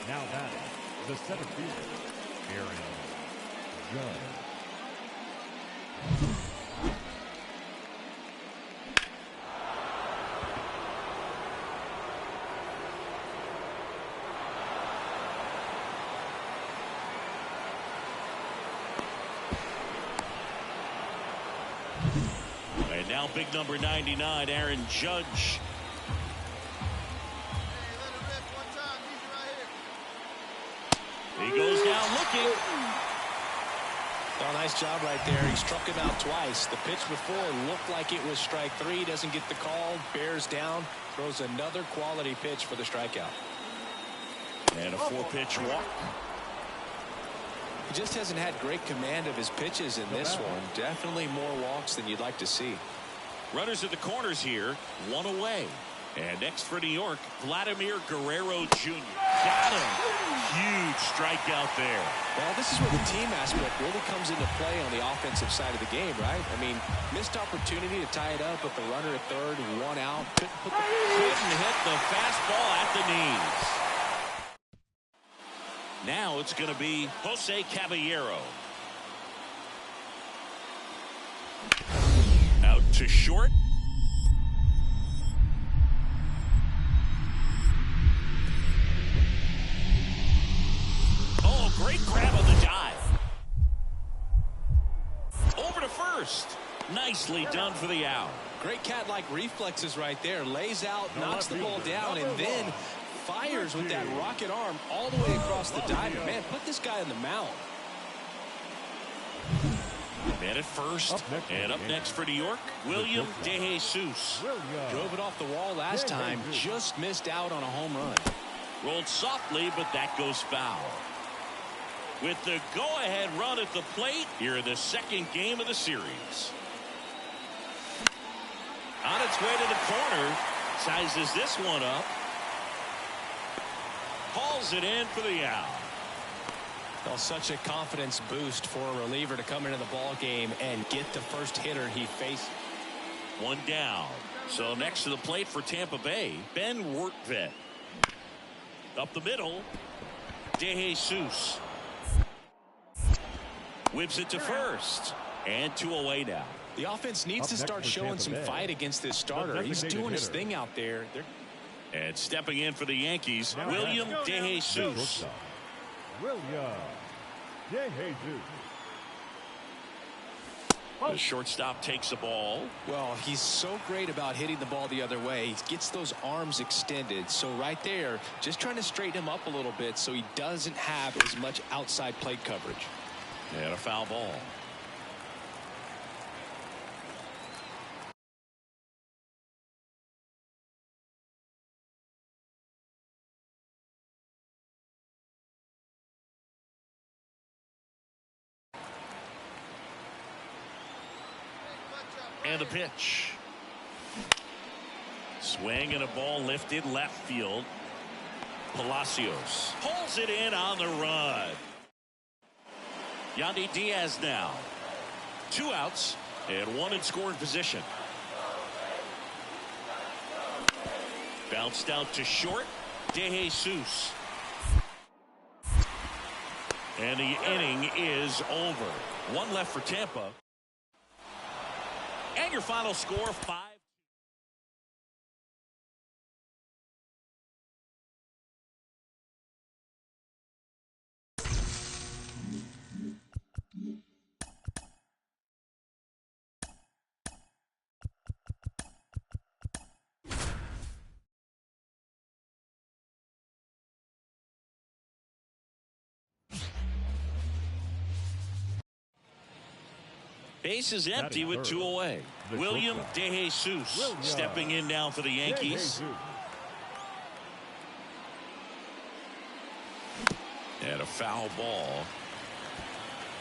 Now that the center fielder, Aaron Judge. And now big number 99, Aaron Judge. He goes down looking. Well, nice job right there. He struck him out twice. The pitch before looked like it was strike 3. Doesn't get the call. Bears down. Throws another quality pitch for the strikeout. And a 4-pitch walk. He just hasn't had great command of his pitches in this one. Definitely more walks than you'd like to see. Runners at the corners here. 1 away. And next for New York, Vladimir Guerrero Jr. Got him. Huge strikeout there. Well, this is where the team aspect really comes into play on the offensive side of the game, right? I mean, missed opportunity to tie it up with the runner at third, 1 out. Couldn't hit the fastball at the knees. Now it's going to be Jose Caballero. Out to short. Oh, great grab on the dive. Over to first. Nicely done for the out. Great cat-like reflexes right there. Lays out, knocks the ball down, and then fires with that rocket arm all the way across the diamond. Man, put this guy on the mound. Man at first, and up next for New York, William De Jesus. Drove it off the wall last time, just missed out on a home run. Rolled softly, but that goes foul. With the go-ahead run at the plate, here in the second game of the series. On its way to the corner, sizes this one up. Hauls it in for the out. Well, such a confidence boost for a reliever to come into the ball game and get the first hitter he faced. 1 down. So next to the plate for Tampa Bay, Ben Wertvet. Up the middle, De Jesus. Whips it to first. And 2 away now. The offense needs to start showing some fight against this starter. He's doing his thing out there. And stepping in for the Yankees, Now William batting, De the Jesus. shortstop, William De Jesus. The shortstop takes the ball. Well, he's so great about hitting the ball the other way. He gets those arms extended. So right there, just trying to straighten him up a little bit so he doesn't have as much outside plate coverage. And a foul ball. And the pitch. Swing and a ball lifted left field. Palacios pulls it in on the run. Yandy Diaz now. 2 outs and 1 in scoring position. Bounced out to short. De Jesus. And the inning is over. 1 left for Tampa. And your final score, 5. Base is empty with 2 away. William De Jesus stepping in now for the Yankees. And a foul ball.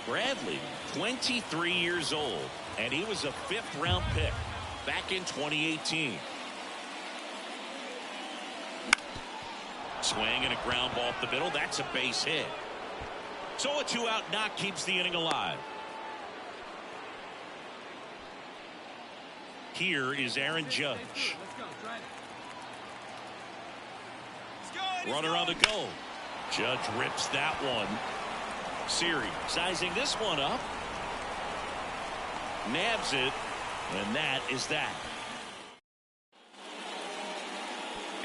Bradley, 23 years old, and he was a 5th-round pick back in 2018. Swing and a ground ball up the middle. That's a base hit. So a 2-out knock keeps the inning alive. Here is Aaron Judge. Runner on the go. Judge rips that one. Siri sizing this one up. Nabs it. And that is that.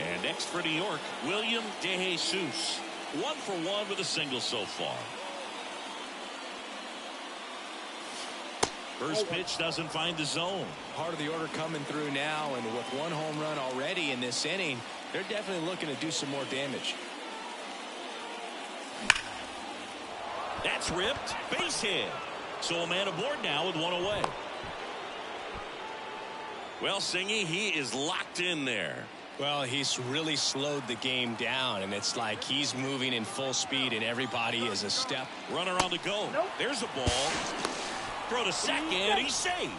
And next for New York, William De Jesus. 1 for 1 with a single so far. First pitch doesn't find the zone. Part of the order coming through now, and with 1 home run already in this inning, they're definitely looking to do some more damage. That's ripped. Base hit. So a man aboard now with 1 away. Well, Singy, he is locked in there. Well, he's really slowed the game down, and it's like he's moving in full speed, and everybody is a step. Runner on the go. There's a ball. Throw to second. He's safe.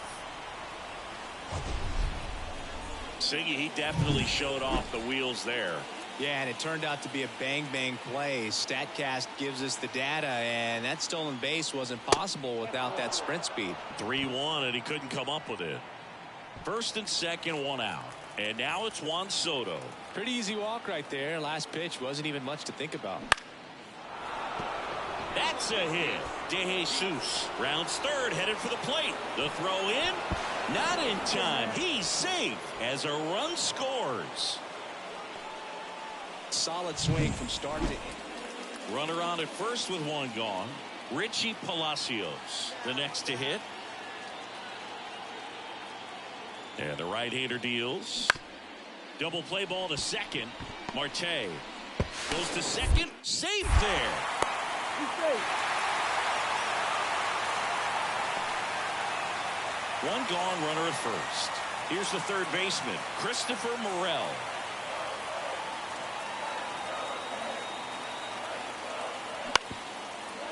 Singy, he definitely showed off the wheels there. Yeah, and it turned out to be a bang-bang play. StatCast gives us the data, and that stolen base wasn't possible without that sprint speed. 3-1, and he couldn't come up with it. First and second, 1 out. And now it's Juan Soto. Pretty easy walk right there. Last pitch wasn't even much to think about. That's a hit. De Jesus rounds third, headed for the plate. The throw in, not in time. He's safe as a run scores. Solid swing from start to end. Runner on at first with 1 gone. Richie Palacios, the next to hit. And the right-hander deals. Double play ball to second. Marte goes to second. Safe there. One gone, runner at first. Here's the third baseman, Christopher Morel.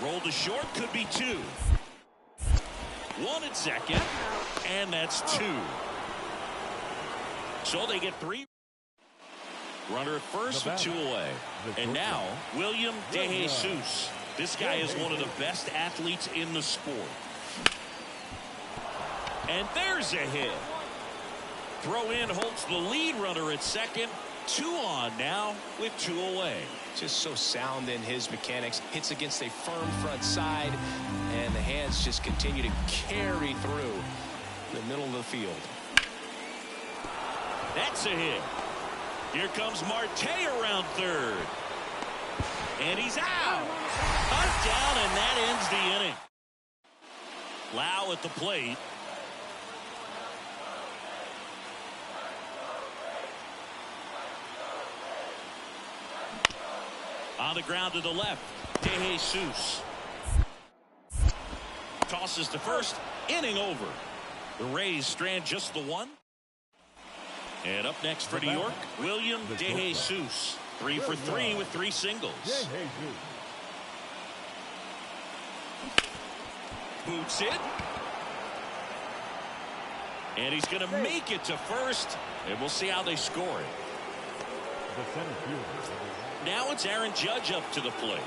Roll to short, could be 2. 1 at second, and that's 2. So they get 3. Runner at first with 2 away. And now, William De Jesus. This guy is one of the best athletes in the sport. And there's a hit. Throw in holds the lead runner at second. 2 on now with 2 away. Just so sound in his mechanics. Hits against a firm front side, and the hands just continue to carry through the middle of the field. That's a hit. Here comes Marte around third. And he's out. Touchdown, and that ends the inning. Lau at the plate. On the ground to the left, DeJesus. Tosses to first, inning over. The Rays strand just the one. And up next for New York, William DeJesus. 3 for 3 with 3 singles. Boots it. And he's going to make it to first. And we'll see how they score it. Now it's Aaron Judge up to the plate.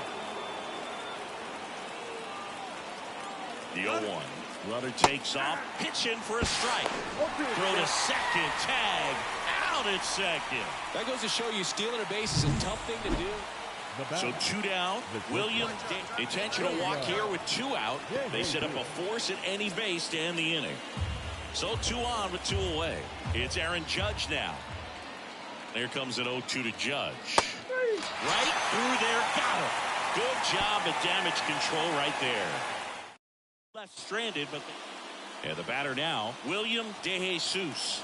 The 0-1. Runner takes off. Pitch in for a strike. Throw to second. Tag. Out at second. That goes to show you stealing a base is a tough thing to do. So 2 down. William, intentional walk here with 2 out. They set up a force at any base to end the inning. So 2 on with 2 away. It's Aaron Judge now. There comes an 0-2 to Judge. Right through there. Got him. Good job at damage control right there. Left stranded, but and the batter now, William DeJesus.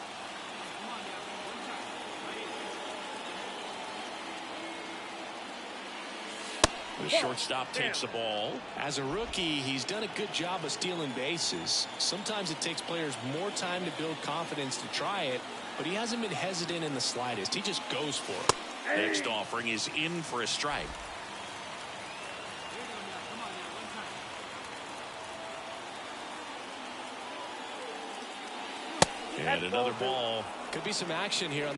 The shortstop takes the ball. As a rookie, he's done a good job of stealing bases. Sometimes it takes players more time to build confidence to try it, but he hasn't been hesitant in the slightest. He just goes for it. Next offering is in for a strike. And another ball. Could be some action here on.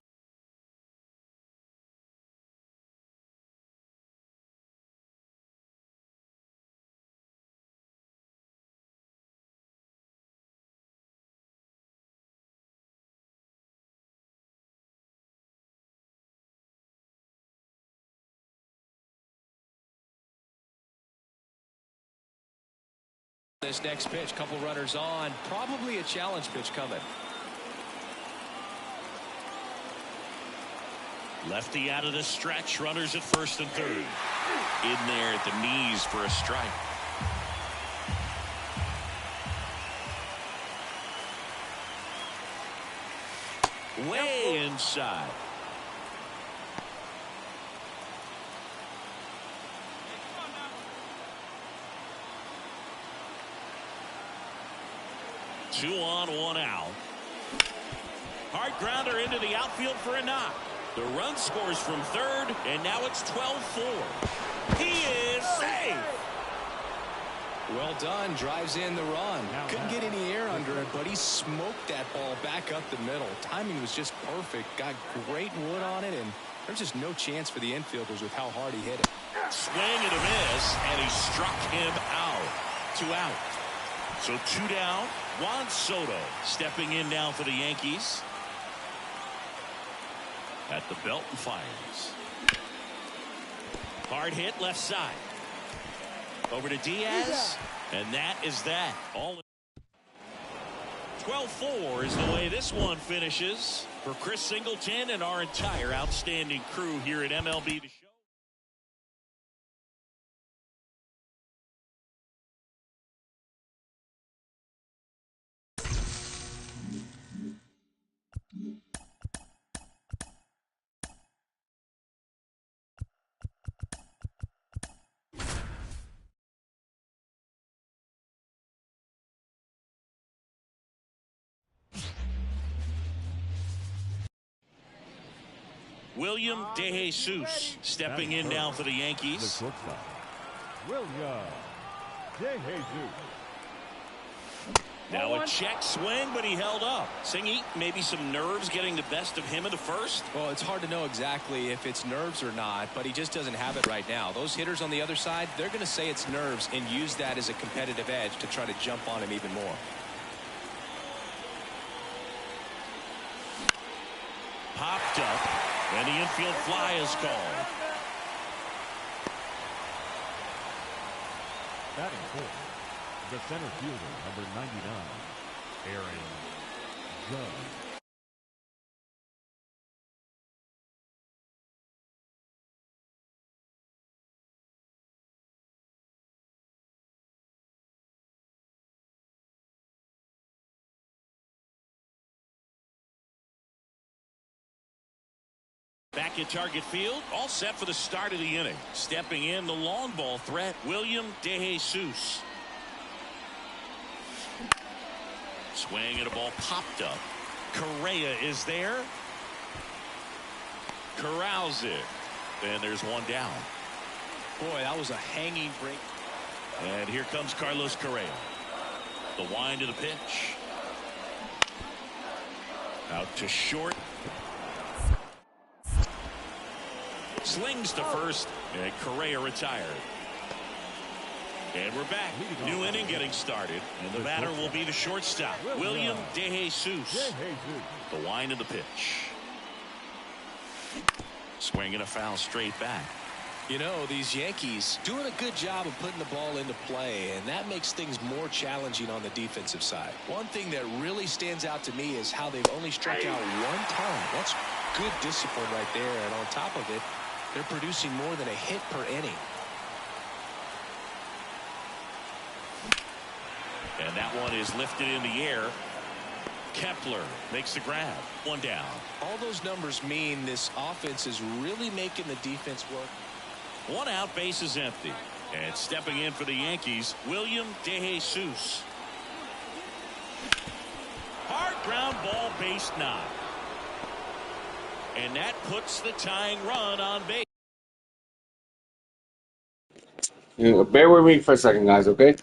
This next pitch, couple runners on, probably a challenge pitch coming. Lefty out of the stretch, runners at first and third. In there at the knees for a strike. Way inside. Two on, 1 out. Hard grounder into the outfield for a knock. The run scores from third, and now it's 12-4. He is safe. Well done. Drives in the run. Couldn't get any air under it, but he smoked that ball back up the middle. Timing was just perfect. Got great wood on it, and there's just no chance for the infielders with how hard he hit it. Swing and a miss, and he struck him out. 2 out. So 2 down. Juan Soto stepping in now for the Yankees. At the belt and fires. Hard hit left side. Over to Diaz. And that is that. All 12-4 is the way this one finishes. For Chris Singleton and our entire outstanding crew here at MLB The Show. William DeJesus stepping in now for the Yankees. William DeJesus. Now a check swing, but he held up. Singy, maybe some nerves getting the best of him in the first. Well, it's hard to know exactly if it's nerves or not, but he just doesn't have it right now. Those hitters on the other side, they're going to say it's nerves and use that as a competitive edge to try to jump on him even more. Popped up, and the infield fly is called. Batting fourth, the center fielder, number 99, Aaron Judge. Back at target field, all set for the start of the inning. Stepping in, the long ball threat, William DeJesus. Swing and a ball popped up. Correa is there. Corrals it. And there's one down. Boy, that was a hanging break. And here comes Carlos Correa. The wind of the pitch. Out to short. Slings to first, and Correa retired. And we're back. New inning getting started. And the batter will be the shortstop, William DeJesus. The wind of the pitch. Swinging a foul straight back. You know, these Yankees doing a good job of putting the ball into play, and that makes things more challenging on the defensive side. One thing that really stands out to me is how they've only struck out one time. That's good discipline right there, and on top of it, they're producing more than a hit per inning. And that one is lifted in the air. Kepler makes the grab. One down. All those numbers mean this offense is really making the defense work. One out, base is empty. And stepping in for the Yankees, William DeJesus. Hard ground ball, base knock. And that puts the tying run on base. Bear with me for a second, guys, okay?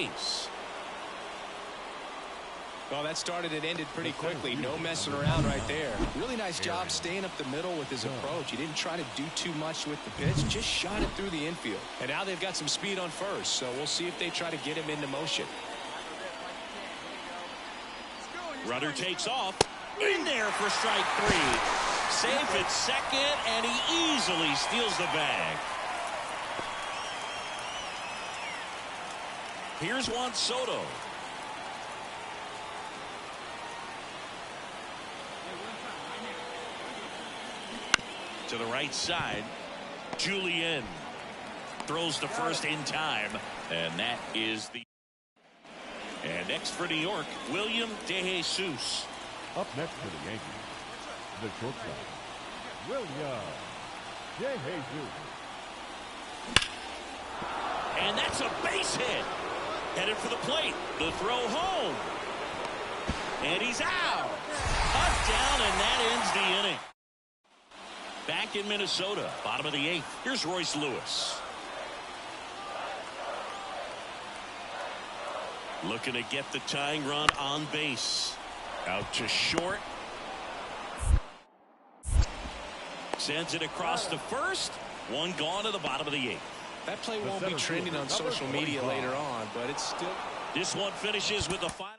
base. Well, that started and ended pretty quickly. No messing around right there. Really nice job staying up the middle with his approach. He didn't try to do too much with the pitch. Just shot it through the infield. And now they've got some speed on first, so we'll see if they try to get him into motion. Runner takes off. In there for strike 3. Safe at second, and he easily steals the bag. Here's Juan Soto. To the right side, Julian throws to first in time, and that is the. And next for New York, William DeJesus. Up next for the Yankees, the shortstop, William DeJesus. And that's a base hit. Headed for the plate. The throw home. And he's out. Touchdown, and that ends the inning. Back in Minnesota, bottom of the 8th. Here's Royce Lewis. Looking to get the tying run on base. Out to short. Sends it across to first. One gone to the bottom of the 8th. That play won't be trending on social media later on, but it's still. This one finishes with the final.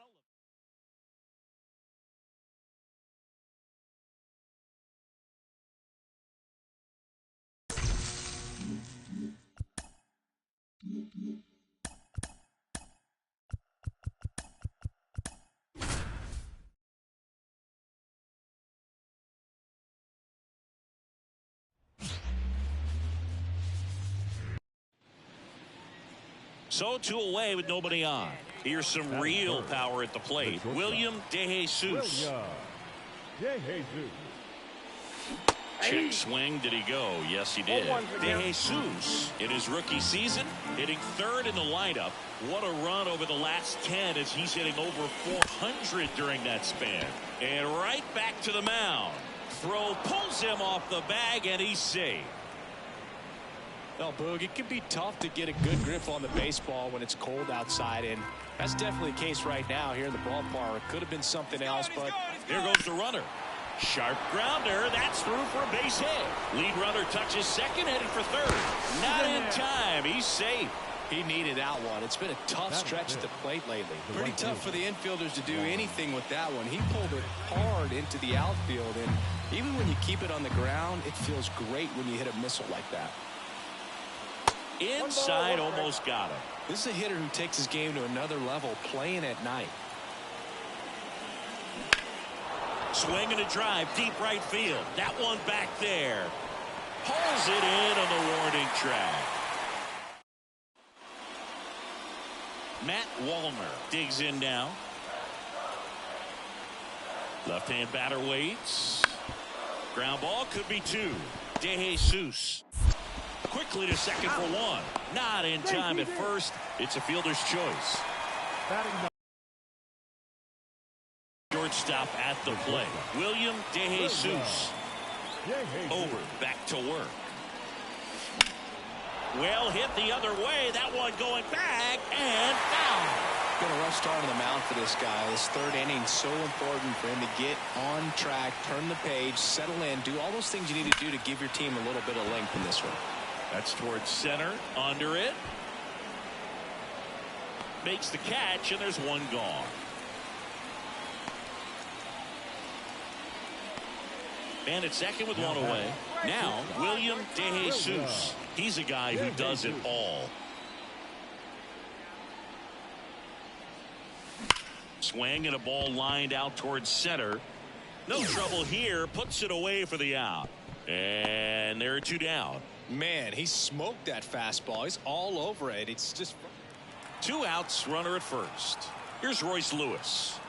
So 2 away with nobody on. Here's some real power at the plate. William DeJesus. Check swing. Did he go? Yes, he did. DeJesus in his rookie season hitting 3rd in the lineup. What a run over the last 10 as he's hitting over 400 during that span. And right back to the mound. Throw pulls him off the bag, and he's safe. Well, Boog, it can be tough to get a good grip on the baseball when it's cold outside, and that's definitely the case right now here in the ballpark. It could have been something else, but here goes the runner. Sharp grounder. That's through for a base hit. Lead runner touches second, headed for third. Not in time. He's safe. He needed that one. It's been a tough stretch at the plate lately. Pretty tough for the infielders to do anything with that one. He pulled it hard into the outfield, and even when you keep it on the ground, it feels great when you hit a missile like that. Inside, almost got him. This is a hitter who takes his game to another level, playing at night. Swing and a drive, deep right field. That one back there. Pulls it in on the warning track. Matt Wallner digs in now. Left-hand batter waits. Ground ball could be 2. DeJesus. Quickly to second for 1. Not in time at first. It's a fielder's choice. Shortstop at the plate. William DeJesus. Over, back to work. Well hit the other way. That one going back and foul. Been a rough start on the mound for this guy. This 3rd inning so important for him to get on track, turn the page, settle in, do all those things you need to do to give your team a little bit of length in this one. That's towards center, under it. Makes the catch, and there's one gone. And at second with one away. Now, William DeJesus. He's a guy who does it all. Swing and a ball lined out towards center. No trouble here. Puts it away for the out. And there are 2 down. Man, he smoked that fastball. He's all over it. It's just 2 outs, runner at first. Here's Royce Lewis.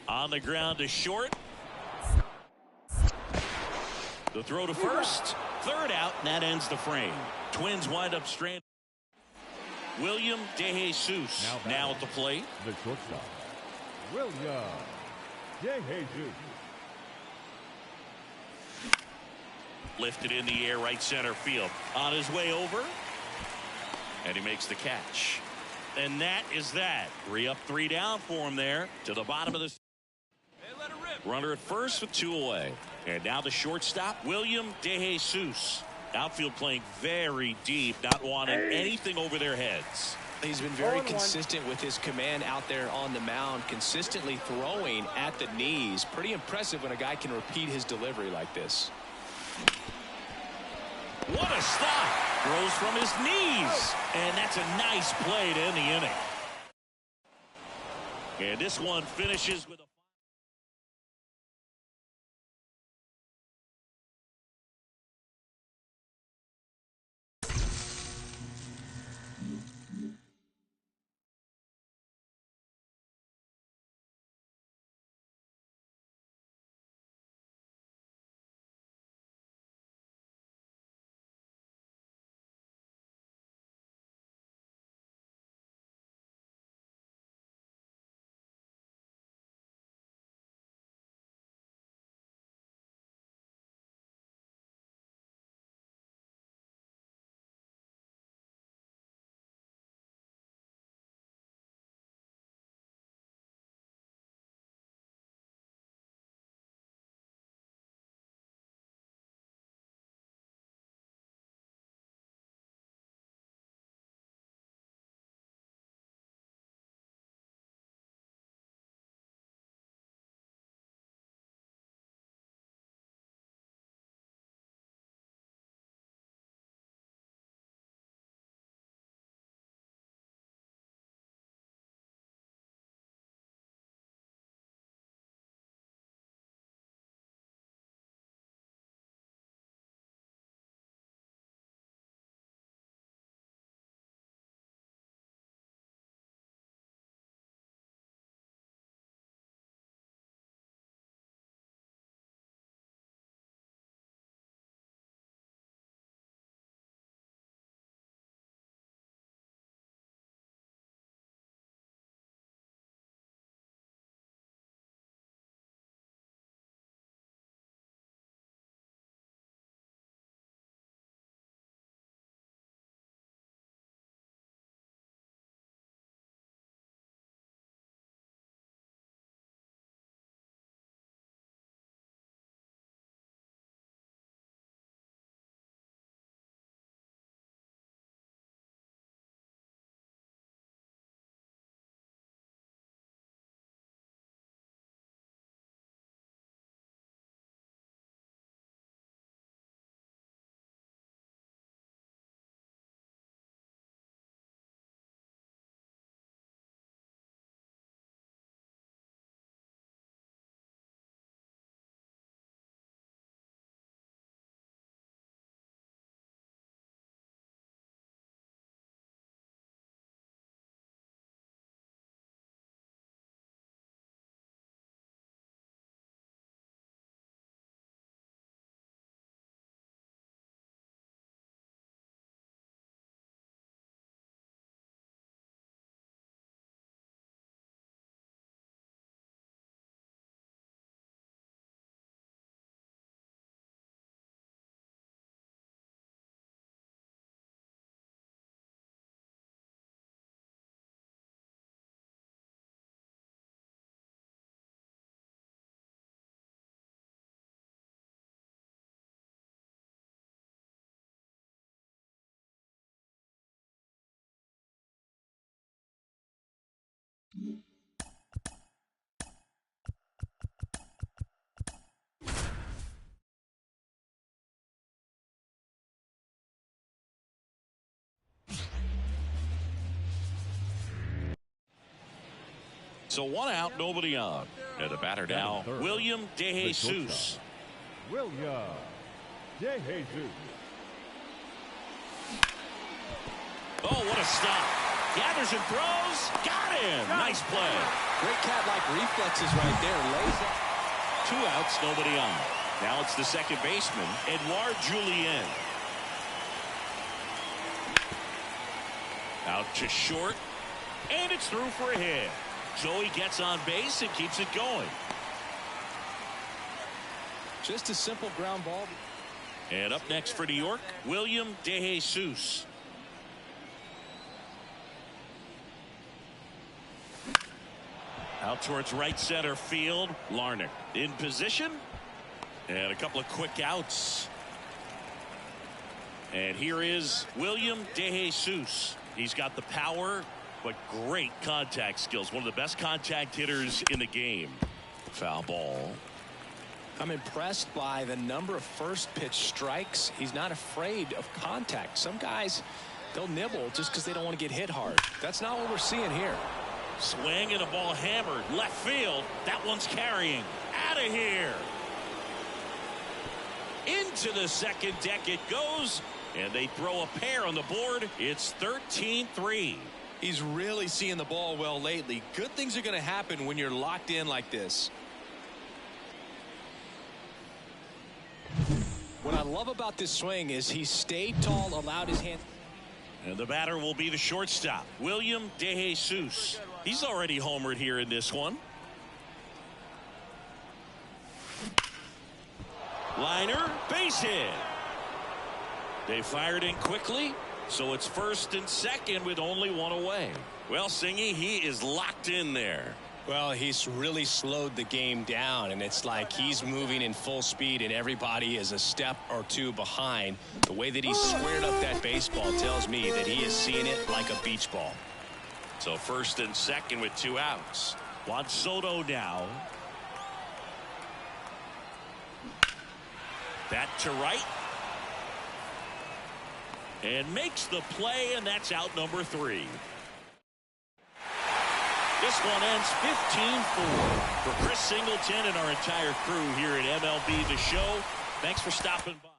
On the ground to short. The throw to first. 3rd out, and that ends the frame. Twins wind up stranded. William DeJesus now at the plate. The shortstop, William DeJesus. Lifted in the air, right center field. On his way over. And he makes the catch. And that is that. 3 up, 3 down for him there to the bottom of the. Runner at first with 2 away. And now the shortstop, William DeJesus. Outfield playing very deep, not wanting anything over their heads. He's been very consistent with his command out there on the mound, consistently throwing at the knees. Pretty impressive when a guy can repeat his delivery like this. What a stop. Throws from his knees. And that's a nice play to end the inning. And this one finishes with a. So 1 out, nobody on. And the batter now, William DeJesus. William DeJesus. Oh, what a stop. Gathers and throws. Got him. Nice play. Great cat-like reflexes right there. Lays up. 2 outs, nobody on. Now it's the second baseman, Edouard Julien. Out to short. And it's through for a hit. So he gets on base and keeps it going. Just a simple ground ball. And up next for New York, William DeJesus. Out towards right center field. Larnach in position. And a couple of quick outs. And here is William DeJesus. He's got the power, but great contact skills. One of the best contact hitters in the game. Foul ball. I'm impressed by the number of first pitch strikes. He's not afraid of contact. Some guys, they'll nibble just because they don't want to get hit hard. That's not what we're seeing here. Swing and a ball hammered left field. That one's carrying. Out of here. Into the second deck it goes. And they throw a pair on the board. It's 13-3. He's really seeing the ball well lately. Good things are going to happen when you're locked in like this. What I love about this swing is he stayed tall, allowed his hand. And the batter will be the shortstop, William DeJesus. He's already homered here in this one. Liner, base hit. They fired in quickly, so it's first and second with only one away. Well, Singy, he is locked in there. Well, he's really slowed the game down, and it's like he's moving in full speed, and everybody is a step or two behind. The way that he's squared up that baseball tells me that he is seeing it like a beach ball. So first and second with 2 outs. Juan Soto now. Bat to right. And makes the play, and that's out number 3. This one ends 15-4. For Chris Singleton and our entire crew here at MLB The Show, thanks for stopping by.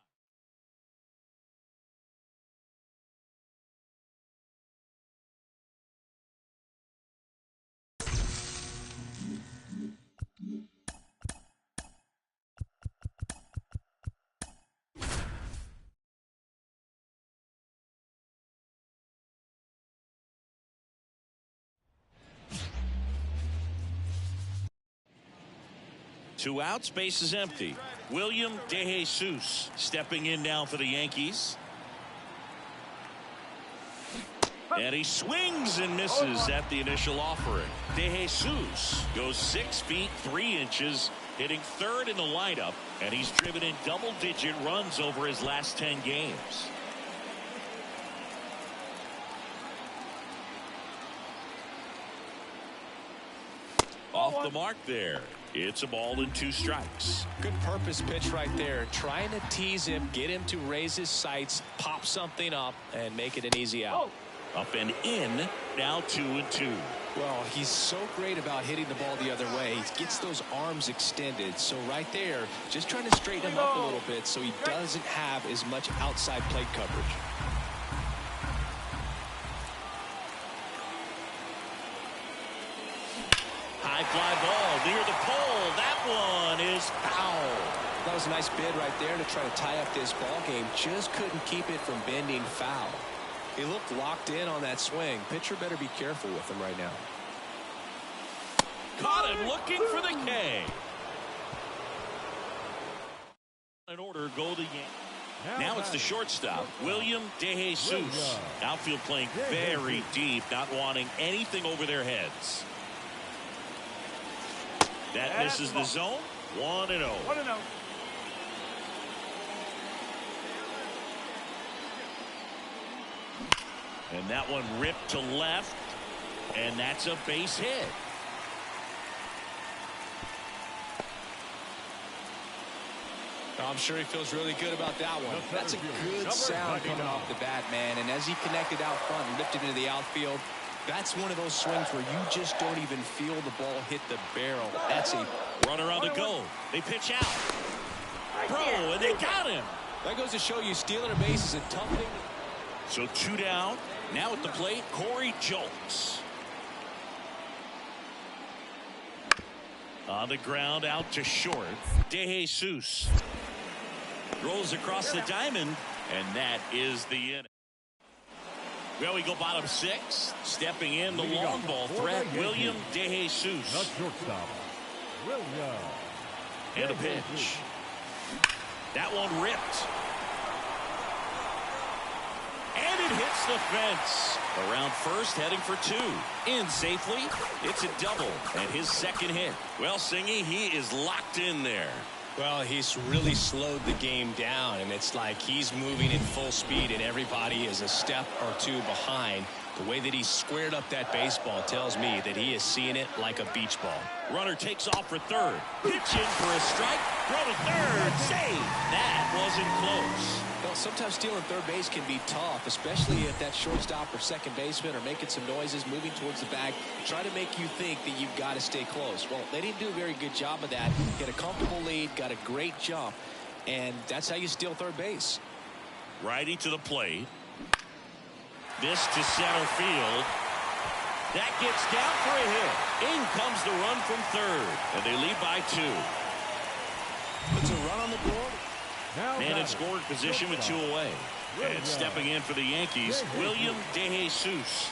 Two outs, base is empty. William DeJesus stepping in now for the Yankees. And he swings and misses at the initial offering. DeJesus goes 6 feet 3 inches, hitting third in the lineup, and he's driven in double-digit runs over his last 10 games. Off the mark there. It's a ball and 2 strikes. Good purpose pitch right there. Trying to tease him, get him to raise his sights, pop something up, and make it an easy out. Up and in. Now 2-2. Well, he's so great about hitting the ball the other way. He gets those arms extended. So right there, just trying to straighten him up a little bit so he doesn't have as much outside plate coverage. High fly ball near the pole. That one is foul. That was a nice bid right there to try to tie up this ball game. Just couldn't keep it from bending foul. He looked locked in on that swing. Pitcher better be careful with him right now. Caught him looking for the K. In order, go the Yankees. Now it's the shortstop, William DeJesus. Outfield playing very deep, not wanting anything over their heads. That misses the zone. 1-0. And that one ripped to left. And that's a base hit. I'm sure he feels really good about that one. That's a good sound coming off the bat, man. And as he connected out front and lifted into the outfield, that's one of those swings where you just don't even feel the ball hit the barrel. That's a runner on the go. They pitch out. Bro, and they got him. That goes to show you stealing a base is a tough thing. So 2 down. Now at the plate, Corey Julks. On the ground, out to short. DeJesus rolls across the diamond, and that is the inning. Well, we go bottom 6. Stepping in the long ball threat, William DeJesus. The shortstop, William. And a pitch. That one ripped. And It hits the fence. Around first, heading for two. In safely. It's a double. And his second hit. Well, Singy, he is locked in there. Well, he's really slowed the game down, and it's like he's moving in full speed, and everybody is a step or two behind. The way that he squared up that baseball tells me that he is seeing it like a beach ball. Runner takes off for third. Pitch in for a strike. Throw to third. Save. That wasn't close. Well, sometimes stealing third base can be tough, especially if that shortstop or second baseman are making some noises, moving towards the bag, trying to make you think that you've got to stay close. Well, they didn't do a very good job of that. Get a comfortable lead, got a great jump, and that's how you steal third base. Righty to the plate. This to center field. That gets down for a hit. In comes the run from third, and they lead by 2. Puts a run on the board. Man in scoring position with 2 away. And stepping in for the Yankees, William De Jesus.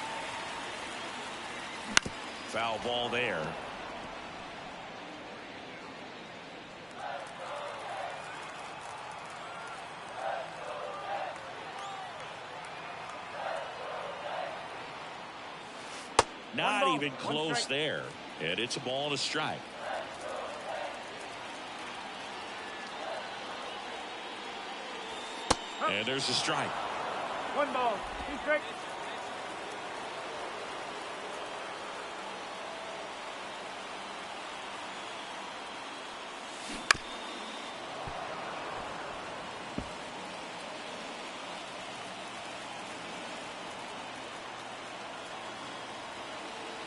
Foul ball there. Not even close there. And it's a ball and a strike. And there's a strike. 1 ball, 2 strikes.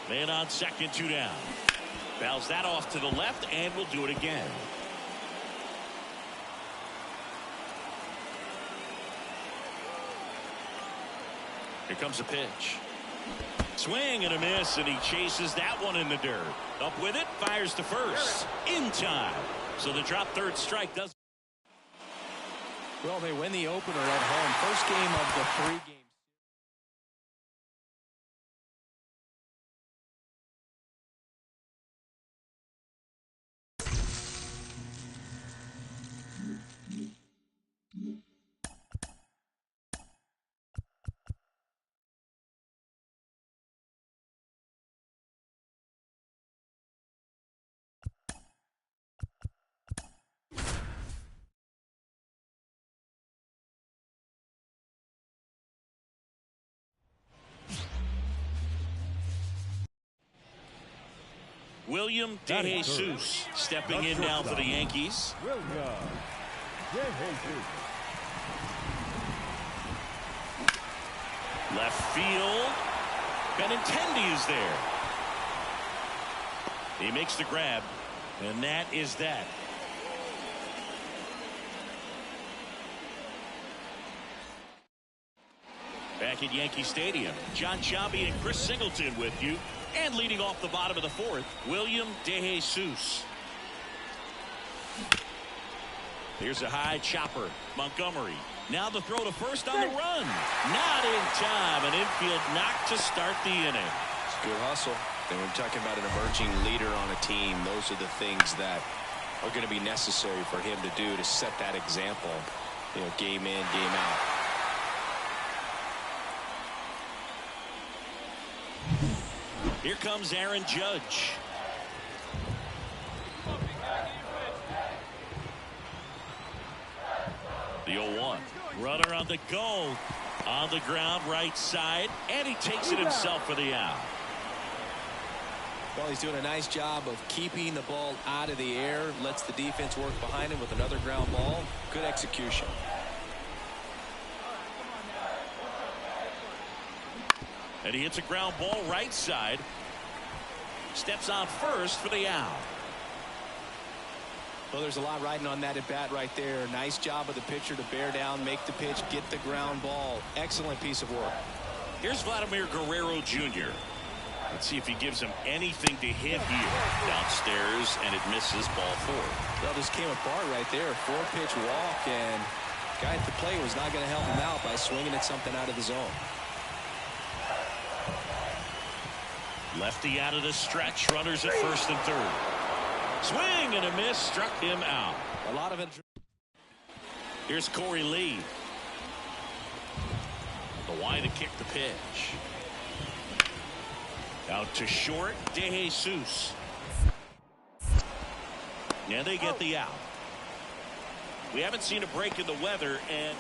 Man on second, 2 down. Fouls that off to the left, and we'll do it again. Here comes a pitch. Swing and a miss, and he chases that one in the dirt. Up with it, fires to first. In time. So the drop third strike does. Well, they win the opener at home. First game of the 3 games. William De Jesus stepping in now for the Yankees. William De Jesus. Left field. Benintendi is there. He makes the grab, and that is that. Back at Yankee Stadium, John Chabi and Chris Singleton with you. And leading off the bottom of the 4th, William De Jesus. Here's a high chopper. Montgomery. Now the throw to first on the run. Not in time. An infield knock to start the inning. It's a good hustle. And when we're talking about an emerging leader on a team, those are the things that are going to be necessary for him to do to set that example, you know, game in, game out. Here comes Aaron Judge. The 0-1. Runner on the go. On the ground, right side. And he takes it himself for the out. Well, he's doing a nice job of keeping the ball out of the air. Lets the defense work behind him with another ground ball. Good execution. And he hits a ground ball right side. Steps on first for the out. Well, there's a lot riding on that at bat right there. Nice job of the pitcher to bear down, make the pitch, get the ground ball. Excellent piece of work. Here's Vladimir Guerrero Jr. Let's see if he gives him anything to hit here. Downstairs, and it misses ball 4. Well, this came apart right there. 4-pitch walk, and guy at the plate was not going to help him out by swinging at something out of the zone. Lefty out of the stretch. Runners at first and third. Swing and a miss. Struck him out. A lot of it. Here's Corey Lee. line to kick the pitch. Out to short, De Jesus. And they get the out. We haven't seen a break in the weather, and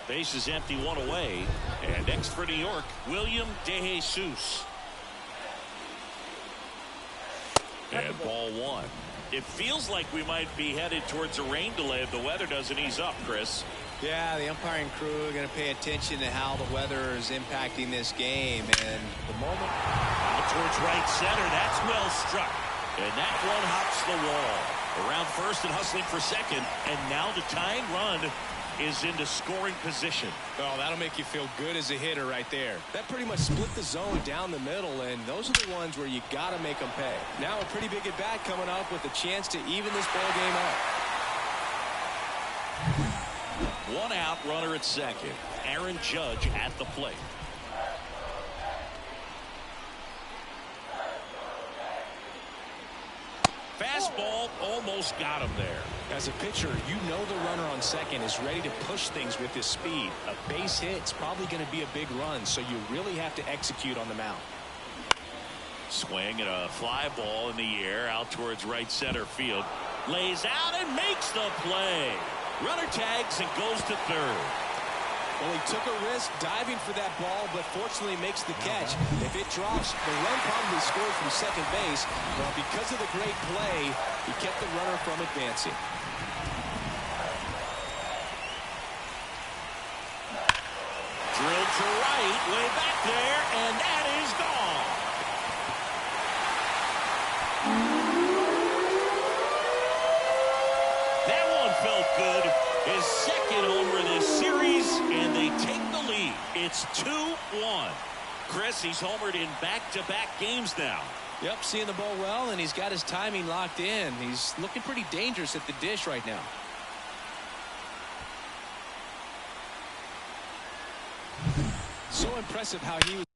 base is empty, one away. And next for New York, William De Jesus. And ball one. It feels like we might be headed towards a rain delay if the weather doesn't ease up, Chris. Yeah, the umpiring crew are going to pay attention to how the weather is impacting this game. And the moment out towards right center, that's well struck. And that one hops the wall. Around first and hustling for second. And now the tying run is into scoring position. Oh, that'll make you feel good as a hitter right there. That pretty much split the zone down the middle, and those are the ones where you got to make them pay. Now a pretty big at-bat coming up with a chance to even this ball game up. One out, runner at second. Aaron Judge at the plate. Fastball almost got him there. As a pitcher, you know the runner on second is ready to push things with his speed. A base hit's probably going to be a big run, so you really have to execute on the mound. Swing and a fly ball in the air out towards right center field. Lays out and makes the play. Runner tags and goes to third. Well, he took a risk diving for that ball, but fortunately makes the catch. If it drops, the run probably scores from second base. Well, because of the great play, he kept the runner from advancing. Drilled to right, way back there, and that is gone. That one felt good. His second homer this series, and they take the lead. It's 2-1. Chris, he's homered in back-to-back games now. Yep, seeing the ball well, and he's got his timing locked in. He's looking pretty dangerous at the dish right now. So impressive how he was